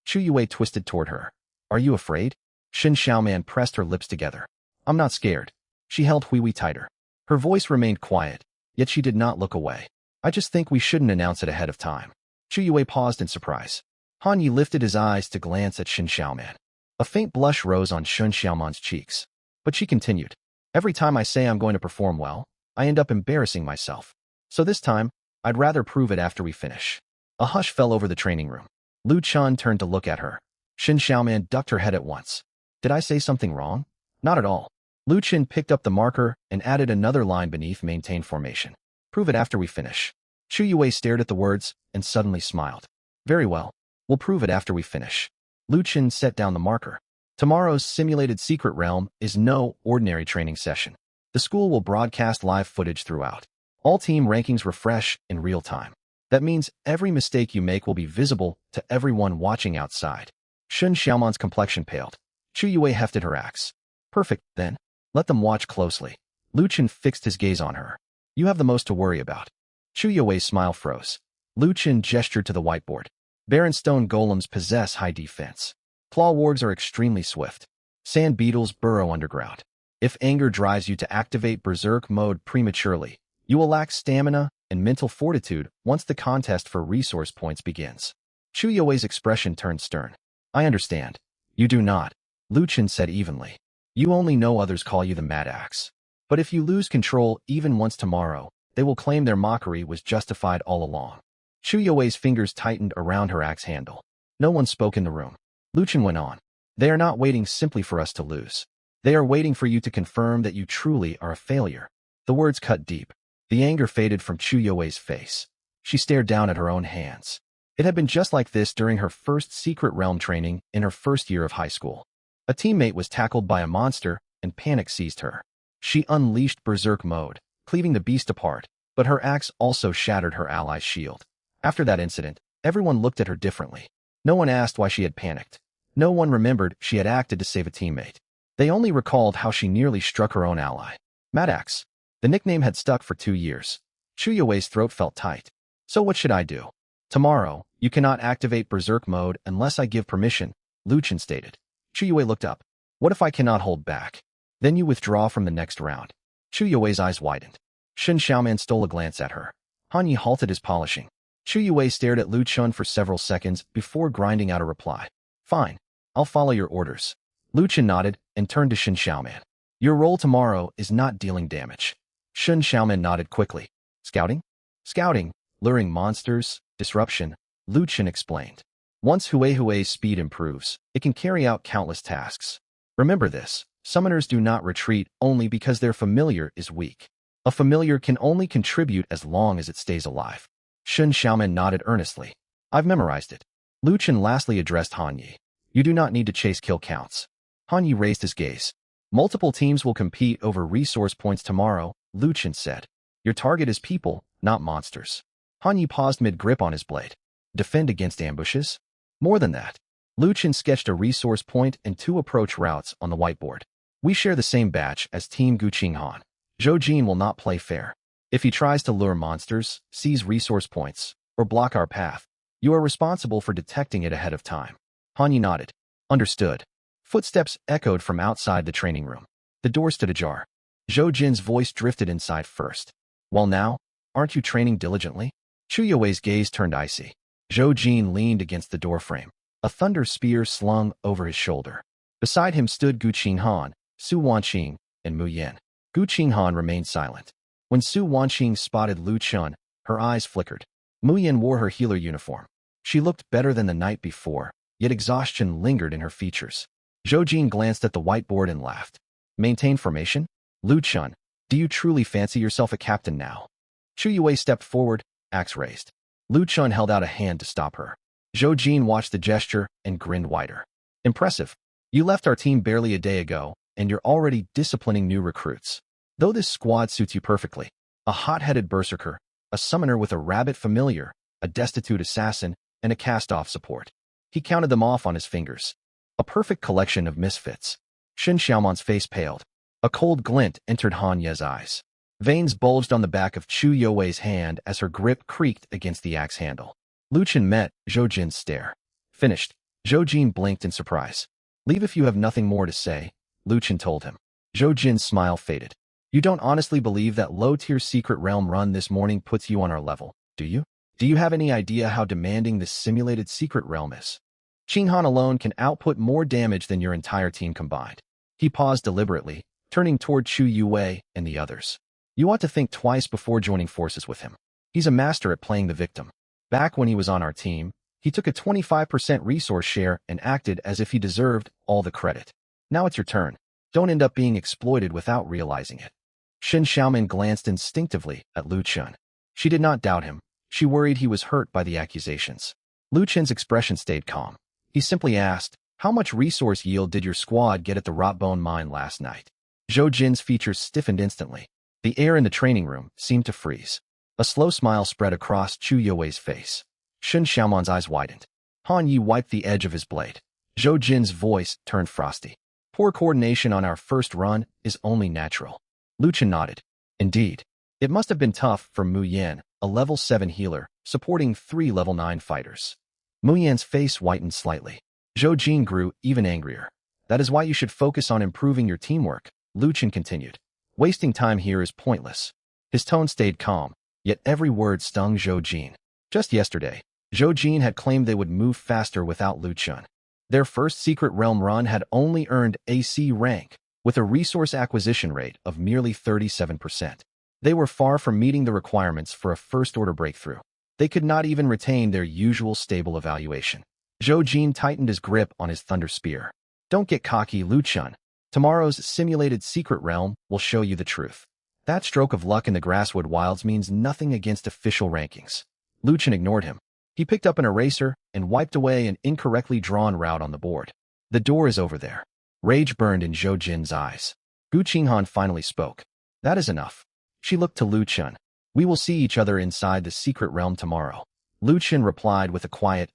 Chu Yue twisted toward her. Are you afraid? Shen Xiaoman pressed her lips together. I'm not scared. She held Hui tighter. Her voice remained quiet, yet she did not look away. I just think we shouldn't announce it ahead of time. Chu Yue paused in surprise. Han Yi lifted his eyes to glance at Shen Xiaoman. A faint blush rose on Shen Xiaoman's cheeks. But she continued. Every time I say I'm going to perform well, I end up embarrassing myself. So this time, I'd rather prove it after we finish. A hush fell over the training room. Lu Chun turned to look at her. Shen Xiaoman ducked her head at once. Did I say something wrong? Not at all. Lu Chun picked up the marker and added another line beneath maintain formation. Prove it after we finish. Chu Yue stared at the words and suddenly smiled. Very well. We'll prove it after we finish. Lu Chun set down the marker. Tomorrow's simulated secret realm is no ordinary training session. The school will broadcast live footage throughout. All team rankings refresh in real time. That means every mistake you make will be visible to everyone watching outside. Shen Xiaoman's complexion paled. Chu Yue hefted her axe. Perfect, then. Let them watch closely. Lu Chun fixed his gaze on her. You have the most to worry about. Chu Yue's smile froze. Lu Chun gestured to the whiteboard. Barren stone golems possess high defense. Claw wargs are extremely swift. Sand beetles burrow underground. If anger drives you to activate berserk mode prematurely, you will lack stamina and mental fortitude once the contest for resource points begins. Chu Yue's expression turned stern. I understand. You do not, Lu Chun said evenly. You only know others call you the Mad Axe. But if you lose control even once tomorrow, they will claim their mockery was justified all along. Chu Yue's fingers tightened around her axe handle. No one spoke in the room. Lu Chun went on. They are not waiting simply for us to lose. They are waiting for you to confirm that you truly are a failure. The words cut deep. The anger faded from Chu Yue's face. She stared down at her own hands. It had been just like this during her first secret realm training in her first year of high school. A teammate was tackled by a monster and panic seized her. She unleashed berserk mode, cleaving the beast apart, but her axe also shattered her ally's shield. After that incident, everyone looked at her differently. No one asked why she had panicked. No one remembered she had acted to save a teammate. They only recalled how she nearly struck her own ally. Mad Axe. The nickname had stuck for 2 years. Chu Yue's throat felt tight. So what should I do? Tomorrow, you cannot activate berserk mode unless I give permission, Lu Chun stated. Chu Yue looked up. What if I cannot hold back? Then you withdraw from the next round. Chu Yue's eyes widened. Shen Xiaoman stole a glance at her. Han Yi halted his polishing. Chu Yue stared at Lu Chun for several seconds before grinding out a reply. Fine. I'll follow your orders. Lu Chun nodded and turned to Shen Xiaoman. Your role tomorrow is not dealing damage. Shen Xiaoman nodded quickly. Scouting? Scouting, luring monsters, disruption, Lu Chun explained. Once Hui's speed improves, it can carry out countless tasks. Remember this, summoners do not retreat only because their familiar is weak. A familiar can only contribute as long as it stays alive. Shen Xiaoman nodded earnestly. I've memorized it. Lu Chun lastly addressed Han Yi. You do not need to chase kill counts. Han Yi raised his gaze. Multiple teams will compete over resource points tomorrow, Lu Chun said. Your target is people, not monsters. Han Yi paused mid-grip on his blade. Defend against ambushes? More than that. Lu Chun sketched a resource point and 2 approach routes on the whiteboard. We share the same batch as Team Gu Qinghan. Zhou Jin will not play fair. If he tries to lure monsters, seize resource points, or block our path, you are responsible for detecting it ahead of time. Han Yi nodded. Understood. Footsteps echoed from outside the training room. The door stood ajar. Zhou Jin's voice drifted inside first. Well now, aren't you training diligently? Chu Yue's gaze turned icy. Zhou Jin leaned against the doorframe, a thunder spear slung over his shoulder. Beside him stood Gu Qinghan, Su Wanqing, and Mu Yin. Gu Qinghan remained silent. When Su Wanqing spotted Lu Chun, her eyes flickered. Mu Yin wore her healer uniform. She looked better than the night before, yet exhaustion lingered in her features. Zhou Jin glanced at the whiteboard and laughed. Maintain formation? Lu Chun, do you truly fancy yourself a captain now? Chu Yue stepped forward, axe raised. Lu Chun held out a hand to stop her. Zhou Jin watched the gesture and grinned wider. Impressive. You left our team barely a day ago, and you're already disciplining new recruits. Though this squad suits you perfectly. A hot-headed berserker, a summoner with a rabbit familiar, a destitute assassin, and a cast-off support. He counted them off on his fingers. A perfect collection of misfits. Shen Xiaoman's face paled. A cold glint entered Han Ye's eyes. Veins bulged on the back of Chu Youwei's hand as her grip creaked against the axe handle. Lu Chen met Zhou Jin's stare. Finished. Zhou Jin blinked in surprise. Leave if you have nothing more to say, Lu Chen told him. Zhou Jin's smile faded. You don't honestly believe that low-tier secret realm run this morning puts you on our level, do you? Do you have any idea how demanding this simulated secret realm is? Qinghan alone can output more damage than your entire team combined. He paused deliberately, turning toward Chu Youwei and the others. You ought to think twice before joining forces with him. He's a master at playing the victim. Back when he was on our team, he took a 25% resource share and acted as if he deserved all the credit. Now it's your turn. Don't end up being exploited without realizing it. Shen Xiaoman glanced instinctively at Lu Chen. She did not doubt him. She worried he was hurt by the accusations. Lu Chen's expression stayed calm. He simply asked, how much resource yield did your squad get at the Rotbone mine last night? Zhou Jin's features stiffened instantly. The air in the training room seemed to freeze. A slow smile spread across Chu Youwei's face. Shen Xiaoman's eyes widened. Han Yi wiped the edge of his blade. Zhou Jin's voice turned frosty. Poor coordination on our first run is only natural. Lu Chen nodded. Indeed. It must have been tough for Mu Yan, a level 7 healer, supporting 3 level 9 fighters. Mu Yan's face whitened slightly. Zhou Jin grew even angrier. That is why you should focus on improving your teamwork, Lu Chen continued. Wasting time here is pointless. His tone stayed calm, yet every word stung Zhou Jin. Just yesterday, Zhou Jin had claimed they would move faster without Lu Chen. Their first secret realm run had only earned AC rank, with a resource acquisition rate of merely 37%. They were far from meeting the requirements for a first-order breakthrough. They could not even retain their usual stable evaluation. Zhou Jin tightened his grip on his thunder spear. Don't get cocky, Lu Chen. Tomorrow's simulated secret realm will show you the truth. That stroke of luck in the Grasswood Wilds means nothing against official rankings. Lu Chen ignored him. He picked up an eraser and wiped away an incorrectly drawn route on the board. The door is over there. Rage burned in Zhou Jin's eyes. Gu Qinghan finally spoke. That is enough. She looked to Lu Chen. We will see each other inside the secret realm tomorrow. Lu Chen replied with a quiet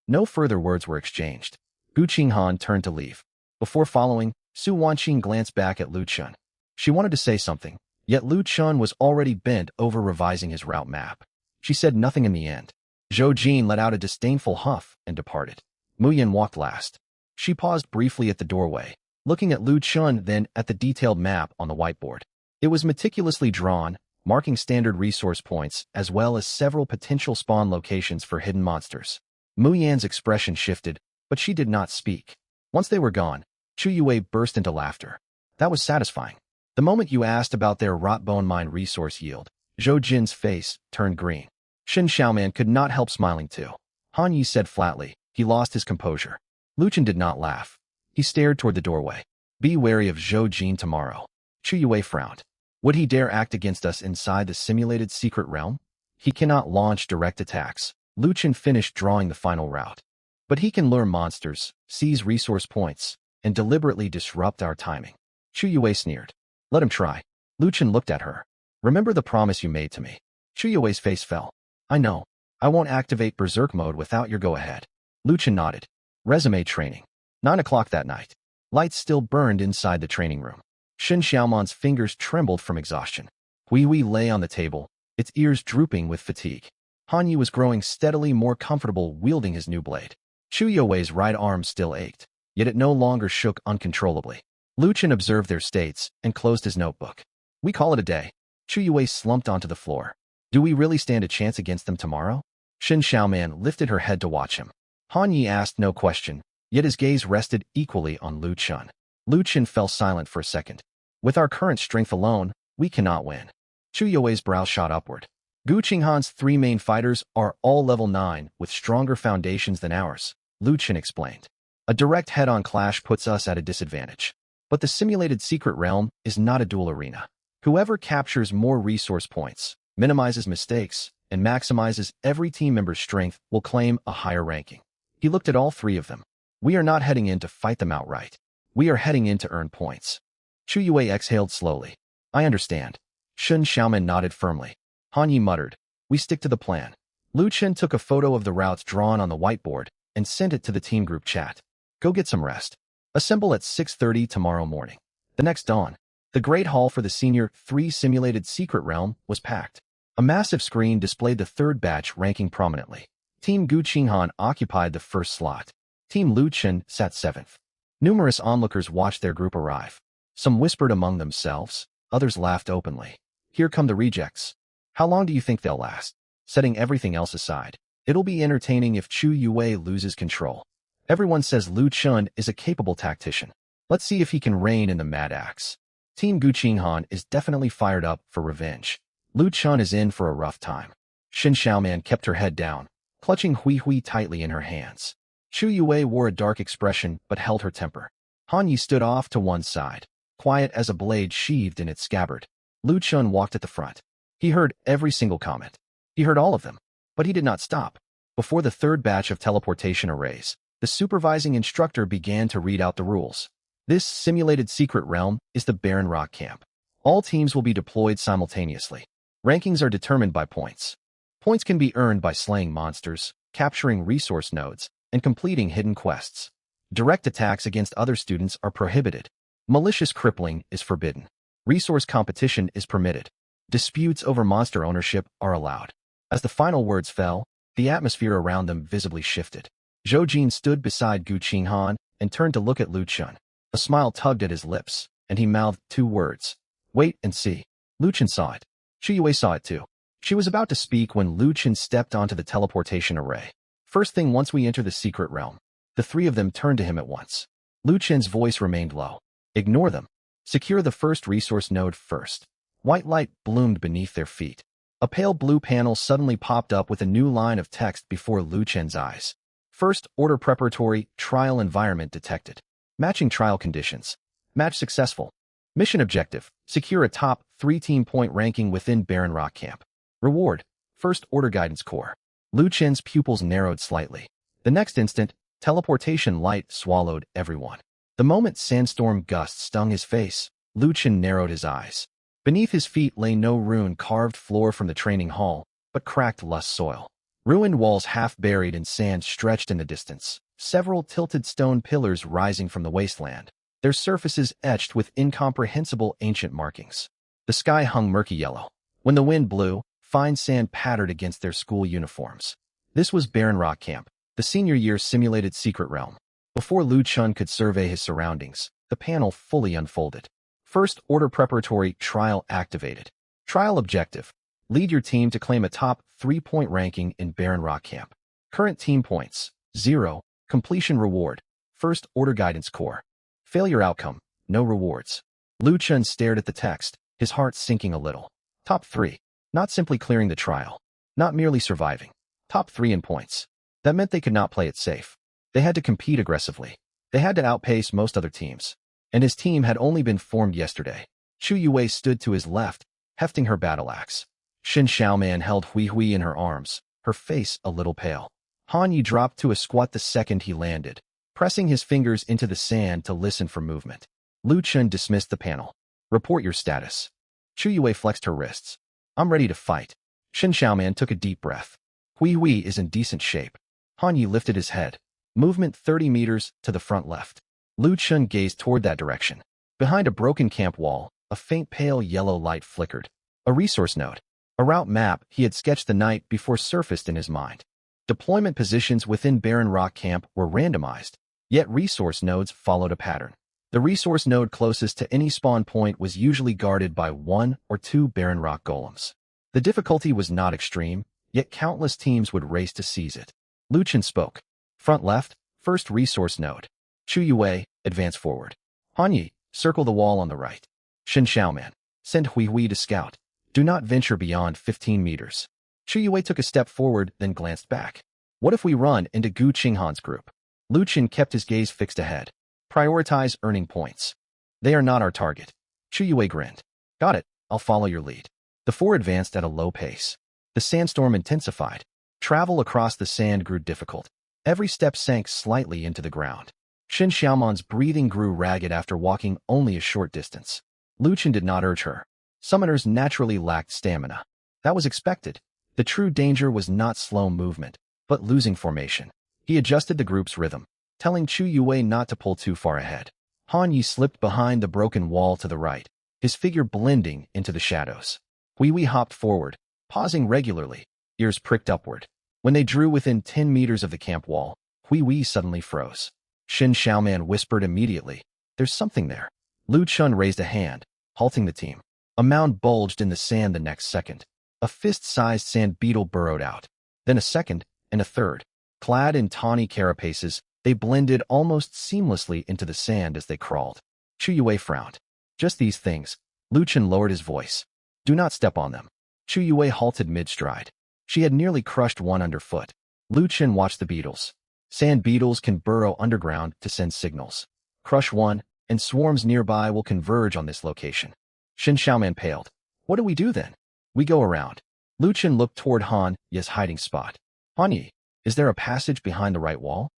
No further words were exchanged. Gu Qinghan turned to leave. Before following, Su Wanqing glanced back at Lu Chen. She wanted to say something, yet Lu Chen was already bent over revising his route map. She said nothing in the end. Zhou Jin let out a disdainful huff and departed. Mu Yan walked last. She paused briefly at the doorway, looking at Lu Chen, then at the detailed map on the whiteboard. It was meticulously drawn, marking standard resource points as well as several potential spawn locations for hidden monsters. Mu Yan's expression shifted, but she did not speak. Once they were gone, Chu Youwei burst into laughter. That was satisfying. The moment you asked about their Rotbone mine resource yield, Zhou Jin's face turned green. Shen Xiaoman could not help smiling too. Han Yi said flatly. He lost his composure. Lu Chen did not laugh. He stared toward the doorway. Be wary of Zhou Jin tomorrow. Chu Youwei frowned. Would he dare act against us inside the simulated secret realm? He cannot launch direct attacks. Lu Chen finished drawing the final route. But he can lure monsters, seize resource points, and deliberately disrupt our timing. Chu Youwei sneered. Let him try. Lu Chen looked at her. Remember the promise you made to me. Chu Youwei's face fell. I know. I won't activate Berserk mode without your go-ahead. Lu Chen nodded. Resume training. 9 o'clock that night. Lights still burned inside the training room. Shen Xiaoman's fingers trembled from exhaustion. Hui Hui lay on the table, its ears drooping with fatigue. Han Yi was growing steadily more comfortable wielding his new blade. Chu Youwei's right arm still ached, yet it no longer shook uncontrollably. Lu Chen observed their states and closed his notebook. We call it a day. Chu Youwei slumped onto the floor. Do we really stand a chance against them tomorrow? Shen Xiaoman lifted her head to watch him. Han Yi asked no question, yet his gaze rested equally on Lu Chen. Lu Chen fell silent for a second. With our current strength alone, we cannot win. Chu Youwei's brow shot upward. Gu Qinghan's 3 main fighters are all level 9 with stronger foundations than ours, Lu Chen explained. A direct head-on clash puts us at a disadvantage. But the simulated secret realm is not a duel arena. Whoever captures more resource points, minimizes mistakes, and maximizes every team member's strength will claim a higher ranking. He looked at all 3 of them. We are not heading in to fight them outright. We are heading in to earn points. Chu Youwei exhaled slowly. I understand. Shen Xiaoman nodded firmly. Han Yi muttered. We stick to the plan. Lu Chen took a photo of the routes drawn on the whiteboard and sent it to the team group chat. Go get some rest. Assemble at 6:30 tomorrow morning. The next dawn, The great hall for the Senior 3 simulated secret realm was packed. A massive screen displayed the third batch ranking prominently. Team Gu Qinghan occupied the first slot. Team Lu Chen sat seventh. Numerous onlookers watched their group arrive. Some whispered among themselves, others laughed openly. Here come the rejects. How long do you think they'll last? Setting everything else aside, it'll be entertaining if Chu Yue loses control. Everyone says Lu Chun is a capable tactician. Let's see if he can rein in the mad axe. Team Gu Qinghan is definitely fired up for revenge. Lu Chun is in for a rough time. Xin Xiaoman kept her head down, clutching Hui Hui tightly in her hands. Chu Yue wore a dark expression but held her temper. Han Yi stood off to one side, quiet as a blade sheathed in its scabbard. Lu Chun walked at the front. He heard every single comment. He heard all of them, but he did not stop. Before the third batch of teleportation arrays, the supervising instructor began to read out the rules. This simulated secret realm is the Barren Rock Camp. All teams will be deployed simultaneously. Rankings are determined by points. Points can be earned by slaying monsters, capturing resource nodes, and completing hidden quests. Direct attacks against other students are prohibited. Malicious crippling is forbidden. Resource competition is permitted. Disputes over monster ownership are allowed. As the final words fell, the atmosphere around them visibly shifted. Zhou Jin stood beside Gu Qinghan and turned to look at Lu Chun. A smile tugged at his lips, and he mouthed 2 words. Wait and see. Lu Chun saw it. Chu Yue saw it too. She was about to speak when Lu Chun stepped onto the teleportation array. First thing once we enter the secret realm. The 3 of them turned to him at once. Lu Chun's voice remained low. Ignore them. Secure the first resource node first. White light bloomed beneath their feet. A pale blue panel suddenly popped up with a new line of text before Lu Chen's eyes. First order preparatory trial environment detected. Matching trial conditions. Match successful. Mission objective. Secure a top 3 team point ranking within Barren Rock Camp. Reward. First order guidance core. Lu Chen's pupils narrowed slightly. The next instant, teleportation light swallowed everyone. The moment sandstorm gusts stung his face, Lu Chen narrowed his eyes. Beneath his feet lay no rune-carved floor from the training hall, but cracked lush soil. Ruined walls half buried in sand stretched in the distance, several tilted stone pillars rising from the wasteland, their surfaces etched with incomprehensible ancient markings. The sky hung murky yellow. When the wind blew, fine sand pattered against their school uniforms. This was Barren Rock Camp, the senior year simulated secret realm. Before Lu Chun could survey his surroundings, the panel fully unfolded. First order preparatory trial activated. Trial objective. Lead your team to claim a top 3-point ranking in Barren Rock Camp. Current team points, 0. Completion reward, first order guidance core. Failure outcome, no rewards. Lu Chun stared at the text, his heart sinking a little. Top 3. Not simply clearing the trial. Not merely surviving. Top 3 in points. That meant they could not play it safe. They had to compete aggressively. They had to outpace most other teams. And his team had only been formed yesterday. Chu Yue stood to his left, hefting her battle axe. Xin Xiaoman held Hui Hui in her arms, her face a little pale. Han Yi dropped to a squat the second he landed, pressing his fingers into the sand to listen for movement. Lu Chun dismissed the panel. Report your status. Chu Yue flexed her wrists. I'm ready to fight. Xin Xiaoman took a deep breath. Hui Hui is in decent shape. Han Yi lifted his head. Movement 30 meters to the front left. Lu Chun gazed toward that direction. Behind a broken camp wall, a faint pale yellow light flickered. A resource node. A route map he had sketched the night before surfaced in his mind. Deployment positions within Barren Rock Camp were randomized, yet resource nodes followed a pattern. The resource node closest to any spawn point was usually guarded by 1 or 2 Barren Rock golems. The difficulty was not extreme, yet countless teams would race to seize it. Lu Chun spoke. Front left, first resource node. Chu Yue, advance forward. Han Yi, circle the wall on the right. Xin Xiaoman, send Hui Hui to scout. Do not venture beyond 15 meters. Chu Yue took a step forward, then glanced back. What if we run into Gu Qinghan's group? Lu Chun kept his gaze fixed ahead. Prioritize earning points. They are not our target. Chu Yue grinned. Got it, I'll follow your lead. The 4 advanced at a low pace. The sandstorm intensified. Travel across the sand grew difficult. Every step sank slightly into the ground. Xin Xiaoman's breathing grew ragged after walking only a short distance. Lu Chun did not urge her. Summoners naturally lacked stamina. That was expected. The true danger was not slow movement, but losing formation. He adjusted the group's rhythm, telling Chu Yue not to pull too far ahead. Han Yi slipped behind the broken wall to the right. his figure blending into the shadows. Hui hopped forward, pausing regularly, ears pricked upward. When they drew within 10 meters of the camp wall, Hui suddenly froze. Shen Xiaoman whispered immediately, "There's something there." Lu Chun raised a hand, halting the team. A mound bulged in the sand the next second. A fist-sized sand beetle burrowed out. Then a second, and a third. Clad in tawny carapaces, they blended almost seamlessly into the sand as they crawled. Chu Yue frowned. "Just these things." Lu Chun lowered his voice. "Do not step on them." Chu Yue halted mid-stride. She had nearly crushed one underfoot. Lu Chun watched the beetles. Sand beetles can burrow underground to send signals. Crush one, and swarms nearby will converge on this location. Shen Xiaoman paled. "What do we do then?" "We go around." Lu Chun looked toward Han Ye's hiding spot. "Han Ye, is there a passage behind the right wall?"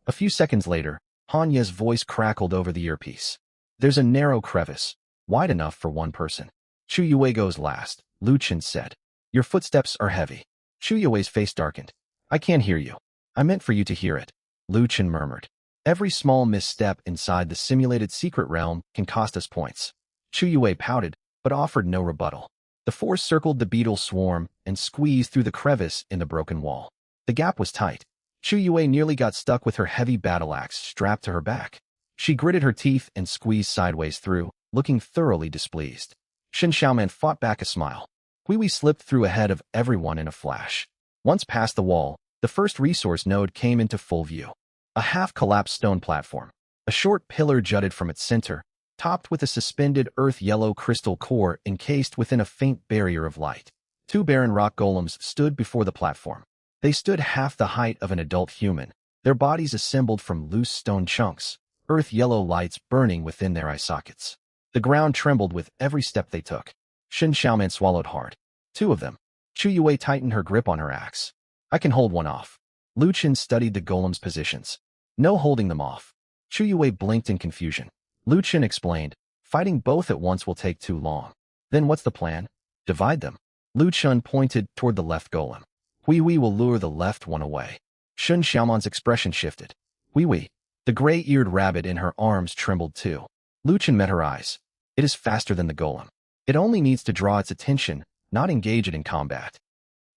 A few seconds later, Han Ye's voice crackled over the earpiece. "There's a narrow crevice, wide enough for one person." "Chu Yue goes last," Lu Chun said. "Your footsteps are heavy." Chu Yue's face darkened. "I can't hear you." "I meant for you to hear it," Lu Chun murmured. "Every small misstep inside the simulated secret realm can cost us points." Chu Yue pouted, but offered no rebuttal. The four circled the beetle swarm and squeezed through the crevice in the broken wall. The gap was tight. Chu Yue nearly got stuck with her heavy battle axe strapped to her back. She gritted her teeth and squeezed sideways through, looking thoroughly displeased. Shen Xiaoman fought back a smile. Hui slipped through ahead of everyone in a flash. Once past the wall, the first resource node came into full view. A half-collapsed stone platform. A short pillar jutted from its center, topped with a suspended earth-yellow crystal core encased within a faint barrier of light. Two barren rock golems stood before the platform. They stood half the height of an adult human, their bodies assembled from loose stone chunks, earth-yellow lights burning within their eye sockets. The ground trembled with every step they took. Shen Xiaoman swallowed hard. Two of them. Chu Yue tightened her grip on her axe. "I can hold one off." Lu Chun studied the golem's positions. "No holding them off." Chu Yue blinked in confusion. Lu Chun explained, "Fighting both at once will take too long." "Then what's the plan?" "Divide them." Lu Chun pointed toward the left golem. Hui will lure the left one away." Shen Xiaoman's expression shifted. Hui. The gray-eared rabbit in her arms trembled too. Lu Chun met her eyes. "It is faster than the golem. It only needs to draw its attention, not engage it in combat."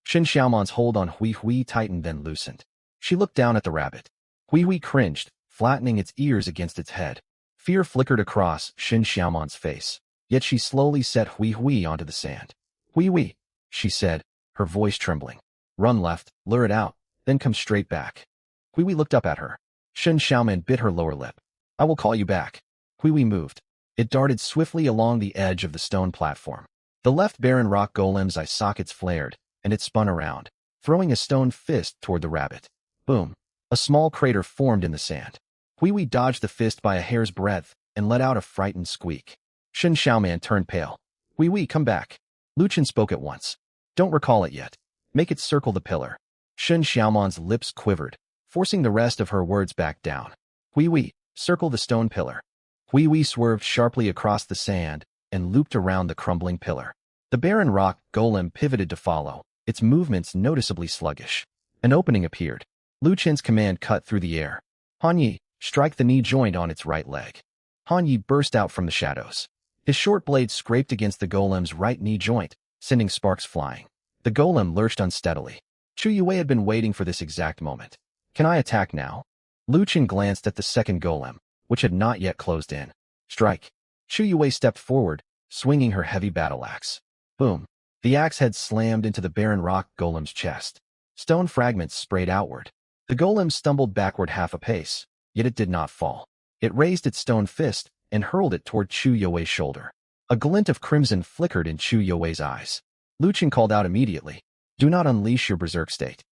Shen Xiaoman's hold on Hui tightened then loosened. She looked down at the rabbit. Hui cringed, flattening its ears against its head. Fear flickered across Shen Xiaoman's face, yet she slowly set Hui onto the sand. "Hui," she said, her voice trembling. "Run left, lure it out, then come straight back." Hui looked up at her. Shen Xiaoman bit her lower lip. "I will call you back." Hui moved. It darted swiftly along the edge of the stone platform. The left barren rock golem's eye sockets flared, and it spun around, throwing a stone fist toward the rabbit. Boom! A small crater formed in the sand. Hui dodged the fist by a hair's breadth and let out a frightened squeak. Shen Xiaoman turned pale. "Hui, come back." Lu Chun spoke at once. "Don't recall it yet. Make it circle the pillar." Shen Xiaoman's lips quivered, forcing the rest of her words back down. "Hui, circle the stone pillar." Hui swerved sharply across the sand and looped around the crumbling pillar. The barren rock golem pivoted to follow, its movements noticeably sluggish. An opening appeared. Lu Chun's command cut through the air. "Han Ye, strike the knee joint on its right leg." Han Ye burst out from the shadows. His short blade scraped against the golem's right knee joint, sending sparks flying. The golem lurched unsteadily. Chu Yue had been waiting for this exact moment. "Can I attack now?" Lu Chun glanced at the second golem, which had not yet closed in. "Strike." Chu Yue stepped forward, swinging her heavy battle axe. Boom. The axe head slammed into the barren rock golem's chest. Stone fragments sprayed outward. The golem stumbled backward half a pace, yet it did not fall. It raised its stone fist and hurled it toward Chu Yue's shoulder. A glint of crimson flickered in Chu Yue's eyes. Lu Chun called out immediately, "Do not unleash your berserk state."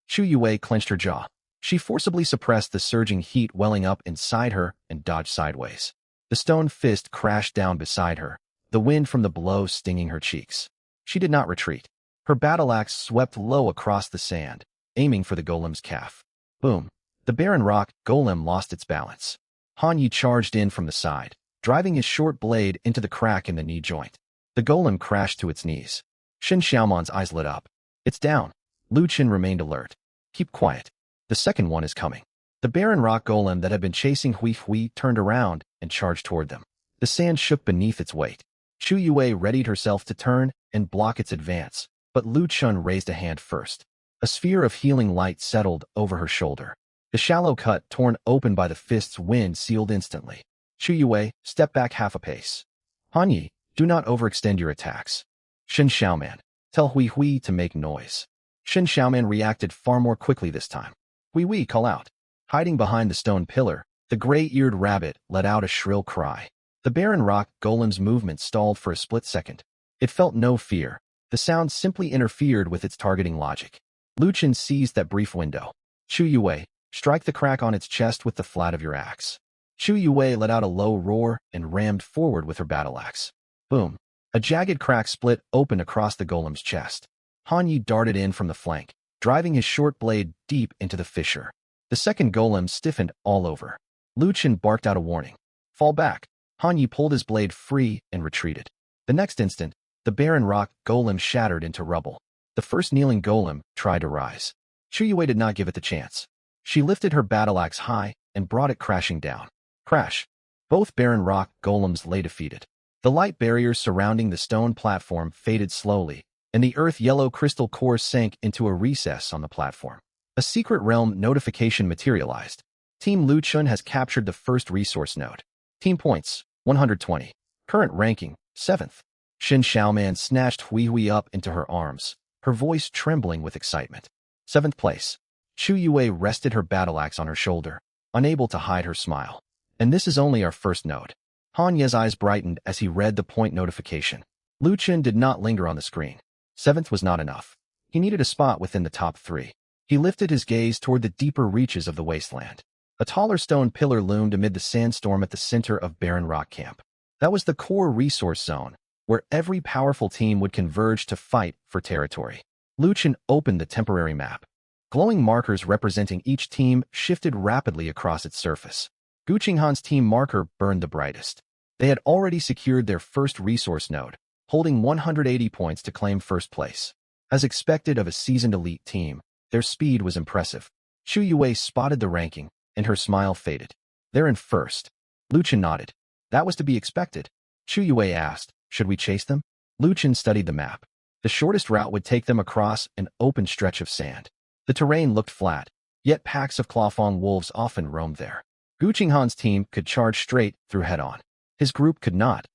Chu Yue clenched her jaw. She forcibly suppressed the surging heat welling up inside her and dodged sideways. The stone fist crashed down beside her, the wind from the blow stinging her cheeks. She did not retreat. Her battle axe swept low across the sand, aiming for the golem's calf. Boom! The barren rock golem lost its balance. Han Ye charged in from the side, driving his short blade into the crack in the knee joint. The golem crashed to its knees. Shen Xiaoman's eyes lit up. "It's down." Lu Chun remained alert. "Keep quiet. The second one is coming." The barren rock golem that had been chasing Hui turned around and charged toward them. The sand shook beneath its weight. Shu Yue readied herself to turn and block its advance, but Lu Chun raised a hand first. A sphere of healing light settled over her shoulder. The shallow cut torn open by the fist's wind sealed instantly. Shu Yue, step back half a pace. Han Yi, do not overextend your attacks. Shen Xiaoman, tell Hui Hui to make noise. Shen Xiaoman reacted far more quickly this time. Hui Hui, call out. Hiding behind the stone pillar, the gray-eared rabbit let out a shrill cry. The barren rock golem's movement stalled for a split second. It felt no fear. The sound simply interfered with its targeting logic. Lu Chen seized that brief window. Shu Yue, strike the crack on its chest with the flat of your axe. Shu Yue let out a low roar and rammed forward with her battle axe. Boom. A jagged crack split open across the golem's chest. Han Yi darted in from the flank, driving his short blade deep into the fissure. The second golem stiffened all over. Lu Chen barked out a warning. Fall back. Han Yi pulled his blade free and retreated. The next instant, the barren rock golem shattered into rubble. The first kneeling golem tried to rise. Shu Yue did not give it the chance. She lifted her battle axe high and brought it crashing down. Crash. Both barren rock golems lay defeated. The light barriers surrounding the stone platform faded slowly, and the earth-yellow crystal core sank into a recess on the platform. A secret realm notification materialized. Team Lu Chun has captured the first resource node. Team points, 120. Current ranking, 7th. Shen Xiaoman snatched Hui Hui up into her arms, her voice trembling with excitement. 7th place. Shu Yue rested her battle axe on her shoulder, unable to hide her smile. And this is only our first node. Han Ye's eyes brightened as he read the point notification. Lu Chen did not linger on the screen. 7th was not enough. He needed a spot within the top 3. He lifted his gaze toward the deeper reaches of the wasteland. A taller stone pillar loomed amid the sandstorm at the center of Barren Rock Camp. That was the core resource zone, where every powerful team would converge to fight for territory. Lu Chen opened the temporary map. Glowing markers representing each team shifted rapidly across its surface. Gu Qinghan's team marker burned the brightest. They had already secured their first resource node, holding 180 points to claim first place. As expected of a seasoned elite team, their speed was impressive. Shu Yue spotted the ranking, and her smile faded. They're in first. Lu Chen nodded. That was to be expected. Shu Yue asked, should we chase them? Lu Chen studied the map. The shortest route would take them across an open stretch of sand. The terrain looked flat, yet packs of Clawfong wolves often roamed there. Gu Qinghan's team could charge straight through head-on. His group could not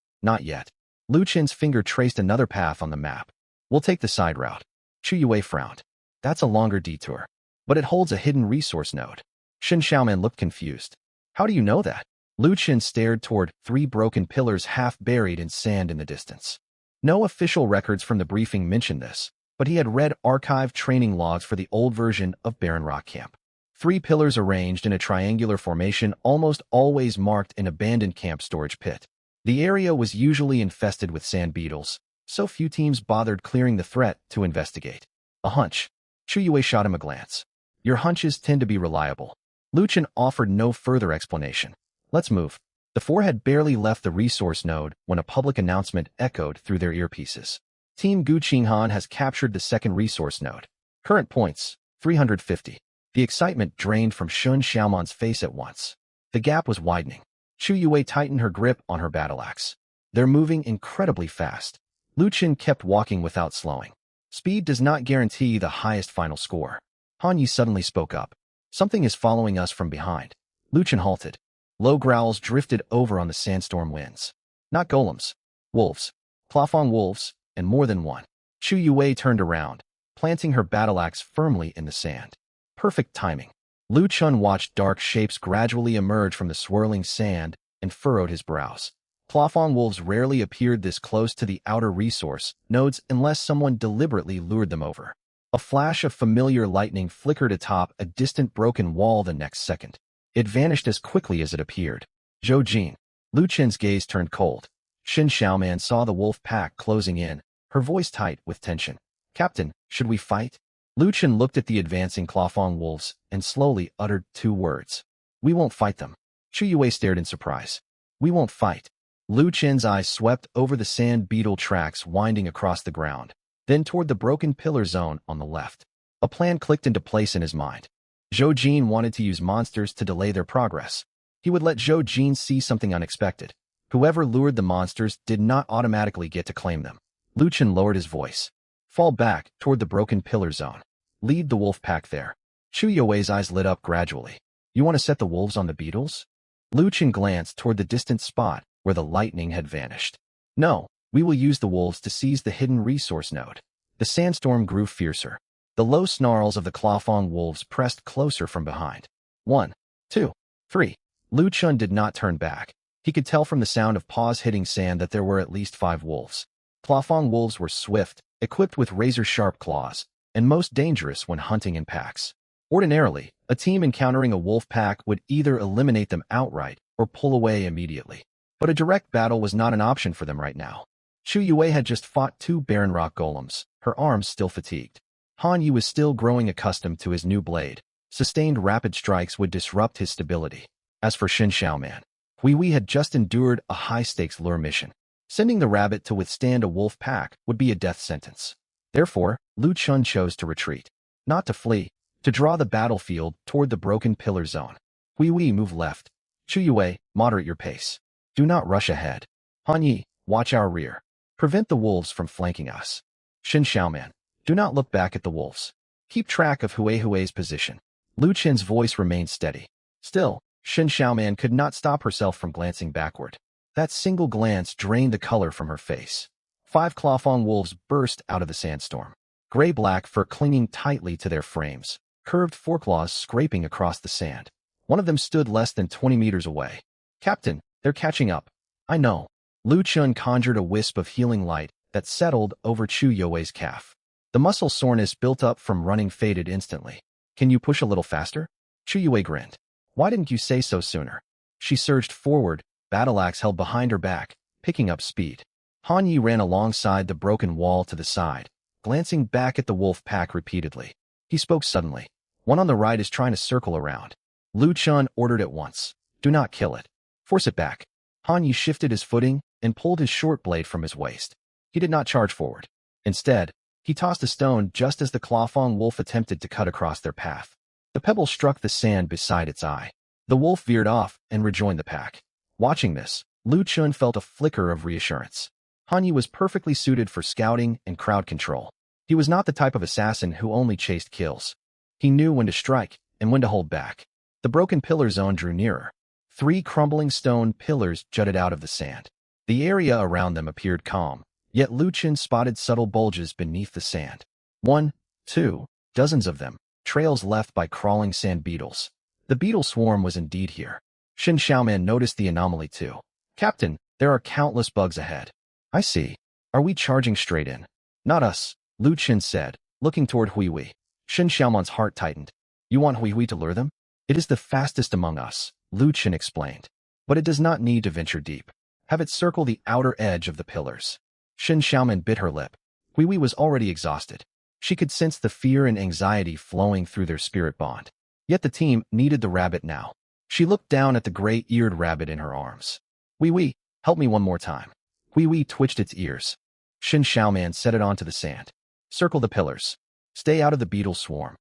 yet. Lu Chen's finger traced another path on the map. We'll take the side route. Shu Yue frowned. That's a longer detour. But it holds a hidden resource node. Shen Xiaoman looked confused. How do you know that? Lu Chen stared toward 3 broken pillars half buried in sand in the distance. No official records from the briefing mentioned this, but he had read archived training logs for the old version of Barren Rock Camp. 3 pillars arranged in a triangular formation almost always marked an abandoned camp storage pit. The area was usually infested with sand beetles, so few teams bothered clearing the threat to investigate. A hunch. Shu Yue shot him a glance. Your hunches tend to be reliable. Lu Chen offered no further explanation. Let's move. The 4 had barely left the resource node when a public announcement echoed through their earpieces. Team Gu Qinghan has captured the second resource node. Current points, 350. The excitement drained from Shen Xiaoman's face at once. The gap was widening. Shu Yue tightened her grip on her battle axe. They're moving incredibly fast. Lu Chen kept walking without slowing. Speed does not guarantee the highest final score. Han Yi suddenly spoke up. Something is following us from behind. Lu Chen halted. Low growls drifted over on the sandstorm winds. Not golems. Wolves. Clawfong wolves, and more than one. Shu Yue turned around, planting her battle axe firmly in the sand. Perfect timing. Lu Chen watched dark shapes gradually emerge from the swirling sand and furrowed his brows. Clawfong wolves rarely appeared this close to the outer resource nodes unless someone deliberately lured them over. A flash of familiar lightning flickered atop a distant broken wall the next second. It vanished as quickly as it appeared. Zhou Jin. Lu Chen's gaze turned cold. Shen Xiaoman saw the wolf pack closing in, her voice tight with tension. Captain, should we fight? Lu Chen looked at the advancing Clawfong wolves and slowly uttered 2 words. We won't fight them. Shu Yue stared in surprise. We won't fight. Lu Chen's eyes swept over the sand beetle tracks winding across the ground, then toward the broken pillar zone on the left. A plan clicked into place in his mind. Zhou Jin wanted to use monsters to delay their progress. He would let Zhou Jin see something unexpected. Whoever lured the monsters did not automatically get to claim them. Lu Chen lowered his voice. Fall back toward the broken pillar zone. Lead the wolf pack there. Chu Yue's eyes lit up gradually. You want to set the wolves on the beetles? Lu Chen glanced toward the distant spot where the lightning had vanished. No, we will use the wolves to seize the hidden resource node. The sandstorm grew fiercer. The low snarls of the Clawfang wolves pressed closer from behind. 1, 2, 3. Lu Chen did not turn back. He could tell from the sound of paws hitting sand that there were at least 5 wolves. Clawfang wolves were swift, equipped with razor-sharp claws, and most dangerous when hunting in packs. Ordinarily, a team encountering a wolf pack would either eliminate them outright or pull away immediately. But a direct battle was not an option for them right now. Chu Yue had just fought 2 barren rock golems, her arms still fatigued. Han Yu was still growing accustomed to his new blade. Sustained rapid strikes would disrupt his stability. As for Shin Xiaoman, Hui Wei had just endured a high-stakes lure mission. Sending the rabbit to withstand a wolf pack would be a death sentence. Therefore, Lu Chen chose to retreat. Not to flee, to draw the battlefield toward the broken pillar zone. Hui Wei moved left. Chu Yue, moderate your pace. Do not rush ahead. Han Yi, watch our rear. Prevent the wolves from flanking us. Shin Xiaoman, do not look back at the wolves. Keep track of Hui's position. Lu Chen's voice remained steady. Still, Shin Xiaoman could not stop herself from glancing backward. That single glance drained the color from her face. 5 Clawfang wolves burst out of the sandstorm. Gray-black fur clinging tightly to their frames, curved foreclaws scraping across the sand. One of them stood less than 20 meters away. Captain, they're catching up. I know. Lu Chen conjured a wisp of healing light that settled over Chu Yue's calf. The muscle soreness built up from running faded instantly. Can you push a little faster? Chu Yue grinned. Why didn't you say so sooner? She surged forward, battle axe held behind her back, picking up speed. Han Yi ran alongside the broken wall to the side, glancing back at the wolf pack repeatedly. He spoke suddenly. One on the right is trying to circle around. Lu Chen ordered at once. Do not kill it. Force it back. Han Yi shifted his footing and pulled his short blade from his waist. He did not charge forward. Instead, he tossed a stone just as the Clawfang wolf attempted to cut across their path. The pebble struck the sand beside its eye. The wolf veered off and rejoined the pack. Watching this, Lu Chen felt a flicker of reassurance. Han Yi was perfectly suited for scouting and crowd control. He was not the type of assassin who only chased kills. He knew when to strike and when to hold back. The broken pillar zone drew nearer. 3 crumbling stone pillars jutted out of the sand. The area around them appeared calm, yet Lu Chen spotted subtle bulges beneath the sand. 1, 2, dozens of them, trails left by crawling sand beetles. The beetle swarm was indeed here. Shin Xiaoman noticed the anomaly too. Captain, there are countless bugs ahead. I see. Are we charging straight in? Not us, Lu Chen said, looking toward Hui Wei. Shin Xiaoman's heart tightened. You want Hui Wei to lure them? It is the fastest among us, Lu Chen explained. But it does not need to venture deep. Have it circle the outer edge of the pillars. Shin Xiaoman bit her lip. Hui Wei was already exhausted. She could sense the fear and anxiety flowing through their spirit bond. Yet the team needed the rabbit now. She looked down at the gray-eared rabbit in her arms. Hui Wei, help me one more time. Hui Wei twitched its ears. Shin Xiaoman set it onto the sand. Circle the pillars. Stay out of the beetle swarm.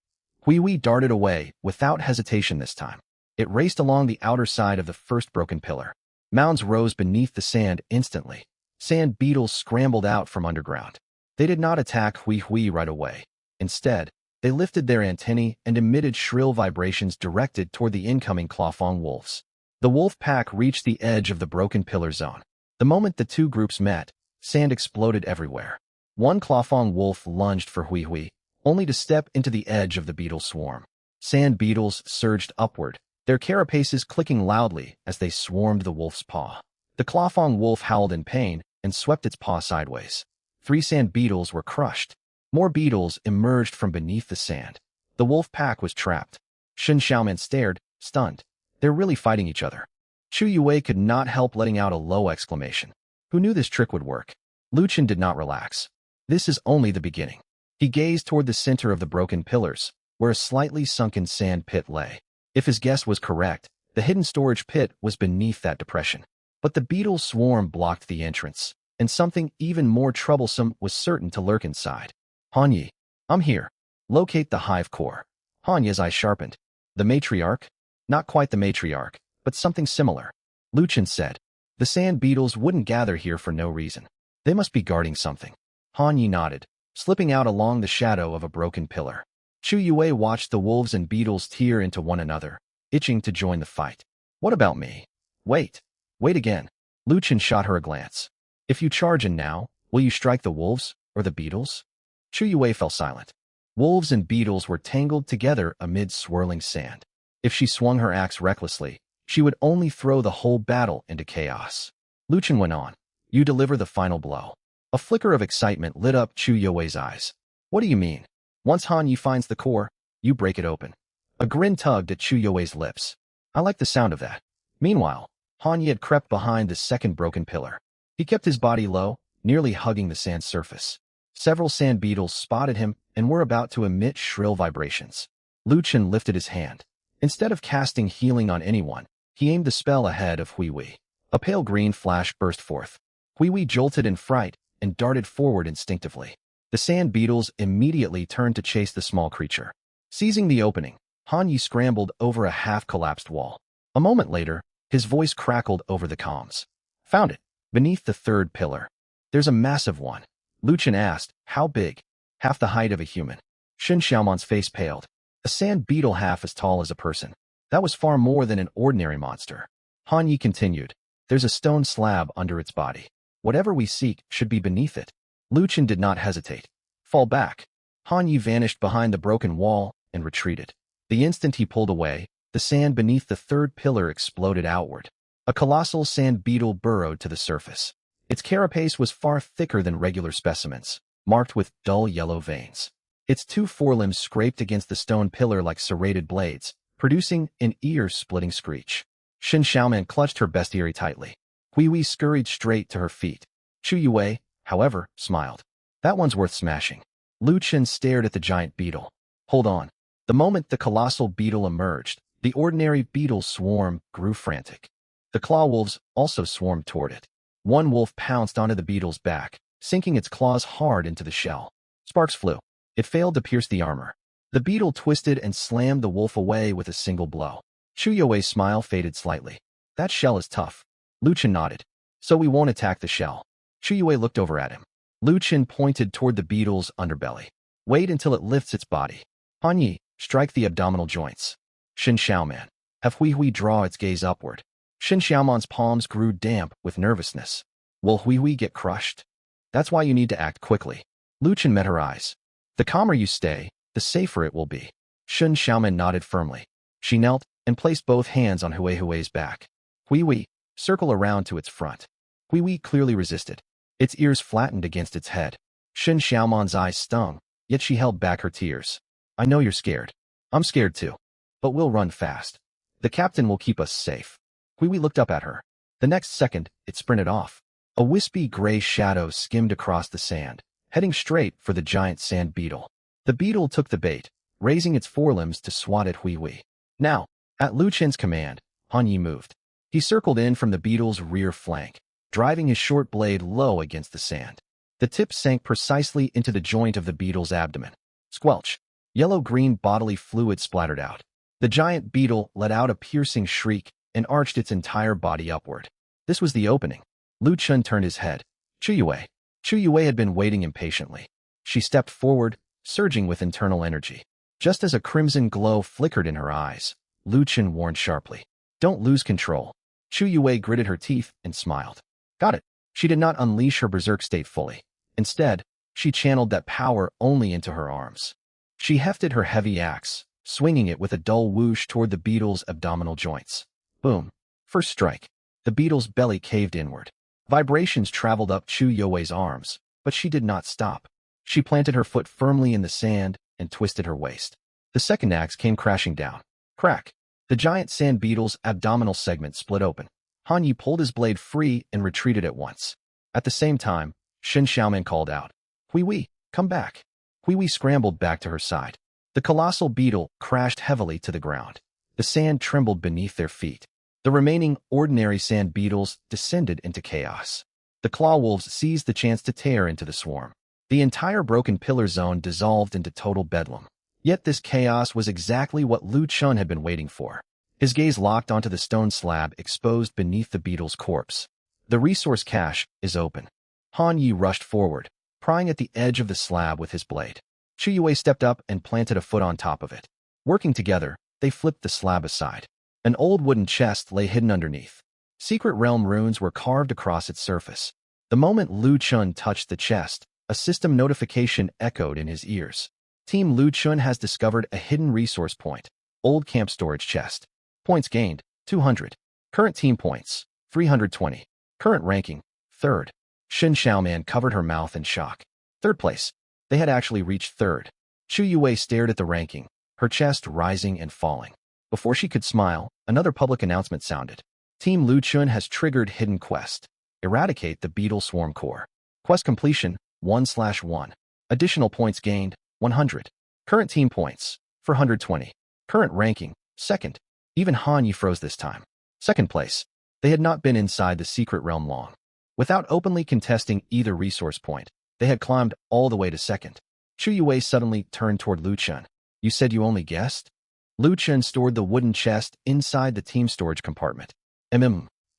Hui Wei darted away, without hesitation this time. It raced along the outer side of the first broken pillar. Mounds rose beneath the sand instantly. Sand beetles scrambled out from underground. They did not attack Hui right away. Instead, they lifted their antennae and emitted shrill vibrations directed toward the incoming Clawfang wolves. The wolf pack reached the edge of the broken pillar zone. The moment the 2 groups met, sand exploded everywhere. 1 Clawfang wolf lunged for Hui, only to step into the edge of the beetle swarm. Sand beetles surged upward, their carapaces clicking loudly as they swarmed the wolf's paw. The Clawfang wolf howled in pain and swept its paw sideways. 3 sand beetles were crushed. More beetles emerged from beneath the sand. The wolf pack was trapped. Shin Xiaoman stared, stunned. They're really fighting each other. Chu Yue could not help letting out a low exclamation. Who knew this trick would work? Lu Chen did not relax. This is only the beginning. He gazed toward the center of the broken pillars, where a slightly sunken sand pit lay. If his guess was correct, the hidden storage pit was beneath that depression. But the beetle swarm blocked the entrance, and something even more troublesome was certain to lurk inside. Han Yi, I'm here. Locate the hive core. Han Yi's eyes sharpened. The matriarch? Not quite the matriarch, but something similar. Lu Chen said. The sand beetles wouldn't gather here for no reason. They must be guarding something. Han Yi nodded, slipping out along the shadow of a broken pillar. Chu Yue watched the wolves and beetles tear into one another, itching to join the fight. What about me? Wait. Wait again. Lu Chen shot her a glance. If you charge in now, will you strike the wolves or the beetles? Chu Yue fell silent. Wolves and beetles were tangled together amid swirling sand. If she swung her axe recklessly, she would only throw the whole battle into chaos. Lu Chen went on. You deliver the final blow. A flicker of excitement lit up Chu Yue's eyes. What do you mean? Once Han Yi finds the core, you break it open. A grin tugged at Chu Yue's lips. I like the sound of that. Meanwhile, Han Yi had crept behind the second broken pillar. He kept his body low, nearly hugging the sand surface. Several sand beetles spotted him and were about to emit shrill vibrations. Lu Chen lifted his hand. Instead of casting healing on anyone, he aimed the spell ahead of Hui Wei. A pale green flash burst forth. Hui Wei jolted in fright and darted forward instinctively. The sand beetles immediately turned to chase the small creature. Seizing the opening, Han Yi scrambled over a half-collapsed wall. A moment later, his voice crackled over the comms. Found it, beneath the third pillar. There's a massive one. Lu Chen asked, how big? Half the height of a human. Shen Xiaoman's face paled. A sand beetle half as tall as a person. That was far more than an ordinary monster. Han Yi continued. There's a stone slab under its body. Whatever we seek should be beneath it. Lu Chen did not hesitate. Fall back. Han Yi vanished behind the broken wall and retreated. The instant he pulled away, the sand beneath the third pillar exploded outward. A colossal sand beetle burrowed to the surface. Its carapace was far thicker than regular specimens, marked with dull yellow veins. Its two forelimbs scraped against the stone pillar like serrated blades, producing an ear-splitting screech. Shen Xiaoman clutched her bestiary tightly. Hui Wei scurried straight to her feet. Chu Yue, however, smiled. That one's worth smashing. Lu Chen stared at the giant beetle. Hold on. The moment the colossal beetle emerged, the ordinary beetle swarm grew frantic. The claw wolves also swarmed toward it. One wolf pounced onto the beetle's back, sinking its claws hard into the shell. Sparks flew. It failed to pierce the armor. The beetle twisted and slammed the wolf away with a single blow. Chu Yue's smile faded slightly. That shell is tough. Lu Chen nodded. So we won't attack the shell. Chu Yue looked over at him. Lu Chen pointed toward the beetle's underbelly. Wait until it lifts its body. Han Yi, strike the abdominal joints. Shen Xiaoman, have Hui Hui draw its gaze upward. Shen Xiaoman's palms grew damp with nervousness. Will Hui Hui get crushed? That's why you need to act quickly. Lu Chen met her eyes. The calmer you stay, the safer it will be. Shen Xiaoman nodded firmly. She knelt and placed both hands on Hui Hui's back. Hui Hui, circle around to its front. Hui Hui clearly resisted. Its ears flattened against its head. Shen Xiaoman's eyes stung, yet she held back her tears. I know you're scared. I'm scared too. But we'll run fast. The captain will keep us safe. Hui Hui looked up at her. The next second, it sprinted off. A wispy gray shadow skimmed across the sand, heading straight for the giant sand beetle. The beetle took the bait, raising its forelimbs to swat at Hui Hui. Now, at Lu Chen's command, Han Yi moved. He circled in from the beetle's rear flank, driving his short blade low against the sand. The tip sank precisely into the joint of the beetle's abdomen. Squelch. Yellow-green bodily fluid splattered out. The giant beetle let out a piercing shriek and arched its entire body upward. This was the opening. Lu Chen turned his head. Chu Yue. Chu Yue had been waiting impatiently. She stepped forward, surging with internal energy. Just as a crimson glow flickered in her eyes, Lu Chen warned sharply. Don't lose control. Chu Yue gritted her teeth and smiled. Got it. She did not unleash her berserk state fully. Instead, she channeled that power only into her arms. She hefted her heavy axe, swinging it with a dull whoosh toward the beetle's abdominal joints. Boom. First strike. The beetle's belly caved inward. Vibrations traveled up Chu Yue's arms, but she did not stop. She planted her foot firmly in the sand and twisted her waist. The second axe came crashing down. Crack. The giant sand beetle's abdominal segment split open. Han Yi pulled his blade free and retreated at once. At the same time, Shen Xiaoman called out, Hui Hui, come back. Hui Hui scrambled back to her side. The colossal beetle crashed heavily to the ground. The sand trembled beneath their feet. The remaining ordinary sand beetles descended into chaos. The claw wolves seized the chance to tear into the swarm. The entire broken pillar zone dissolved into total bedlam. Yet this chaos was exactly what Lu Chen had been waiting for. His gaze locked onto the stone slab exposed beneath the beetle's corpse. The resource cache is open. Han Yi rushed forward, prying at the edge of the slab with his blade. Chu Yue stepped up and planted a foot on top of it. Working together, they flipped the slab aside. An old wooden chest lay hidden underneath. Secret realm runes were carved across its surface. The moment Lu Chun touched the chest, a system notification echoed in his ears. Team Lu Chun has discovered a hidden resource point. Old camp storage chest. Points gained, 200. Current team points, 320. Current ranking, 3rd. Shen Xiaoman covered her mouth in shock. 3rd place. They had actually reached 3rd. Chu Yue stared at the ranking, her chest rising and falling. Before she could smile, another public announcement sounded. Team Lu Chun has triggered hidden quest. Eradicate the beetle swarm core. Quest completion, 1/1. Additional points gained, 100. Current team points, 420. Current ranking, 2nd. Even Han Yi froze this time. 2nd place. They had not been inside the secret realm long. Without openly contesting either resource point, they had climbed all the way to 2nd. Chu Yue suddenly turned toward Lu Chun. You said you only guessed? Lu Chun stored the wooden chest inside the team storage compartment.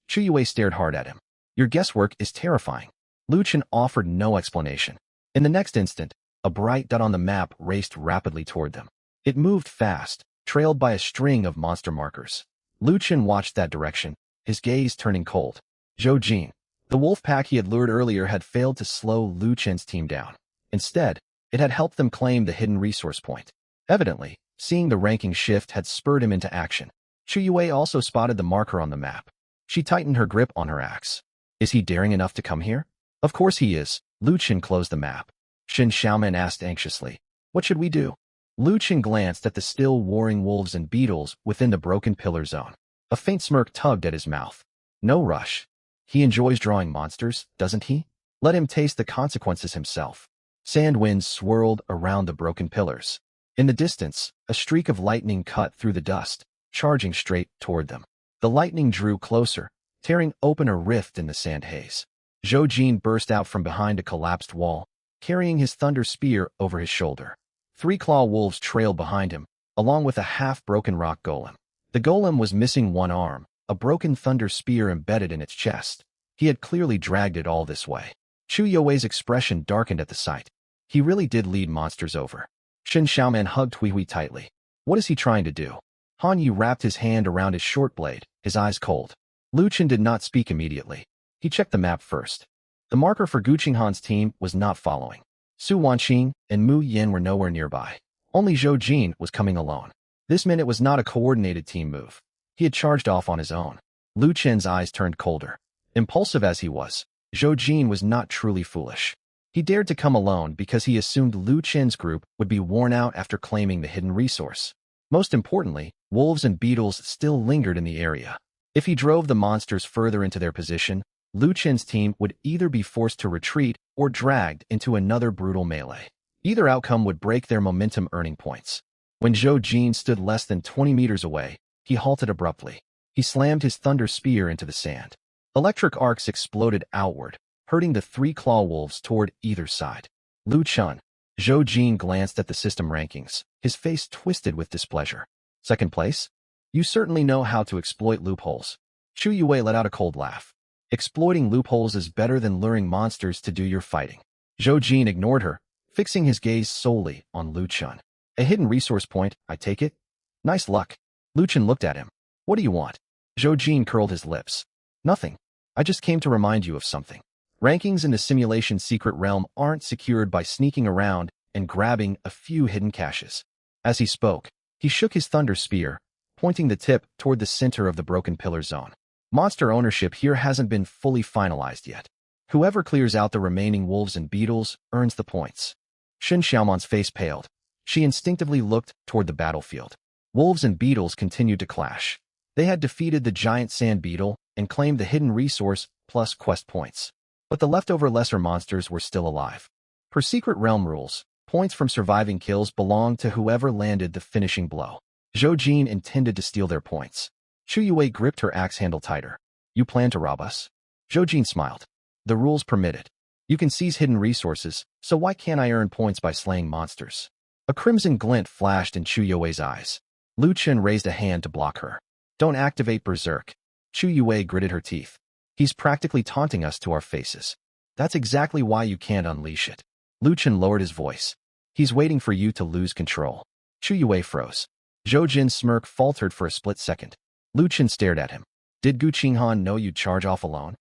Chu Yue stared hard at him. Your guesswork is terrifying. Lu Chun offered no explanation. In the next instant, a bright dot on the map raced rapidly toward them. It moved fast, trailed by a string of monster markers. Lu Chun watched that direction, his gaze turning cold. Zhou Jin, the wolf pack he had lured earlier, had failed to slow Lu Chun's team down. Instead, it had helped them claim the hidden resource point. Evidently, seeing the ranking shift had spurred him into action. Chu Yue also spotted the marker on the map. She tightened her grip on her axe. Is he daring enough to come here? Of course he is. Lu Chun closed the map. Shen Xiaoman asked anxiously, what should we do? Lu Chun glanced at the still warring wolves and beetles within the broken pillar zone. A faint smirk tugged at his mouth. No rush. He enjoys drawing monsters, doesn't he? Let him taste the consequences himself. Sand winds swirled around the broken pillars. In the distance, a streak of lightning cut through the dust, charging straight toward them. The lightning drew closer, tearing open a rift in the sand haze. Zhou Jin burst out from behind a collapsed wall, carrying his thunder spear over his shoulder. 3 claw wolves trailed behind him, along with a half-broken rock golem. The golem was missing one arm, a broken thunder spear embedded in its chest. He had clearly dragged it all this way. Chu Yue's expression darkened at the sight. He really did lead monsters over. Shen Xiaoman hugged Hui Hui tightly. What is he trying to do? Han Yu wrapped his hand around his short blade, his eyes cold. Lu Chun did not speak immediately. He checked the map first. The marker for Gu Qinghan's team was not following. Su Wanqing and Mu Yin were nowhere nearby. Only Zhou Jin was coming alone. This meant it was not a coordinated team move. He had charged off on his own. Lu Chen's eyes turned colder. Impulsive as he was, Zhou Jin was not truly foolish. He dared to come alone because he assumed Lu Chen's group would be worn out after claiming the hidden resource. Most importantly, wolves and beetles still lingered in the area. If he drove the monsters further into their position, Lu Chen's team would either be forced to retreat or dragged into another brutal melee. Either outcome would break their momentum earning points. When Zhou Jin stood less than 20 meters away, he halted abruptly. He slammed his thunder spear into the sand. Electric arcs exploded outward, hurting the 3 claw wolves toward either side. Lu Chun. Zhou Jin glanced at the system rankings, his face twisted with displeasure. 2nd place? You certainly know how to exploit loopholes. Chu Yue let out a cold laugh. Exploiting loopholes is better than luring monsters to do your fighting. Zhou Jin ignored her, fixing his gaze solely on Lu Chun. A hidden resource point, I take it? Nice luck. Lu Chun looked at him. What do you want? Zhou Jin curled his lips. Nothing. I just came to remind you of something. Rankings in the simulation secret realm aren't secured by sneaking around and grabbing a few hidden caches. As he spoke, he shook his thunder spear, pointing the tip toward the center of the broken pillar zone. Monster ownership here hasn't been fully finalized yet. Whoever clears out the remaining wolves and beetles earns the points. Shen Xiaoman's face paled. She instinctively looked toward the battlefield. Wolves and beetles continued to clash. They had defeated the giant sand beetle and claimed the hidden resource plus quest points. But the leftover lesser monsters were still alive. Per secret realm rules, points from surviving kills belonged to whoever landed the finishing blow. Zhou Jin intended to steal their points. Chu Yue gripped her axe handle tighter. You plan to rob us? Zhou Jin smiled. The rules permit it. You can seize hidden resources, so why can't I earn points by slaying monsters? A crimson glint flashed in Chu Yue's eyes. Lu Chun raised a hand to block her. Don't activate Berserk. Chu Yue gritted her teeth. He's practically taunting us to our faces. That's exactly why you can't unleash it. Lu Chen lowered his voice. He's waiting for you to lose control. Chu Yue froze. Zhou Jin's smirk faltered for a split second. Lu Chen stared at him. Did Gu Qinghan know you'd charge off alone?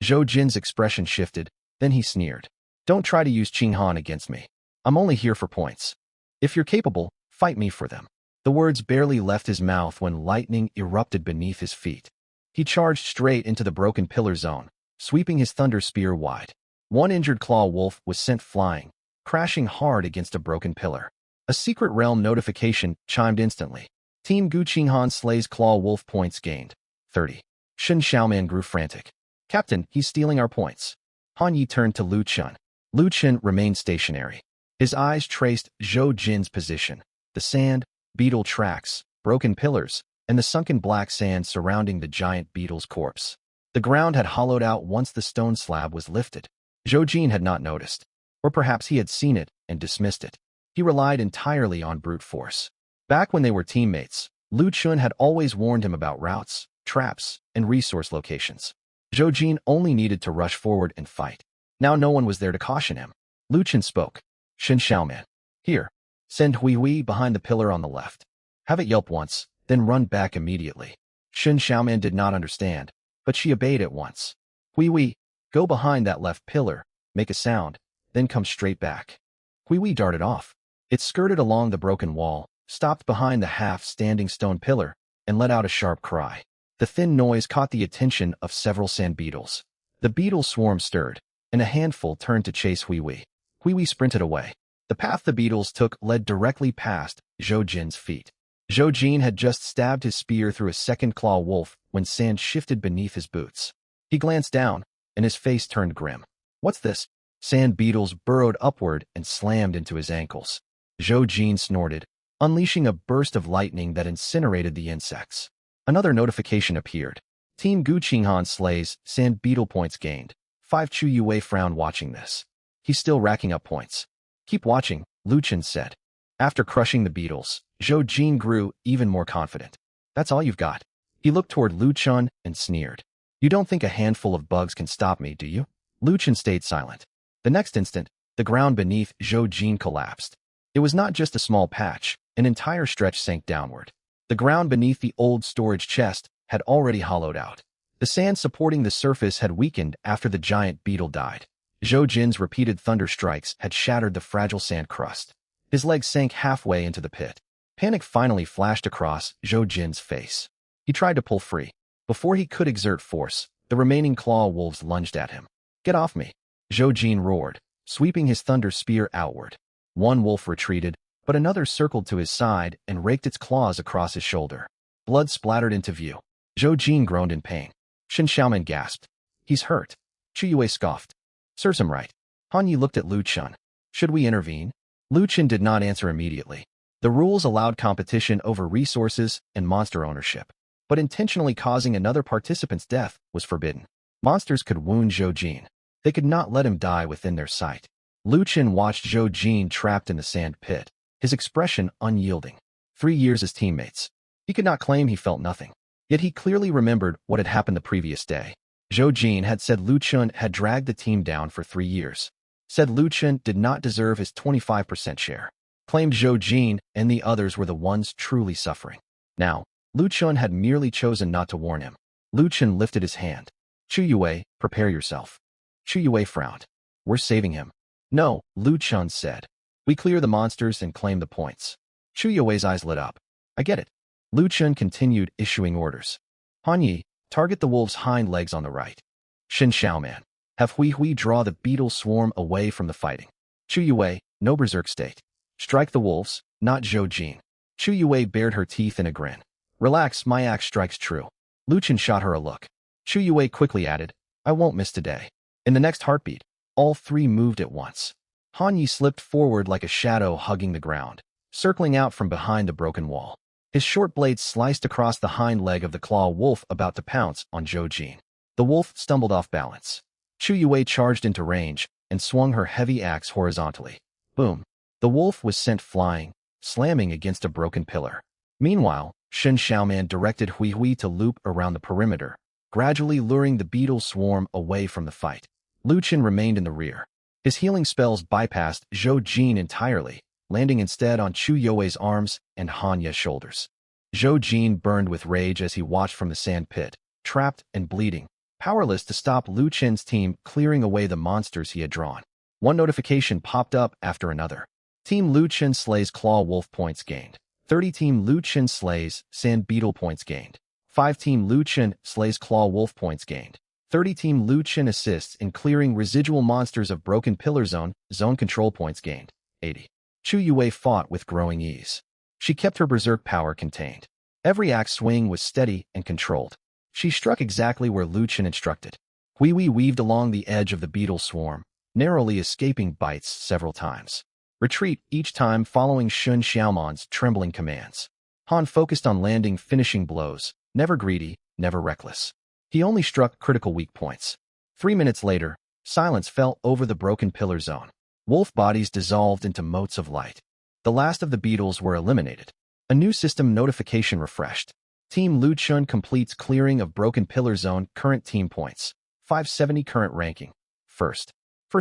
Zhou Jin's expression shifted, then he sneered. Don't try to use Qinghan against me. I'm only here for points. If you're capable, fight me for them. The words barely left his mouth when lightning erupted beneath his feet. He charged straight into the broken pillar zone, sweeping his thunder spear wide. One injured claw wolf was sent flying, crashing hard against a broken pillar. A secret realm notification chimed instantly. Team Gu Qinghan slays claw wolf, points gained. 30. Shen Xiaoman grew frantic. Captain, he's stealing our points. Han Yi turned to Lu Chen. Lu Chen remained stationary. His eyes traced Zhou Jin's position. The sand, beetle tracks, broken pillars, and the sunken black sand surrounding the giant beetle's corpse. The ground had hollowed out once the stone slab was lifted. Zhou Jin had not noticed. Or perhaps he had seen it and dismissed it. He relied entirely on brute force. Back when they were teammates, Lu Chen had always warned him about routes, traps, and resource locations. Zhou Jin only needed to rush forward and fight. Now no one was there to caution him. Lu Chen spoke. Shen Xiaoman. Here. Send Hui Hui behind the pillar on the left. Have it yelp once, then run back immediately. Shen Xiaoman did not understand, but she obeyed at once. Hui Hui, go behind that left pillar, make a sound, then come straight back. Hui Hui darted off. It skirted along the broken wall, stopped behind the half-standing stone pillar, and let out a sharp cry. The thin noise caught the attention of several sand beetles. The beetle swarm stirred, and a handful turned to chase Hui Hui. Hui Hui sprinted away. The path the beetles took led directly past Zhou Jin's feet. Zhou Jin had just stabbed his spear through a second claw wolf when sand shifted beneath his boots. He glanced down, and his face turned grim. What's this? Sand beetles burrowed upward and slammed into his ankles. Zhou Jin snorted, unleashing a burst of lightning that incinerated the insects. Another notification appeared. Team Gu Qinghan slays, sand beetle, points gained. 5. Chu Yue frowned watching this. He's still racking up points. Keep watching, Lu Chen said. After crushing the beetles, Zhou Jin grew even more confident. That's all you've got. He looked toward Lu Chen and sneered. You don't think a handful of bugs can stop me, do you? Lu Chen stayed silent. The next instant, the ground beneath Zhou Jin collapsed. It was not just a small patch, an entire stretch sank downward. The ground beneath the old storage chest had already hollowed out. The sand supporting the surface had weakened after the giant beetle died. Zhou Jin's repeated thunder strikes had shattered the fragile sand crust. His legs sank halfway into the pit. Panic finally flashed across Zhou Jin's face. He tried to pull free. Before he could exert force, the remaining claw wolves lunged at him. Get off me! Zhou Jin roared, sweeping his thunder spear outward. One wolf retreated, but another circled to his side and raked its claws across his shoulder. Blood splattered into view. Zhou Jin groaned in pain. Shen Xiaoman gasped. He's hurt. Chu Yue scoffed. Serves him right. Han Yi looked at Lu Chen. Should we intervene? Lu Chen did not answer immediately. The rules allowed competition over resources and monster ownership, but intentionally causing another participant's death was forbidden. Monsters could wound Zhou Jin. They could not let him die within their sight. Lu Chen watched Zhou Jin trapped in the sand pit, his expression unyielding. 3 years as teammates. He could not claim he felt nothing. Yet he clearly remembered what had happened the previous day. Zhou Jin had said Lu Chen had dragged the team down for 3 years. Said Lu Chen did not deserve his 25% share. Claimed Zhou Jin and the others were the ones truly suffering. Now, Lu Chen had merely chosen not to warn him. Lu Chen lifted his hand. Chu Yue, prepare yourself. Chu Yue frowned. We're saving him. No, Lu Chen said. We clear the monsters and claim the points. Chu Yue's eyes lit up. I get it. Lu Chen continued issuing orders. Han Yi, target the wolf's hind legs on the right. Shen Xiaoman, have Hui Hui draw the beetle swarm away from the fighting. Chu Yue, no berserk state. Strike the wolves, not Zhou Jin. Chu Yue bared her teeth in a grin. Relax, my axe strikes true. Lu Chen shot her a look. Chu Yue quickly added, I won't miss today. In the next heartbeat, all 3 moved at once. Han Yi slipped forward like a shadow hugging the ground, circling out from behind the broken wall. His short blade sliced across the hind leg of the claw wolf about to pounce on Zhou Jin. The wolf stumbled off balance. Chu Yue charged into range and swung her heavy axe horizontally. Boom! The wolf was sent flying, slamming against a broken pillar. Meanwhile, Shen Xiaoman directed Hui Hui to loop around the perimeter, gradually luring the beetle swarm away from the fight. Lu Qin remained in the rear. His healing spells bypassed Zhou Jin entirely, landing instead on Chu You's arms and Han Ye's shoulders. Zhou Jin burned with rage as he watched from the sand pit, trapped and bleeding, powerless to stop Lu Qin's team clearing away the monsters he had drawn. One notification popped up after another. Team Lu Qin slays Claw Wolf points gained. 30 Team Lu Qin slays Sand Beetle points gained. 5 Team Lu Qin slays Claw Wolf points gained. 30 Team Lu Qin assists in clearing residual monsters of Broken Pillar Zone control points gained. 80. Chu Yue fought with growing ease. She kept her berserk power contained. Every axe swing was steady and controlled. She struck exactly where Lu Qin instructed. Hui Wei weaved along the edge of the beetle swarm, narrowly escaping bites several times. Retreat each time following Shun Xiaoman's trembling commands. Han focused on landing finishing blows, never greedy, never reckless. He only struck critical weak points. 3 minutes later, silence fell over the Broken Pillar Zone. Wolf bodies dissolved into motes of light. The last of the beetles were eliminated. A new system notification refreshed. Team Lu Qin completes clearing of Broken Pillar Zone current team points. 570 current ranking. First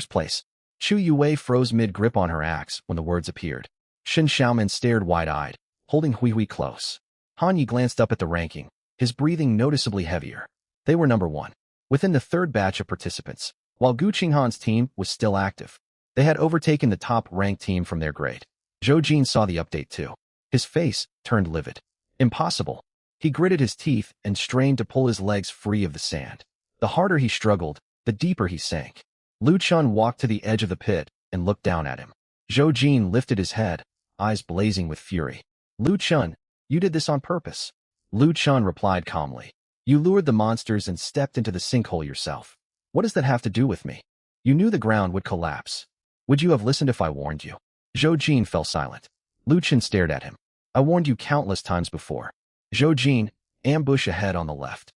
place. Chu Yue froze mid-grip on her axe when the words appeared. Shin Xiaoman stared wide-eyed, holding Hui Hui close. Han Yi glanced up at the ranking, his breathing noticeably heavier. They were number 1. Within the third batch of participants, while Gu Qinghan's team was still active. They had overtaken the top-ranked team from their grade. Zhou Jin saw the update too. His face turned livid. Impossible. He gritted his teeth and strained to pull his legs free of the sand. The harder he struggled, the deeper he sank. Lu Qin walked to the edge of the pit and looked down at him. Zhou Jin lifted his head, eyes blazing with fury. Lu Qin, you did this on purpose. Lu Qin replied calmly. You lured the monsters and stepped into the sinkhole yourself. What does that have to do with me? You knew the ground would collapse. Would you have listened if I warned you? Zhou Jin fell silent. Lu Qin stared at him. I warned you countless times before. Zhou Jin, ambush ahead on the left.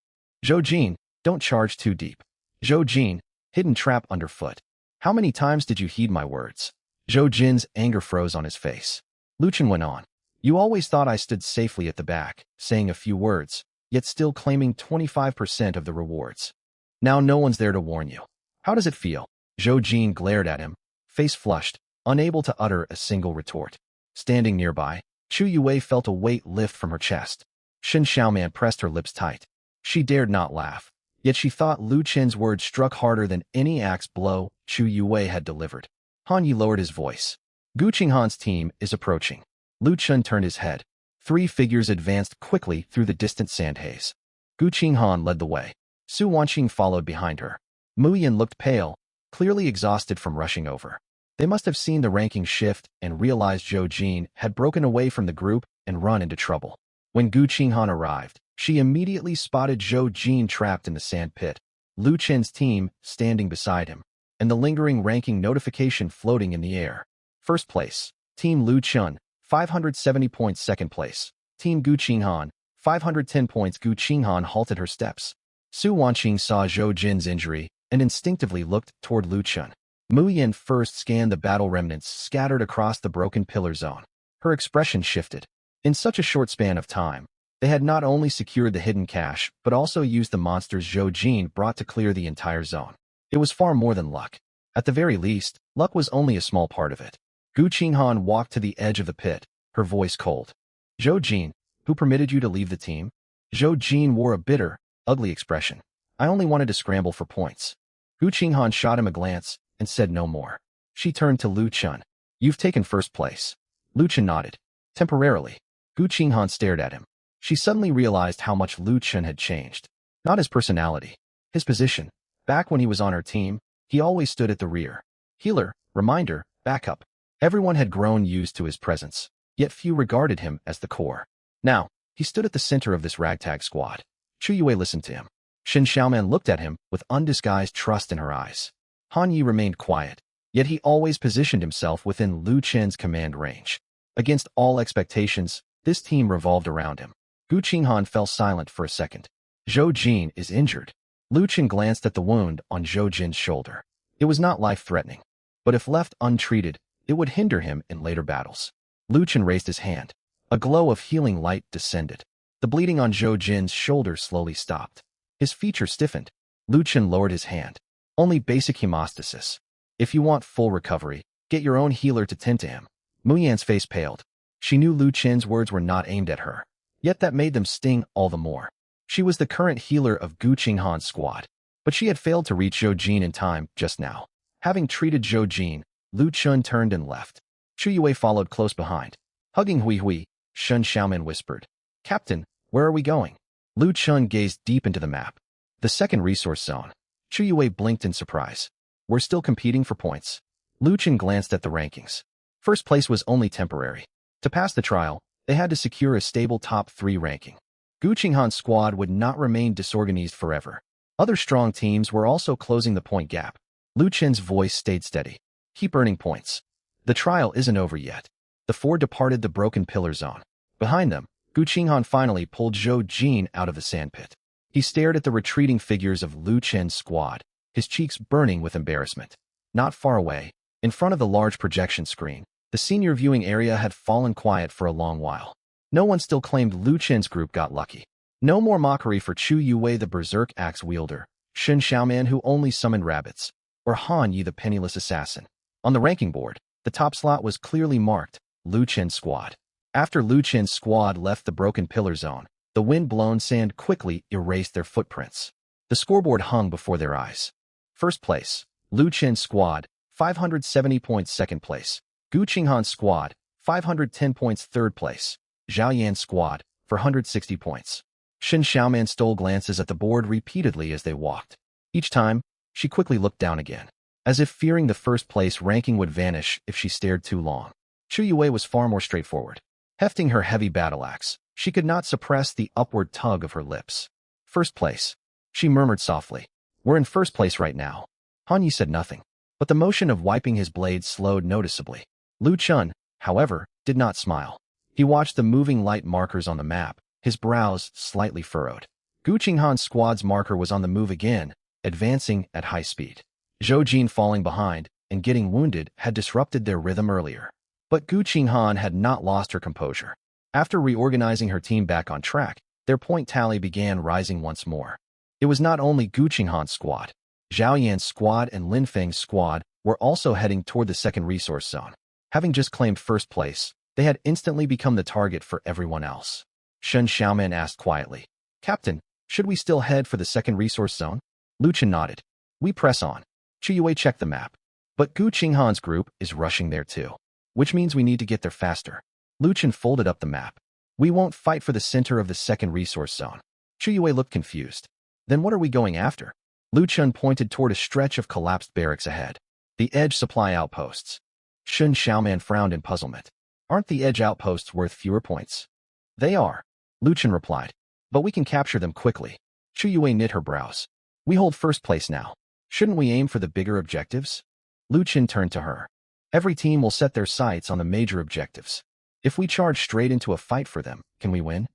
Zhou Jin, don't charge too deep. Zhou Jin, hidden trap underfoot. How many times did you heed my words? Zhou Jin's anger froze on his face. Lu Qin went on. You always thought I stood safely at the back, saying a few words, yet still claiming 25% of the rewards. Now no one's there to warn you. How does it feel? Zhou Jin glared at him, face flushed, unable to utter a single retort. Standing nearby, Chu Yue felt a weight lift from her chest. Shin Xiaoman pressed her lips tight. She dared not laugh. Yet she thought Lu Qin's words struck harder than any axe blow Chu Yue had delivered. Han Yi lowered his voice. Gu Qinghan's team is approaching. Lu Qin turned his head. 3 figures advanced quickly through the distant sand haze. Gu Qinghan led the way. Su Wanqing followed behind her. Mu Yin looked pale, clearly exhausted from rushing over. They must have seen the ranking shift and realized Zhou Jin had broken away from the group and run into trouble. When Gu Qinghan arrived, she immediately spotted Zhou Jin trapped in the sand pit, Lu Qin's team standing beside him, and the lingering ranking notification floating in the air. First place, Team Lu Qin, 570 points. Second place, Team Gu Qinghan, 510 points. Gu Qinghan halted her steps. Su Wanqing saw Zhou Jin's injury and instinctively looked toward Lu Qin. Mu Yin first scanned the battle remnants scattered across the Broken Pillar Zone. Her expression shifted. In such a short span of time, they had not only secured the hidden cache, but also used the monsters Zhou Jin brought to clear the entire zone. It was far more than luck. At the very least, luck was only a small part of it. Gu Qinghan walked to the edge of the pit, her voice cold. Zhou Jin, who permitted you to leave the team? Zhou Jin wore a bitter, ugly expression. I only wanted to scramble for points. Gu Qinghan shot him a glance and said no more. She turned to Lu Qin. You've taken first place. Lu Qin nodded. Temporarily. Gu Qinghan stared at him. She suddenly realized how much Lu Qin had changed. Not his personality, his position. Back when he was on her team, he always stood at the rear. Healer, reminder, backup. Everyone had grown used to his presence, yet few regarded him as the core. Now, he stood at the center of this ragtag squad. Chu Yue listened to him. Shin Xiaoman looked at him with undisguised trust in her eyes. Han Yi remained quiet, yet he always positioned himself within Lu Qin's command range. Against all expectations, this team revolved around him. Gu Qinghan fell silent for a second. Zhou Jin is injured. Lu Qin glanced at the wound on Zhou Jin's shoulder. It was not life-threatening, but if left untreated, it would hinder him in later battles. Lu Qin raised his hand. A glow of healing light descended. The bleeding on Zhou Jin's shoulder slowly stopped. His features stiffened. Lu Chen lowered his hand. Only basic hemostasis. If you want full recovery, get your own healer to tend to him. Mu Yan's face paled. She knew Lu Chen's words were not aimed at her. Yet that made them sting all the more. She was the current healer of Gu Qinghan's squad. But she had failed to reach Zhou Jin in time just now. Having treated Zhou Jin, Lu Chen turned and left. Chu Yue followed close behind. Hugging Hui Hui, Shen Xiaoman whispered, "Captain, where are we going?" Lu Chen gazed deep into the map. The second resource zone. Chu Yue blinked in surprise. "We're still competing for points." Lu Chen glanced at the rankings. First place was only temporary. To pass the trial, they had to secure a stable top 3 ranking. Gu Qinghan's squad would not remain disorganized forever. Other strong teams were also closing the point gap. Lu Chen's voice stayed steady. "Keep earning points. The trial isn't over yet." The 4 departed the broken pillar zone. Behind them, Gu Qinghan finally pulled Zhou Jin out of the sandpit. He stared at the retreating figures of Lu Chen's squad, his cheeks burning with embarrassment. Not far away, in front of the large projection screen, the senior viewing area had fallen quiet for a long while. No one still claimed Lu Chen's group got lucky. No more mockery for Chu Yue the berserk axe wielder, Shen Xiaoman who only summoned rabbits, or Han Yi the penniless assassin. On the ranking board, the top slot was clearly marked, Lu Chen's squad. After Lu Chen's squad left the broken pillar zone, the wind-blown sand quickly erased their footprints. The scoreboard hung before their eyes. First place, Lu Chen's squad, 570 points. Second place, Gu Qinghan's squad, 510 points. Third place, Zhao Yan's squad, 460 points. Shen Xiaoman stole glances at the board repeatedly as they walked. Each time, she quickly looked down again, as if fearing the first place ranking would vanish if she stared too long. Chu Yue was far more straightforward. Hefting her heavy battle axe, she could not suppress the upward tug of her lips. "First place," she murmured softly. "We're in first place right now." Han Yi said nothing, but the motion of wiping his blade slowed noticeably. Lu Chen, however, did not smile. He watched the moving light markers on the map, his brows slightly furrowed. Gu Qinghan's squad's marker was on the move again, advancing at high speed. Zhou Jin falling behind and getting wounded had disrupted their rhythm earlier. But Gu Qinghan had not lost her composure. After reorganizing her team back on track, their point tally began rising once more. It was not only Gu Qinghan's squad. Zhao Yan's squad and Lin Feng's squad were also heading toward the second resource zone. Having just claimed first place, they had instantly become the target for everyone else. Shen Xiaoman asked quietly, "Captain, should we still head for the second resource zone?" Lu Chen nodded. "We press on." Chu Yue checked the map. "But Gu Qinghan's group is rushing there too, which means we need to get there faster." Lu Chen folded up the map. "We won't fight for the center of the second resource zone." Chu Yue looked confused. "Then what are we going after?" Lu Chen pointed toward a stretch of collapsed barracks ahead. "The edge supply outposts." Shen Xiaoman frowned in puzzlement. "Aren't the edge outposts worth fewer points?" "They are," Lu Chen replied. "But we can capture them quickly." Chu Yue knit her brows. "We hold first place now. Shouldn't we aim for the bigger objectives?" Lu Chen turned to her. "Every team will set their sights on the major objectives. If we charge straight into a fight for them, can we win?"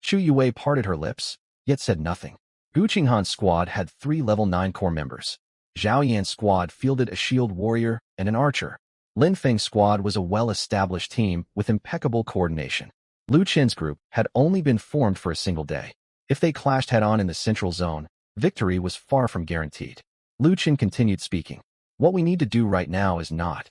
Chu Yue parted her lips, yet said nothing. Gu Qinghan's squad had 3 level 9 core members. Zhao Yan's squad fielded a shield warrior and an archer. Lin Feng's squad was a well-established team with impeccable coordination. Lu Chen's group had only been formed for a single day. If they clashed head-on in the central zone, victory was far from guaranteed. Lu Chen continued speaking. "What we need to do right now is not